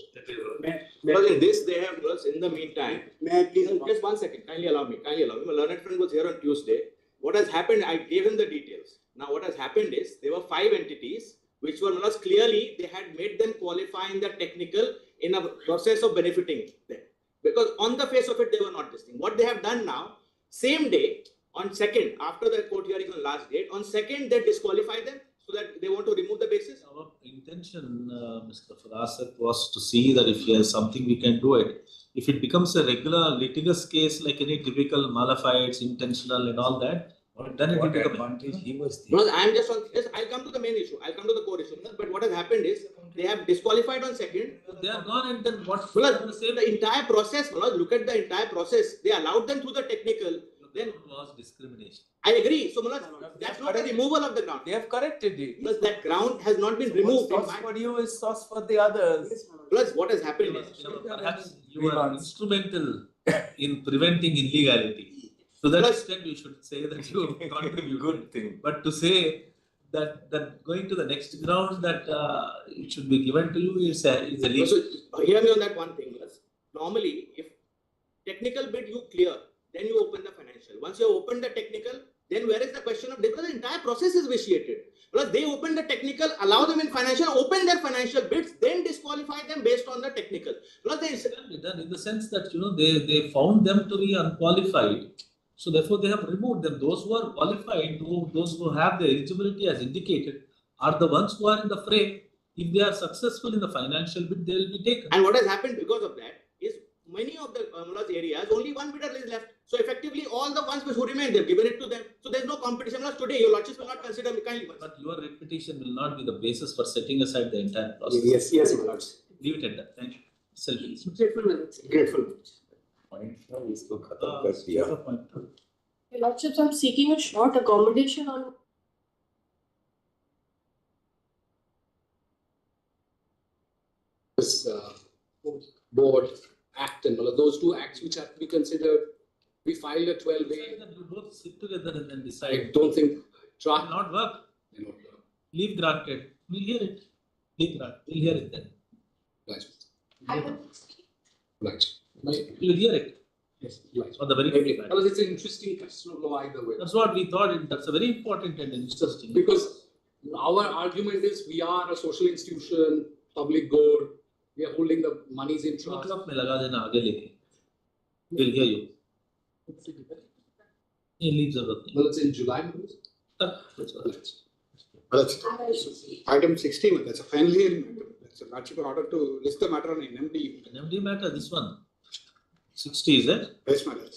Because in this they have, in the meantime, May I please? just 1 second, kindly allow me. My learned friend was here on Tuesday. What has happened, I gave him the details. Now what has happened is, there were 5 entities which were clearly, they had made them qualify in the technical in a process of benefiting them. Because on the face of it, they were not this thing. What they have done now, same day, on 2nd, after the court hearing on last date, on 2nd, they disqualify them so that they want to remove the basis. Our intention, Mr. Farasat, was to see that if there is something we can do it. If it becomes a regular litigious case like any typical malifieds, intentional and all that, then it will become advantage he was No, I am just on. Yes, I'll come to the main issue. I'll come to the core issue. But what has happened is they have disqualified on 2nd. They are gone, and then what? The entire process. Look at the entire process. They allowed them through the technical. Then it was discrimination. I agree. So that's not a removal of the ground. They have corrected it. Because that ground has not been removed. Sauce for you is sauce for the others. Plus, what has happened is Perhaps you were instrumental in preventing illegality. To that extent, you should say that you contribute. Good thing. But to say that going to the next ground that it should be given to you is a leap. So hear me on that one thing. Yes. Normally, if technical bit you clear, then you open the financial. Once you have opened the technical, then where is the question of, because the entire process is vitiated. Because they open the technical, allow them in financial, open their financial bits, then disqualify them based on the technical. Because they done in the sense that they found them to be unqualified. So therefore they have removed them. Those who are qualified, those who have the eligibility as indicated, are the ones who are in the frame. If they are successful in the financial bit, they will be taken. And what has happened because of that is many of the areas, only one bidder is left. So effectively, all the ones which who remain, they've given it to them. So there's no competition. Today, your lordships will not consider me kindly. But your reputation will not be the basis for setting aside the entire process. Yes, my lords. Leave it at that. Thank you. Grateful. Your lordships, I'm seeking a short accommodation on this board act and all of those two acts which have to be considered. We filed a 12A. You both sit together and then decide. I don't think it will not work. Leave granted. We'll hear it. Leave granted. We'll hear it then. Right. You'll hear it. Yes, right. For the very because it's an interesting question of law either way. That's what we thought. That's a very important and interesting. Because our argument is we are a social institution, public good. We are holding the monies in trust. We'll hear you. He leaves everything. Well, it's in July. Item 16, that's a final hearing matter. That's a lordship order to list the matter on NMD. NMD matter, this one. 60, is it? Yes, my lord.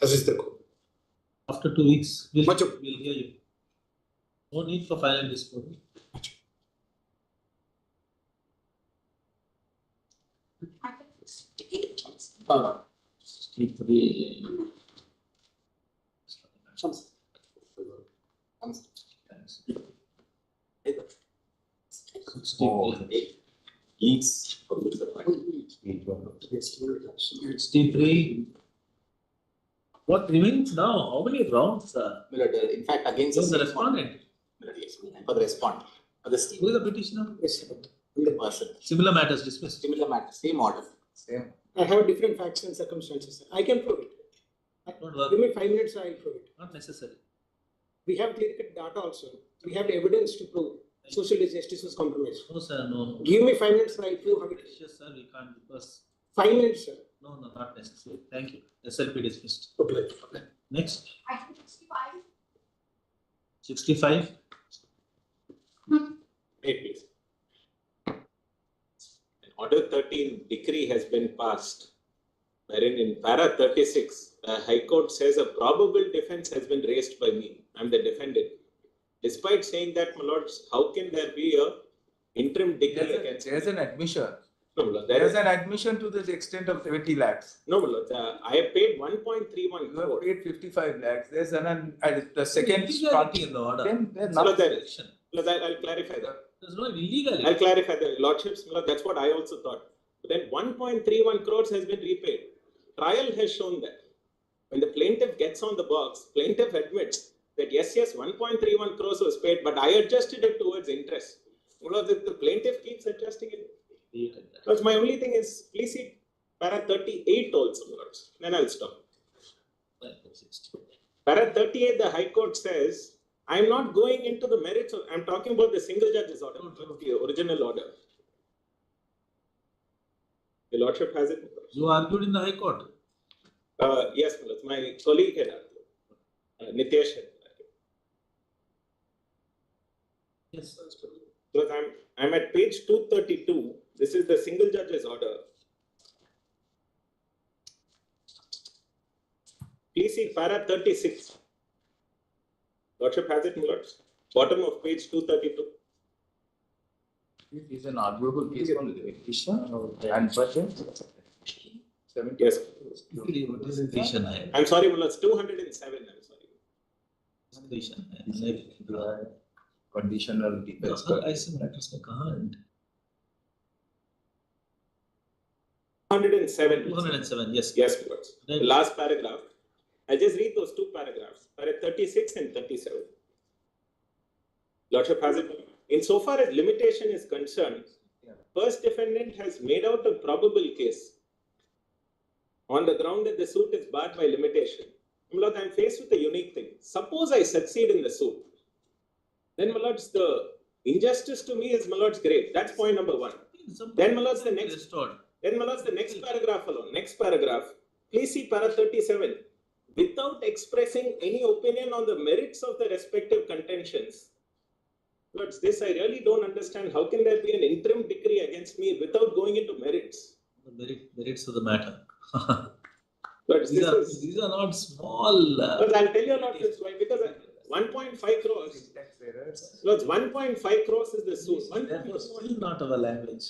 Assist the court. After 2 weeks, we'll hear you. No need for final disclosure. What remains now? How many rounds? In fact, against the respondent. For the respondent. Who is the petitioner? The person. Similar matters dismissed. Similar matters, same order. Same. I have different facts and circumstances. I can prove it. Give me 5 minutes, I'll prove it. Not necessary. We have clear-cut data also. We have evidence to prove social justice was compromised. No, sir, no. Give me 5 minutes, I'll prove how it is. Yes, sir, we can't because. 5 minutes, sir. No, not necessary. Thank you. SLP dismissed. Okay. Next. 65. Wait, please. Order 13 decree has been passed, wherein in para 36, the High Court says a probable defense has been raised by me. I'm the defendant. Despite saying that, my lords, how can there be a interim decree against? There's an admission. No, my lord, There's an admission to the extent of 70 lakhs. No, my lord, I have paid 1.31 You have paid 55 lakhs. There's the second Illegality in the order. Then there's I'll nothing. clarify that. There's no illegality. I'll clarify that. Lordships, my lord, that's what I also thought. But then 1.31 crores has been repaid. Trial has shown that. When the plaintiff gets on the box, plaintiff admits that yes, 1.31 crores was paid, but I adjusted it towards interest. The plaintiff keeps adjusting it. Because my only thing is, please see para 38 also, lords. Then I'll stop. Para 38, the High Court says, I'm not going into the merits of, I'm talking about the single judge's order, the original order. The lordship has it. You argued in the High Court? Yes, my colleague had argued. Nitesh had argued. Yes. Because I'm at page 232. This is the single judge's order. Please see para 36. Lordship has it, my lords. Bottom of page 232. It is an arguable case on liquidation and budget. Yes. Liquidation hai. I'm sorry, my lords, 207. I'm sorry. Liquidation hai. Conditional defense. ऐसे matters में कहाँ है? 207. 207, yes. Yes, my lords. The last paragraph. I just read those two paragraphs. Para 36 and 37. Lordship has it. Insofar as limitation is concerned, first defendant has made out a probable case on the ground that the suit is barred by limitation. My lord, I am faced with a unique thing. Suppose I succeed in the suit. Then, my lords, the injustice to me is, my lords, great. That's point number one. Then, my lords, the next paragraph alone. Next paragraph. Please see para 37. Without expressing any opinion on the merits of the respective contentions. Lords, this I really don't understand. How can there be an interim decree against me without going into merits? The merits of the matter. Lords, these are not small. Lords, I'll tell you a lot this why. Because 1.5 crores. Lords, 1.5 crores is the suit. That was still not our language.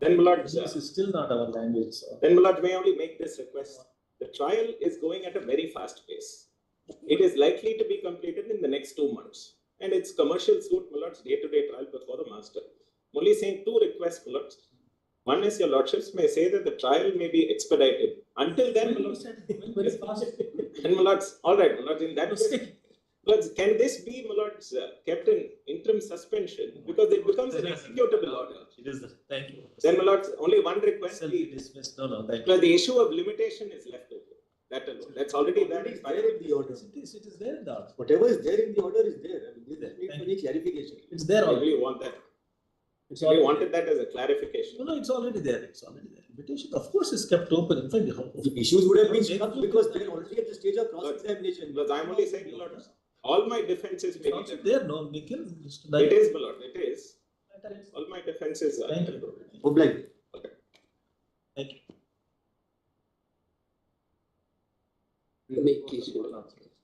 Then, Lords, this is still not our language. Then, Lords, may I only make this request? The trial is going at a very fast pace. It is likely to be completed in the next 2 months. And it's commercial suit, my lords, day-to-day trial before the master. I'm only saying two requests, my lords. One is your lordships may say that the trial may be expedited. Until then, my lords. And my lords, all right, my lords, in that case, lords, can this be, my lords, kept in interim suspension because it becomes an executable order? It is. Thank you. Then, my lords, only one request. Dismissed. No, thank you. Because the issue of limitation is left over. That alone. That's already there. It is there in the order. It is there in the order. Whatever is there in the order is there. I mean, there doesn't need any clarification. It's there I already. really want that. already We wanted that as a clarification. No, it's already there. It's already there. Limitation, of course, is kept open. In fact, the issues would have been struck because they're already at the stage of cross-examination. Because I'm only saying, Lord, all my defenses may be there. No, Nikhil. It is, my lord. It is. All my defenses are. Thank you. Okay. Thank you.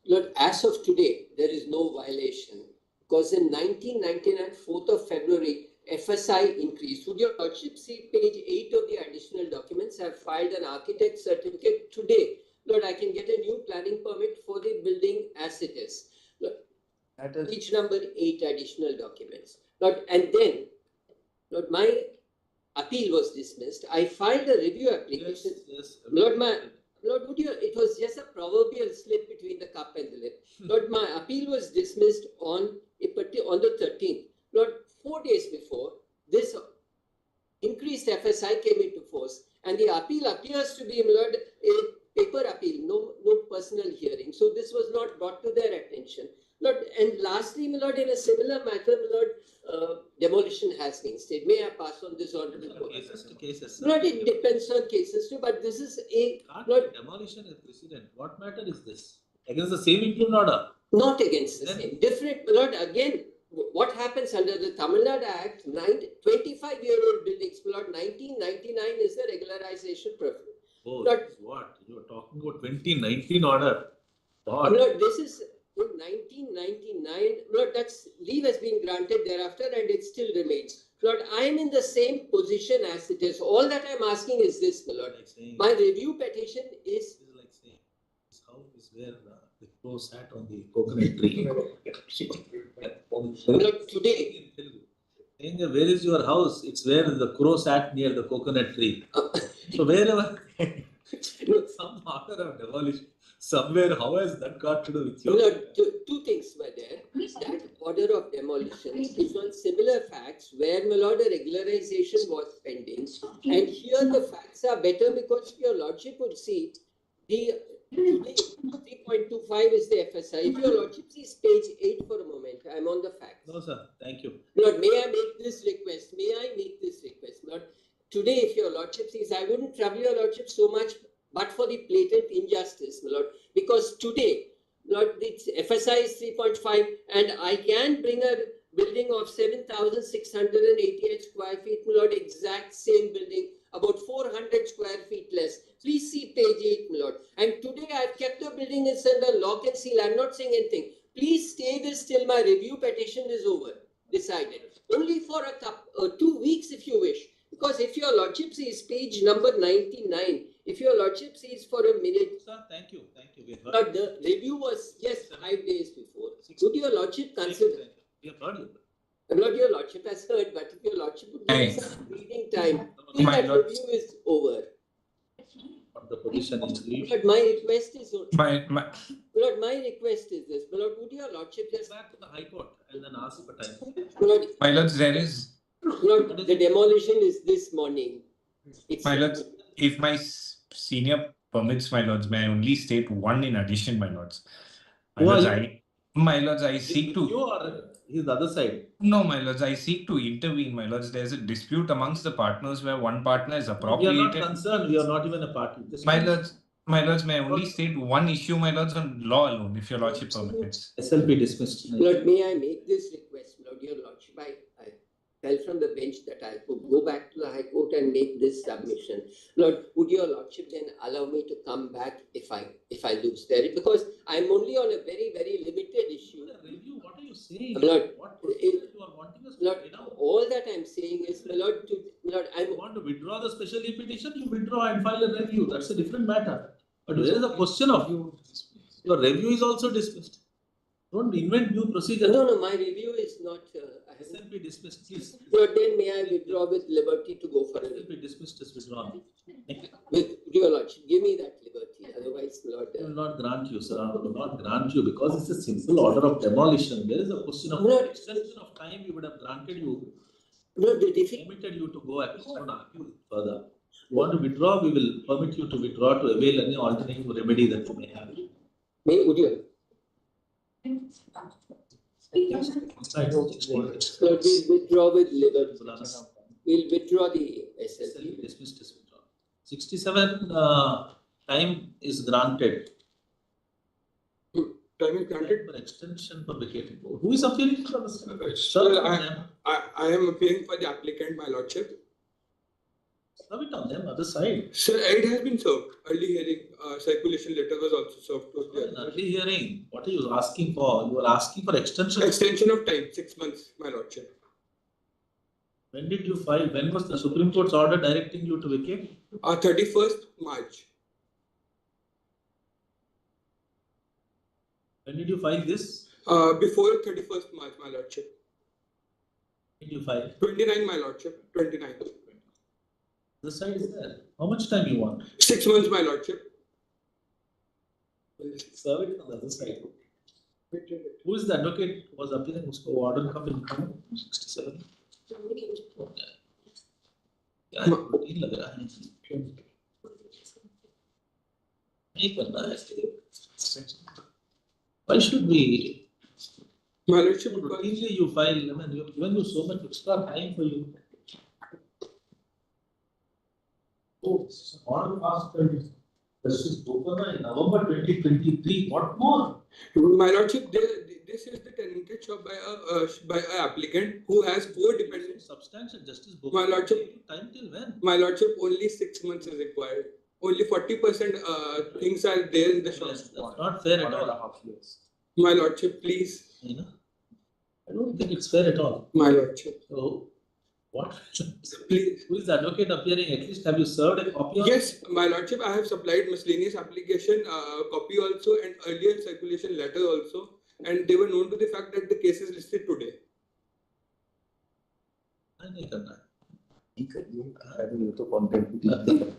Lord, as of today, there is no violation because in 1999, 4th of February, FSI increased. Would your lordship see page 8 of the additional documents? I have filed an architect certificate today. Lord, I can get a new planning permit for the building as it is. Lord, page number 8 additional documents. Lord, and then, Lord, my appeal was dismissed. I filed a review application. Yes. Lord, would you, it was just a proverbial slip between the cup and the lip. Lord, my appeal was dismissed on the 13th. Lord, 4 days before, this increased FSI came into force, and the appeal appears to be, Lord, a paper appeal, no personal hearing. So this was not brought to their attention. Lord, and lastly, my lord, in a similar matter, my lord, demolition has been stayed. May I pass on this honorable court? Cases to cases. Lord, it depends on cases too, but this is a Lord, demolition is precedent. What matter is this? Against the same impugn order? Not against the same. Different, my lord. Again, what happens under the Tamil Nadu Act? 25-year-old buildings, my lord. 1999 is the regularization preference. Oh, Lord, what you are talking about? 2019 order. What? Lord, this is. In 1999, Lord, that's leave has been granted thereafter and it still remains. Lord, I am in the same position as it is. All that I am asking is this, my Lord. My review petition is. Like saying, this house is where the crow sat on the coconut tree. Lord, today. Saying, where is your house? It's where the crow sat near the coconut tree. So wherever some order of demolition. Somewhere, how has that got to do with you? Lord, two things were there. That order of demolition is on similar facts where, my lord, a regularization was pending. And here the facts are better because your lordship would see the today 3.25 is the FSI. If your lordship sees page 8 for a moment, I'm on the facts. No, sir. Thank you. Lord, may I make this request? May I make this request? Lord, today, if your lordship sees, I wouldn't trouble your lordship so much but for the blatant injustice, my lord, because today, Lord, the FSI is 3.5 and I can bring a building of 7,688 square feet, my lord, exact same building about 400 square feet less. Please see page 8, my lord. And today I've kept the building is under lock and seal. I'm not saying anything. Please stay this till my review petition is over, decided. Only for 2 weeks if you wish. Because if your lordship sees page number 99, if your lordship sees for a minute. Sir, thank you. But the review was, yes, 5 days before. Would your lordship consider? We have heard you. I'm not your lordship has heard, but if your lordship would give me some reading time, till My that lord- review is over. What the position is. But my request is, My Lord, my request is this. My lord, would your lordship just Back to the High Court and then ask for time. Lord, my lords, there is Lord, the demolition is this morning. It's my lords. If my senior permits, my lords, may I only state one in addition, my lords. Who are My lords, I seek to. You are his other side. No, my lords, I seek to intervene, my lords. There's a dispute amongst the partners where one partner is We are not appropriated. concerned. We are not even a party. Just My lords, may I only state one issue, my lords, on law alone, if your lordship permits. SLP dismissed. Lord, may I make this request, Lord, your lordship? I fell from the bench that I could go back to the High Court and make this submission. Lord, would your lordship then allow me to come back if I lose there? Because I'm only on a very, very limited issue. Review, what are you saying? Lord, What you are wanting us to Lord, lay down? all that I'm saying is, Lord, I You want to withdraw the special leave petition, you withdraw and file a review. That's a different matter. But there is a question of your review is also dismissed. Don't invent new procedure. No, my review is not. SLP dismissed, please. Lord, then may I withdraw with liberty to go for a SLP dismissed is withdrawn. with your lordship? Give me that liberty. Otherwise, Lord. I will not grant you, sir. I will not grant you because it's a simple order of demolition. There is a question of extension of time. We would have granted you. No, permitted you to go appeal further. You want to withdraw, we will permit you to withdraw to avail any alternative remedy that you may have. Would you? Lord, we'll withdraw with liberty. We'll withdraw the SLP. Dismissed is withdrawn. 67 time is granted. Time is granted for extension for vacating. Who is appealing for this? Sir, I am appealing for the applicant, my lordship. Serve it on them, other side. Sir, it has been served. Early hearing circulation letter was also served to the early hearing. What are you asking for? You are asking for extension. Extension of time, 6 months, my lordship. When did you file? When was the Supreme Court's order directing you to vacate? 31st March. When did you file this? Before 31st March, my lordship. When did you file? 29, my lordship. 29. The side is there. How much time you want? 6 months, my lordship. Serve it on the other side. Who is the advocate who was appealing? Usko order come in 67. क्या routine लग रहा है नहीं करना है why should we routinely you file I mean you have given you so much extra time for you oh this is order past 20 this is open in November 2023 what more my lordship this is the tenanted shop by a applicant who has 4 dependents. Substantial justice. My lordship. Time till when? My lordship, only 6 months is required. Only 40% things are there in the shop. Yes, that's not fair at all. My lordship, please. I don't think it's fair at all. My lordship. So, what? Please. Who is the advocate appearing? At least have you served a copy of? Yes, my lordship. I have supplied miscellaneous application copy also and earlier circulation letter also. And they were known to the fact that the case is listed today.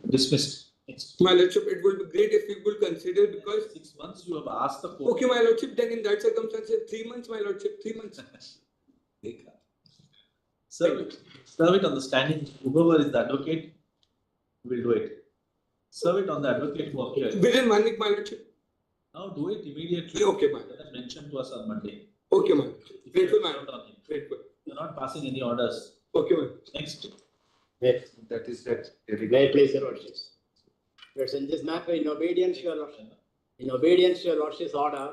Dismissed. My lordship, it would be great if you could consider because 6 months you have asked the court. Okay, my lordship, then in that circumstance, 3 months, my lordship, 3 months. Serve it on the standing. Whoever is the advocate will do it. Serve it on the advocate who appeared. Within 1 week, my lordship. Now do it immediately. Okay, ma'am. That mentioned to us on Monday. Okay, ma'am. Grateful, ma'am. Grateful. You're not passing any orders. Okay, ma'am. Next. Yes. That is that. May I please, Your Lordship? Yes, in this matter, in obedience to Your Lordship's order,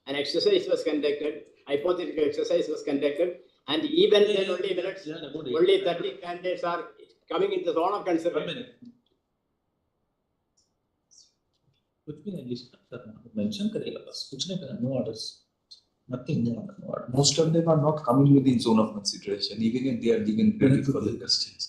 an exercise was conducted, hypothetical exercise was conducted, and even then only 30 candidates are coming in the zone of consideration. कुछ भी नहीं list करना mention करेगा बस कुछ नहीं करना no orders nothing no order. Most of them are not coming within zone of consideration, even if they are given credit for the questions.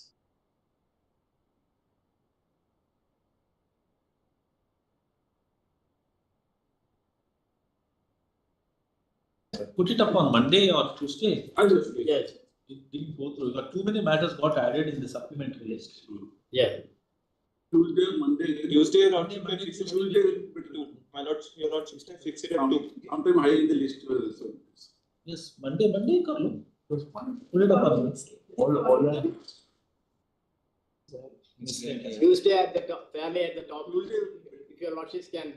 Put it up on Monday or Tuesday. Yes. It didn't go through. But too many matters got added in the supplementary list. Yeah. Tuesday, Monday. Tuesday, not Tuesday. My lord, your lord, fix it at 2. Sometime high in the list. Yes, Monday kar lo. Put it up on all Tuesday at the top, fairly at the top. If your lordships can.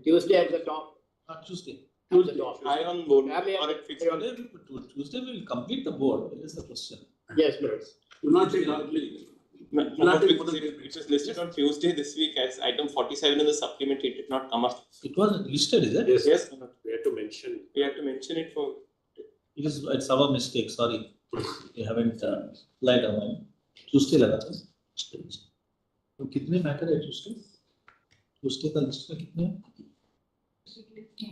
Tuesday at the top. Tuesday. At the top. I on board. Fairly Or at it fix Tuesday we will complete the board. What is the question? Yes, please. Do not take hardly. It was listed on Tuesday this week as item 47 in the supplementary. It did not come up. It was listed, is it? Yes. Yes. We have to mention. We have to mention it for. It's our mistake. Sorry, we haven't lied on Tuesday लगा था. तो कितने matter है Tuesday? Tuesday का list में कितने?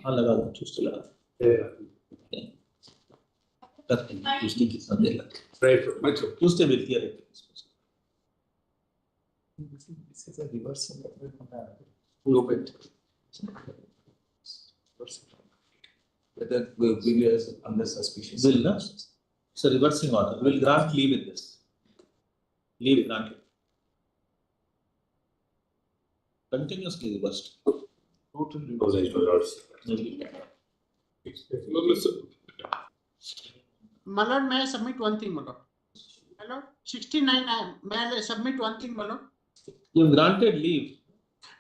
हाँ लगा दो Tuesday लगा. Tuesday कितना देर लगा? Tuesday will clear it. This is a reversal of Probate. Whether will be under suspicion. Will not. It's a reversing order. We'll grant leave in this. Leave granted. Continuously reversed. Total reversal. My lord, may I submit one thing, my lord? My lord, 69, may I submit one thing, my lord? You granted leave.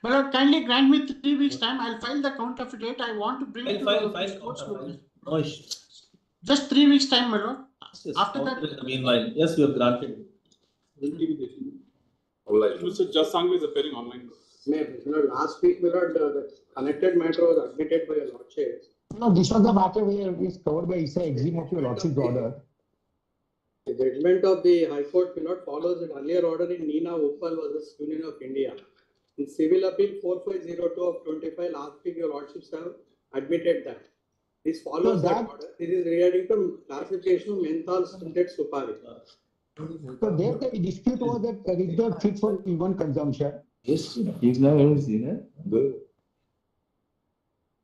My lord, kindly grant me 3 weeks time. I'll file the count of date. I want to bring it to the court's notice. No issue. Just 3 weeks time, my lord. Yes, After that. Meanwhile, yes, you have granted. Mr. Just Sang is appearing online. Last week, the connected matter was admitted by your lordship. No, this was the matter where it is covered by ISA exim of your lordship's order. The judgment of the High Court follows an earlier order in Nina Uppal versus Union of India. In Civil Appeal 4502 of 25, last week your lordships have admitted that. This follows that order. This is regarding the classification of menthol scented supari. So there the dispute was that it is not fit for human consumption. Yes, he's never seen it.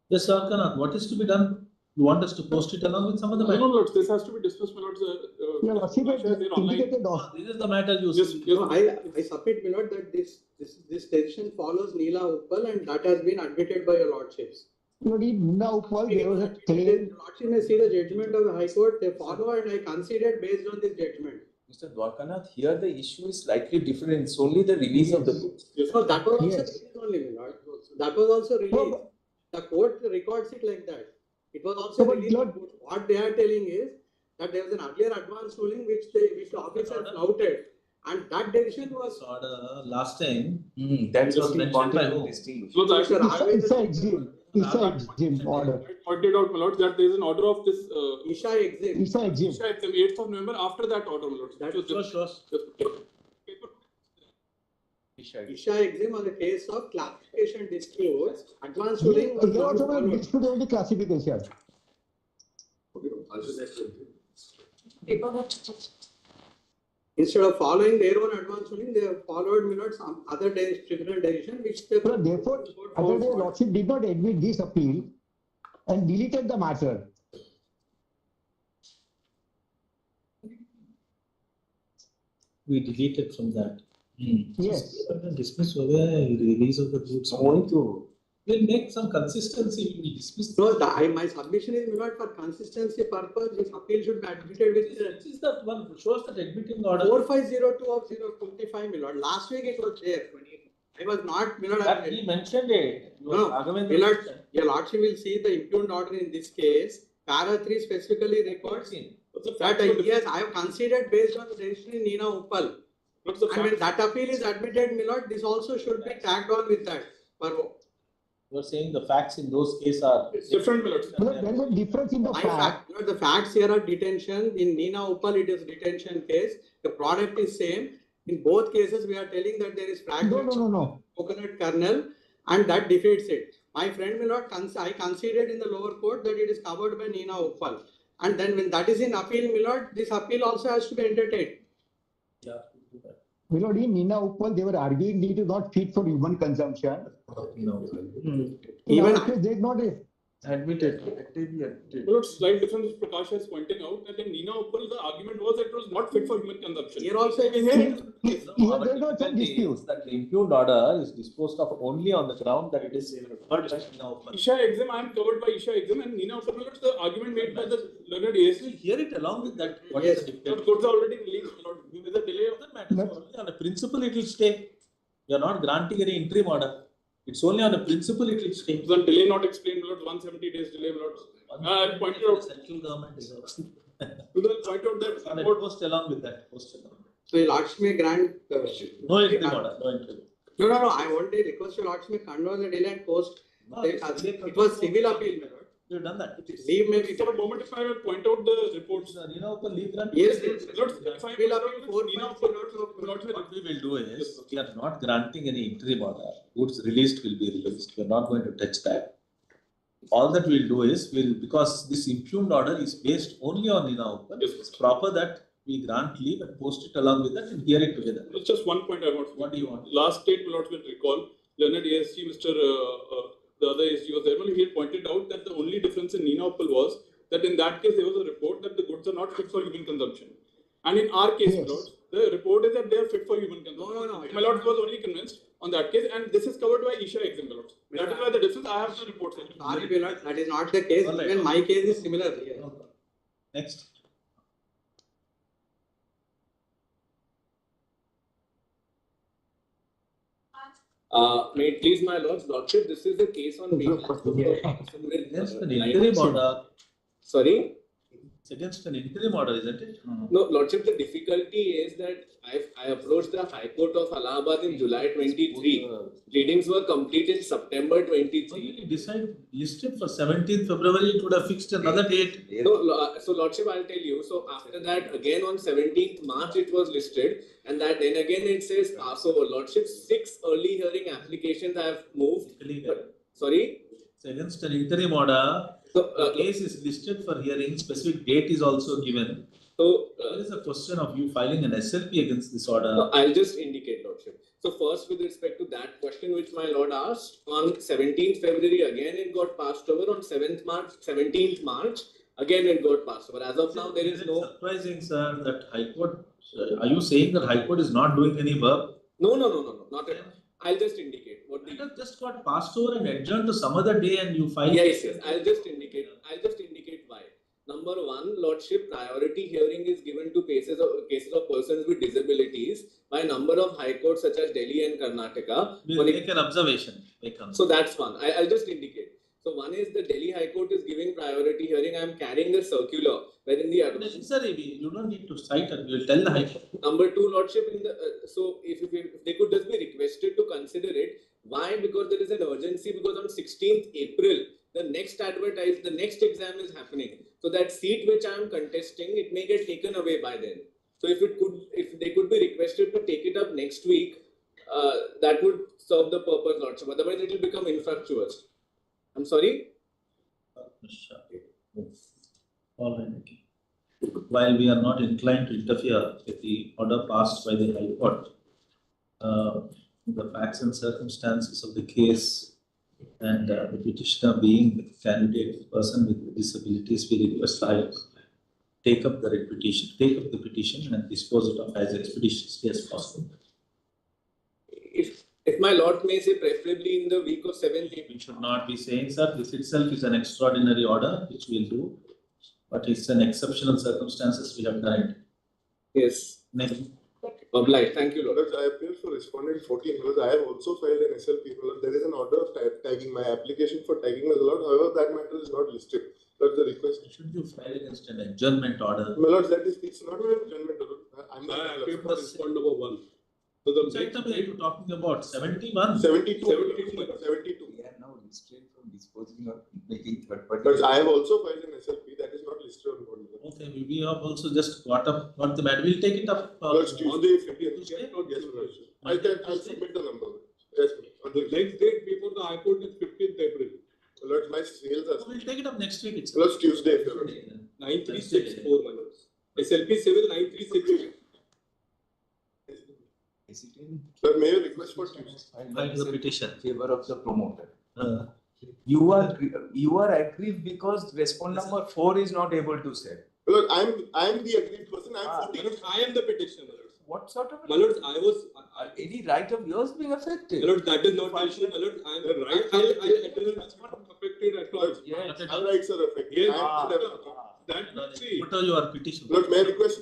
Yes, Sir Kanath, what is to be done? You want us to post it along with some of the matter? No, lords, this has to be dismissed, my lords. Your lordship has indicated This is the matter you see. No, I submit, my lord, that this decision follows Nila Uppal and that has been admitted by your lordships. No, in Nina Uppal there was a claim. Your lordship may see the judgment of the High Court, they follow and I considered based on this judgment. Mr. Dwarkanath, here the issue is slightly different. It's only the release of the books. No, that was also released only, my lord. That was also released. The court records it like that. It was also released. What they are telling is that there was an earlier advance ruling which the officer flouted, and that decision was order last time. That's was what mentioned by who? It's a exim order. I pointed out, my lord, that there is an order of this Isha exim. Isha exim. Isha exim, 8th of November. After that order, my lord. That was Isha exim on the case of classification disputes. Advance ruling was There also a dispute over the classification. Instead of following their own advance ruling, they have followed some other tribunal decision which they. Therefore, other day lordship did not admit this appeal and deleted the matter. We deleted from that. Yes. Dismiss release of the goods. We'll make some consistency. We dismiss. No, my submission is not for consistency purpose. This appeal should be admitted with. This is that one shows that admitting order. 4502 of 025, my lord. Last week it was there. I was not, my lord. He mentioned it. No, my lord, your lordship will see the impugned order in this case. Para 3 specifically records that yes, I have considered based on the decision in Nina Uppal. And when that appeal is admitted, my lord, this also should be tagged on with that. You are saying the facts in those cases are different, my lord. There is a difference in the fact. The facts here are detention. In Nina Uppal, it is detention case. The product is same. In both cases, we are telling that there is fragment coconut kernel, and that defeats it. My friend my lord, I conceded in the lower court that it is covered by Nina Uppal. And then when that is in appeal, my lord, this appeal also has to be entertained. Yeah. My lord, in Nina Uppal, they were arguing it is not fit for human consumption. No. Even there is not a admitted. Lord, slight difference Prakash is pointing out that in Nina Uppal, the argument was that it was not fit for human consumption. Here also, there is no such dispute. That the impugned order is disposed of only on the ground that it is heard by Nina Uppal. Isha exam, I am covered by Isha exam, and Nina Uppal, my lord, the argument made by the learned ASC. Hear it along with that. What Yes. is the difference? Courts are already released, my lord. With the delay of That matters. Only on a principle it will stay. You are not granting any interim order. It's only on a principle it will stay. The delay not explained, my lord. 170 days delay, my lord. I pointed out. Central government is also. We will point out that. On a post along with that. Post along. So, your lordship may grant. No interim order. No interim. No. I want to request your lordship may convert the delay and post. It was civil appeal, my lord. You have done that. Leave may be. For a moment, if I will point out the reports. Nina Uppal leave grant. Yes. Lord, if I will appeal, Nina Uppal, What we will do is, we are not granting any interim order. Goods released will be released. We are not going to touch that. All that we will do is, because this impugned order is based only on Nina Uppal, it's proper that we grant leave and post it along with that and hear it together. It's just one point I want. What do you want? Last state, my lord, will recall, learned ASC, the other ASC was there, he had pointed out that the only difference in Nina Uppal was that in that case there was a report that the goods are not fit for human consumption. And in our case, my lord, the report is that they are fit for human consumption. No. My lord was only convinced on that case, and this is covered by Isha exam, my lord. That is why the difference, I have the reports. Sorry, my lord, that is not the case. Right. Even my case is similar. Yeah. Next. May it please my lordship, this is a case on behalf of Against an interim order. Sorry? It's against an interim order, isn't it? No, lordship, the difficulty is that I approached the High Court of Allahabad in July 23. Readings were complete in September 23. You decided listed for 17th February, it would have fixed another date. No, so lordship, I'll tell you. So after that, again on 17th March, it was listed. And that then again it says pass over. Lordship, 6 early hearing applications I have moved. Sorry? It's against an interim order. So, the case is listed for hearing, specific date is also given. So, there is a question of you filing an SLP against this order. I'll just indicate, lordship. So first, with respect to that question which my lord asked, on 17th February, again it got passed over. On 17th March, again it got passed over. As of now, there is no... Surprising, sir, that High Court, are you saying that High Court is not doing any work? No, not at all. I'll just indicate what the... It just got passed over and adjourned to some other day and you file... Yes, I'll just indicate why. Number one, lordship, priority hearing is given to cases of persons with disabilities by a number of high courts such as Delhi and Karnataka. We'll make an observation. So that's one. I'll just indicate. So one is the Delhi High Court is giving priority hearing. I'm carrying the circular wherein the you don't need to cite it. We'll tell the High Court. Number two, lordship, so if they could just be requested to consider it. Why? Because there is an urgency. Because on 16th April, the next exam is happening. So that seat which I am contesting, it may get taken away by then. So if they could be requested to take it up next week, that would serve the purpose, lordship. Otherwise, it will become infructuous. I'm sorry? All right. While we are not inclined to interfere with the order passed by the High Court, the facts and circumstances of the case and the petitioner being the candidate person with disabilities, we request the High Court take up the petition and dispose it of as expeditiously as possible. If my lord may say, preferably in the week of 7th April. We should not be saying, sir, this itself is an extraordinary order, which we'll do, but it's an exceptional circumstances we have done it. Yes. Next. Obliged. Thank you, Lord. I appeal for respondent 14 because I have also filed an SLP. There is an order of tagging. My application for tagging was allowed. However, that matter is not listed. That's the request. Should you file against an adjournment order? My lord, it's not an adjournment order. I appeal for respond number 1. So the which item are you talking about? 71? 72. 72. restrained from disposing or making third party. But I have also filed an SLP that is not listed on board. Okay, we have also just got the matter. We'll take it up. Tuesday, 15th. Yes, I'll submit the number. Yes, on the Next date before the High Court is 15th April. Lord, my sales are. We'll take it up next week. It's Lord, Tuesday, Lord. 9364 minutes. SLP civil 9364. Sir, may I request for Tuesday? File the petition in favor of the promoter. You are aggrieved because respondent number 4 is not able to say. Lord, I'm the aggrieved person. I am the petitioner. What sort of? My lords, I was. Any right of yours being affected? My lords, that is not the issue. My lords, I am right. I'll affected at all. Yes. All rights are affected. Yes. That what are your petition? Lord, may I request?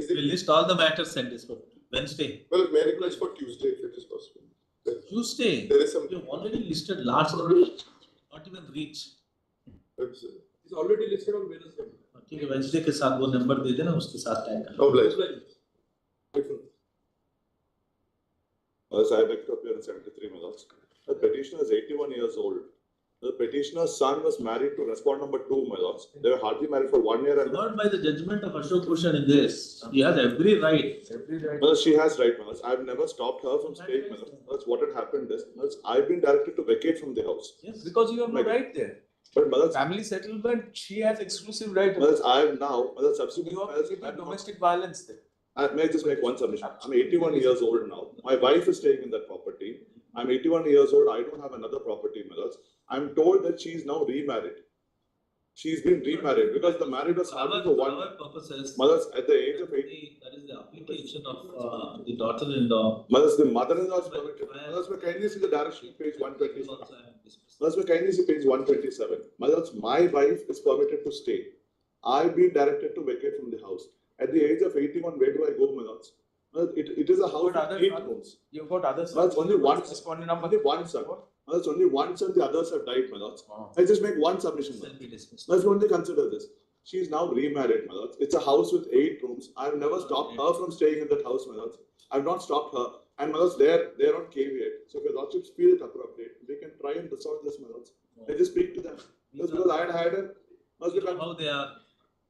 We'll list all the matters and this for Wednesday. Well, may I request for Tuesday if it is possible? Tuesday. There is some. You've already listed large number. Not even reach. It's already listed on Wednesday. ठीक है Wednesday के साथ वो number दे देना उसके साथ tag कर. Obliged. As I beg to appear in 73 minutes. The petitioner is 81 years old. The petitioner's son was married to respondent number 2, my lords. They were hardly married for 1 year and. Not by the judgment of Ashok Bhushan in this. He has every right. Well, she has right, my lords. I've never stopped her from staying, my lords. What had happened is, my lords, I've been directed to vacate from the house. Yes, because you have no right there. But my lords, family settlement, she has exclusive right. my lords, I've now, my lords, subsequently, You have domestic violence there. May I just make one submission? I'm 81 years old now. My wife is staying in that property. I'm 81 years old. I don't have another property, my lords. I'm told that she is now remarried. She's been remarried because the marriage was happening for 1 year. Purposes. Mothers at the age of 80. That is the application of the daughter-in-law. Mothers, the mother-in-law is permitted. Mothers, may kindly see the direction, page 127. Mothers, may kindly see page 127. Mothers, my wife is permitted to stay. I've been directed to vacate from the house. At the age of 81, where do I go, my lords? It is a house with 8 rooms. You've got others. That's only one. Respondent number. Only one son. That's only one son. The others have died, my lords. I just make one submission. Let's only consider this. She is now remarried, my lords. It's a house with 8 rooms. I've never stopped her from staying in that house, my lords. I've not stopped her. And my lords, they're on caveat. So if your lordships feel it appropriate, they can try and resolve this, my lords. I just speak to them. Because I had a. How they are.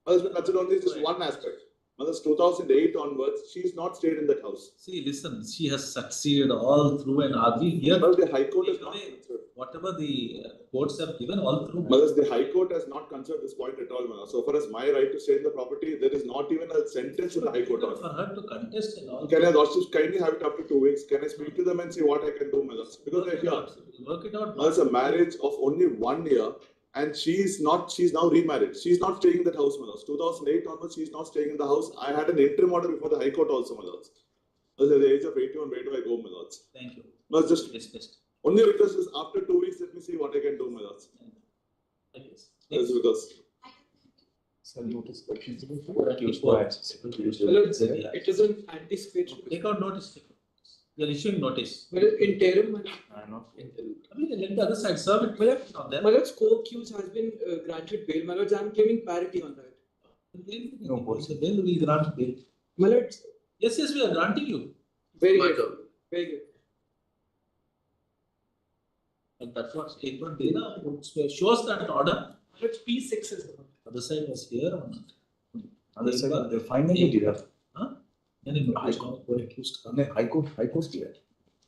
Consider only just one aspect. Since 2008 onwards, she's not stayed in that house. See, listen, she has succeeded all through and arguing here. But the High Court has not whatever the courts have given all through. But the High Court has not considered this point at all, Manoj. So far as my right to stay in the property, there is not even a sentence in the High Court. For her to contest and all. Can I just kindly have it up to 2 weeks? Can I speak to them and see what I can do, Manoj? Because they're here. Work it out. It's a marriage of only 1 year. And she's now remarried. She's not staying in that house, Manoj. 2008 onwards, she's not staying in the house. I had an interim order before the High Court also, Manoj. At the age of 81, where do I go, Manoj? Thank you. No, just only request is after 2 weeks, let me see what I can do, Manoj. That's because. It is an anticipatory. Take out notice. We are issuing notice. Well, interim. I mean, let the other side serve it. My lords, co-accused has been granted bail. My lords, I am claiming parity on that. No, then we grant bail. My lords. Yes, we are granting you. Very good. Very good. And that's what statement data shows that order. But P6 is the one. Other side was here or not? Other side, they finally did that. Huh? High Court were accused. High Court did.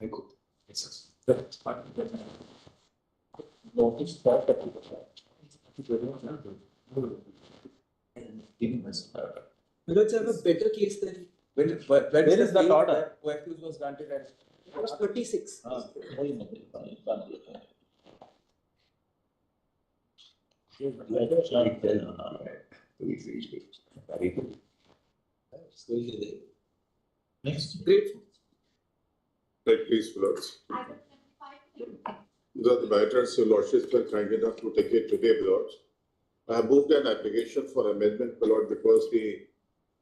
High Court. Yes. Notice that. My lords, I have a better case than. Where is that order? Who accused was granted at? It was 36. Next. Great. Right, please, Lords. The matters your lordships were kind enough to take it today, Lords. I have moved an application for amendment, Lord, because the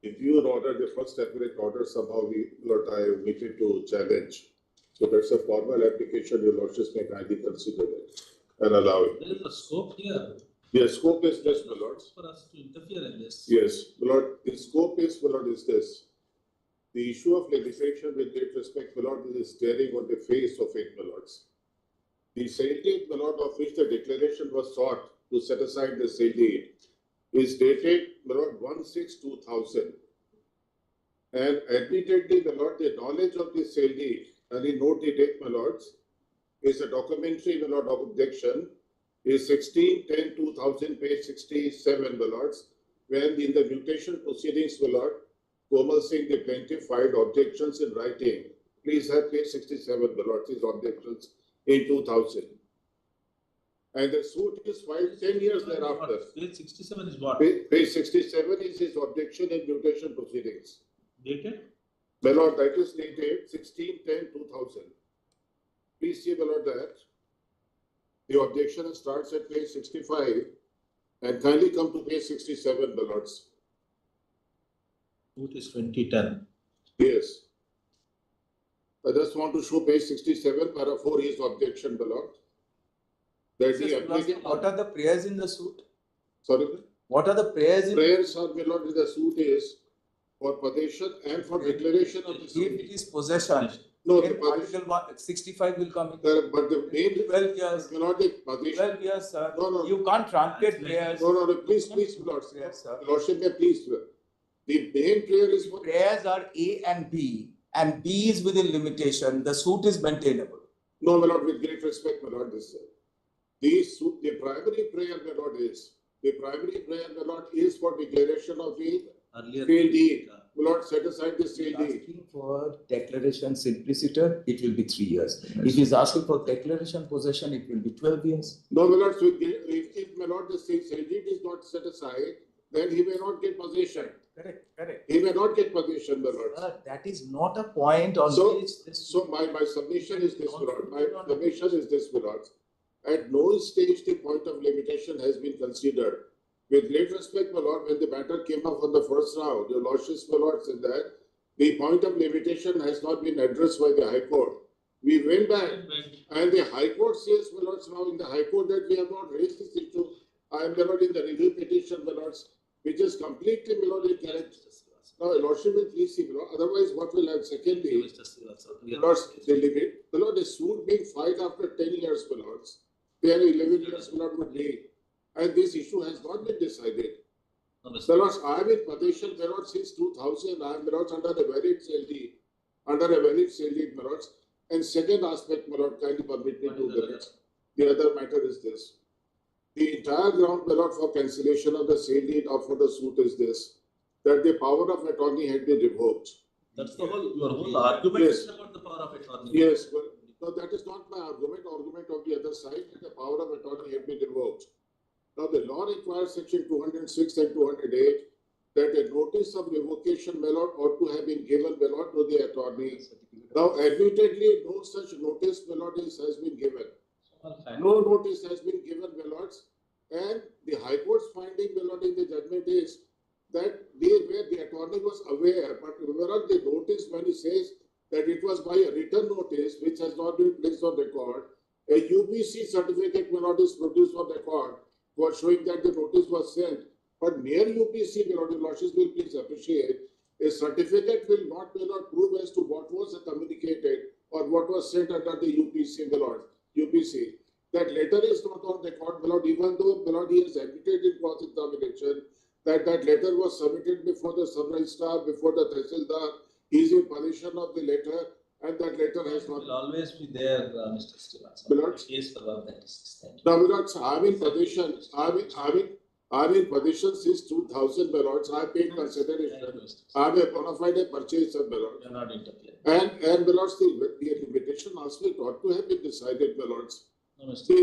impugned order, the first separate order, somehow Lord, I omitted to challenge. So that's a formal application. Your lordships may kindly consider it and allow it. There is a scope here. Yes, scope is this, my lords. For us to interfere in this. Yes, my lord. The scope is, my lord, is this. The issue of legislation with great respect, my lord, is staring on the face of it, my lords. The sale deed, my lord, of which the declaration was sought to set aside the sale deed is dated, my lord, 1/6/2000. And admittedly, my lord, the knowledge of the sale deed, and the note the date, my lords, is a documentary, my lord, of objection, is 16/10/2000, page 67, my lords, when in the mutation proceedings, my lord, Komal Singh, the plaintiff, filed objections in writing. Please have page 67, my lords, his objections in 2000. And the suit is filed 10 years thereafter. Page 67 is what? Page 67 is his objection in mutation proceedings. Dated? My lord, that is dated 16/10/2000. Please see, my lord, that the objection starts at page 65 and kindly come to page 67, my lords. Suit is 2010. Yes. I just want to show page 67, para 4 is objection, my lord. That the applicant. What are the prayers in the suit? Sorry? What are the prayers in Prayers are, my lord, in the suit is for possession and for declaration of the If suit. it is possession, No, then the possession. Article 65 will come in. But the main 12 years. my lord, the possession. 12 years, sir. No. You can't truncate prayers. No, please, Lord. Yes, sir. Lordship, please. The main prayer is for. Prayers are A and B, and B is within limitation. The suit is maintainable. No, my lord, with great respect, my lord, this. The primary prayer, my lord, is for declaration of the Earlier. sale deed. My lord, set aside the sale deed. Asking for declaration simpliciter, it will be 3 years. If he is asking for declaration possession, it will be 12 years. No, my lord, so if my lord, the sale deed is not set aside, then he may not get possession. Correct. He may not get possession, my lord. That is not a point on which this. So my submission is this, my lord. My submission is this, my lord. At no stage the point of limitation has been considered. With great respect, my lord, when the matter came up on the first round, your lordship, my lord, said that the point of limitation has not been addressed by the High Court. We went back and the High Court says, my lords, now in the High Court that we have not raised this issue. I am, my lord, in the review petition, my lords, which is completely, my lord, incorrect. Now, your lordship will please see, my lord. Otherwise, what will have secondly, my lords, the limit, my lord, the suit being filed after 10 years, my lords. 10, 11 years, my lord, would be. And this issue has not been decided. My lords, I am in possession, my lord, since 2000. I am, my lords, under a valid sale deed. My lords. And second aspect, my lord, kindly permit me to minutes. The other matter is this. The entire ground, my lord, for cancellation of the sale deed or for the suit is this, that the power of attorney had been revoked. That's the your whole argument Yes. is about the power of attorney. Yes, but no, that is not my argument. Argument of the other side, that the power of attorney had been revoked. Now, the law requires section 206 and 208 that a notice of revocation, my lord, ought to have been given, my lord, to the attorney. Now, admittedly, no such notice, my lord, has been given. No notice has been given, my lords. And the High Court's finding, my lord, in the judgment is that the attorney was aware, but remember the notice when he says that it was by a written notice which has not been placed on record, a UPC certificate, my lord, is produced on record for showing that the notice was sent. But mere UPC, my lord, your lordships will please appreciate, a certificate will not, my lord, prove as to what was communicated or what was sent under the UPC, my lord, UPC. That letter is not on record, my lord, even though, my lord, he has admitted in cross-examination that letter was submitted before the sub-registrar, before the Tehsildar. He is in possession of the letter, and that letter has not. Will always be there, Mr. Srivastava. My lords, Case for one that is. now, my lords, I'm in possession. I'm in possession since 2000, my lords. I paid consideration. I'm a bona fide purchaser, my lords. You're not interplaying. And my lords, the limitation aspect ought to have been decided, my lords. No, Mr.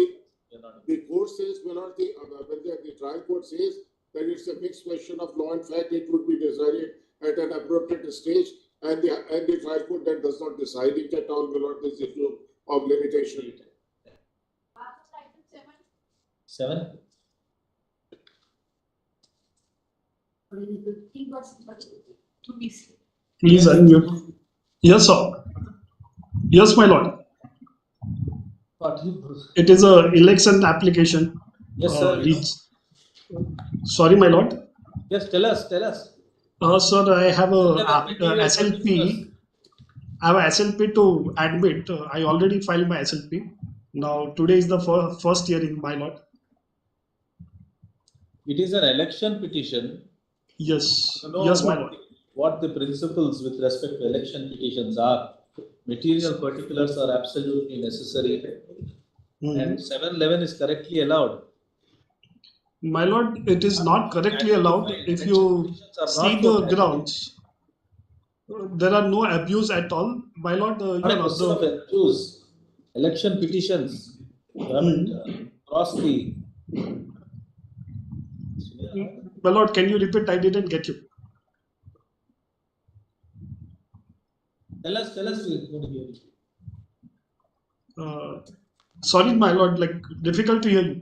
The court says, my lord, when the trial court says that it's a mixed question of law and fact, it would be decided at an appropriate stage, and the trial court then does not decide it at all, my lord, this issue of limitation. 7. Please unmute. Yes, sir. Yes, my lord. It is a election application. Yes, sir. Sorry, my lord. Yes, tell us. Sir, I have a SLP. I have a SLP to admit. I already filed my SLP. Now, today is the first hearing, my lord. It is an election petition. Yes, You know yes, my what lord. what the principles with respect to election petitions are. Material particulars are absolutely necessary. And 711 is correctly allowed. My lord, it is not correctly allowed. If you see the grounds, there are no abuse at all. My lord, abuse. Election petitions. You haven't crossed the. My lord, can you repeat? I didn't get you. Tell us. Sorry, my lord, like difficult to hear you.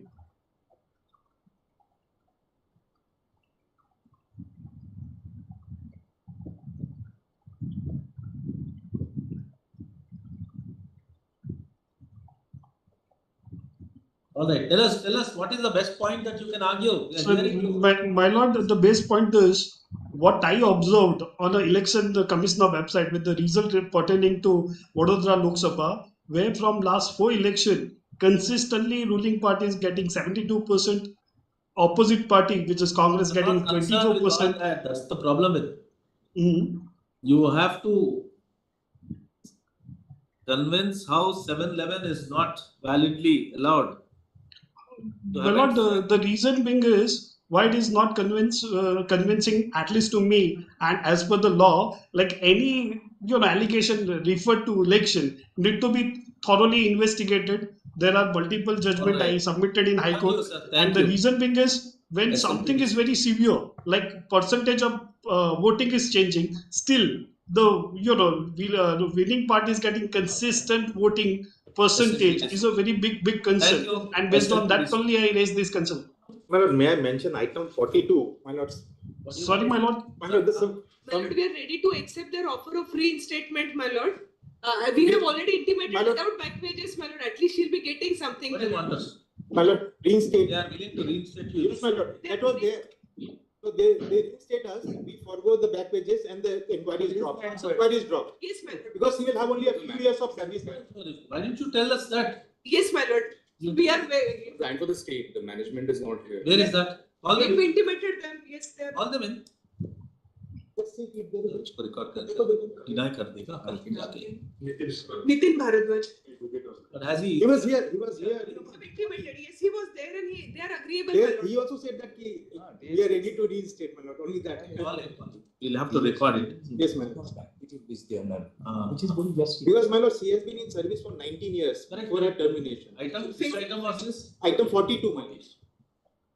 All right, tell us what is the best point that you can argue? So, my lord, the base point is what I observed on the election the commissioner website with the result pertaining to Vadodara Lok Sabha, where from last 4 election consistently ruling party is getting 72%, opposite party which is Congress getting 24%. That's the problem with it. You have to convince how 711 is not validly allowed. My lord, the reason being is why it is not convincing, at least to me, and as per the law, like any allegation referred to election need to be thoroughly investigated. There are multiple judgments I submitted in High Court, and the reason being is when something is very severe, like percentage of voting is changing, still the winning party is getting consistent voting percentage is a very big concern, and based on that only I raised this concern. My lord, may I mention item 42, my lord? Sorry, my lord. My lord, this is My lord, we are ready to accept their offer of reinstatement, my lord. We have already intimated without back pages, my lord. At least she'll be getting something. What do you want us? My lord, reinstate. They are willing to reinstate you. Yes, my lord. That was there. So they reinstate us, we forgo the back pages and the inquiries drop. Inquiries drop. Yes, my lord. Because he will have only a few years of service. Why didn't you tell us that? Yes, my lord. We are very. Plan for the state, the management is not here. Where is that? All them We intimated them. Yes, they are. All them in. उसको record कर deny कर देगा कल के जाके Nitin Bharadwaj. But has He was here. Intimated. Yes, he was there and they are agreeable. He also said that we are ready to reinstate, my lord. Only that. We'll have to record it. Yes, my lord. Which is going just Because my lord, she has been in service for 19 years before her termination. Which item was this? Item 42, my lord.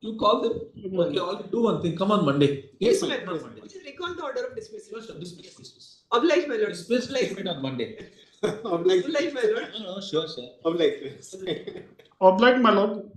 You call them. Okay, I'll do one thing. Come on Monday. Yes, my lord. Recall the order of dismissal. Dismiss. Oblige, my lord. Dismiss on Monday. Oblige, my lord. No, sure. Oblige. Obliged, my lord.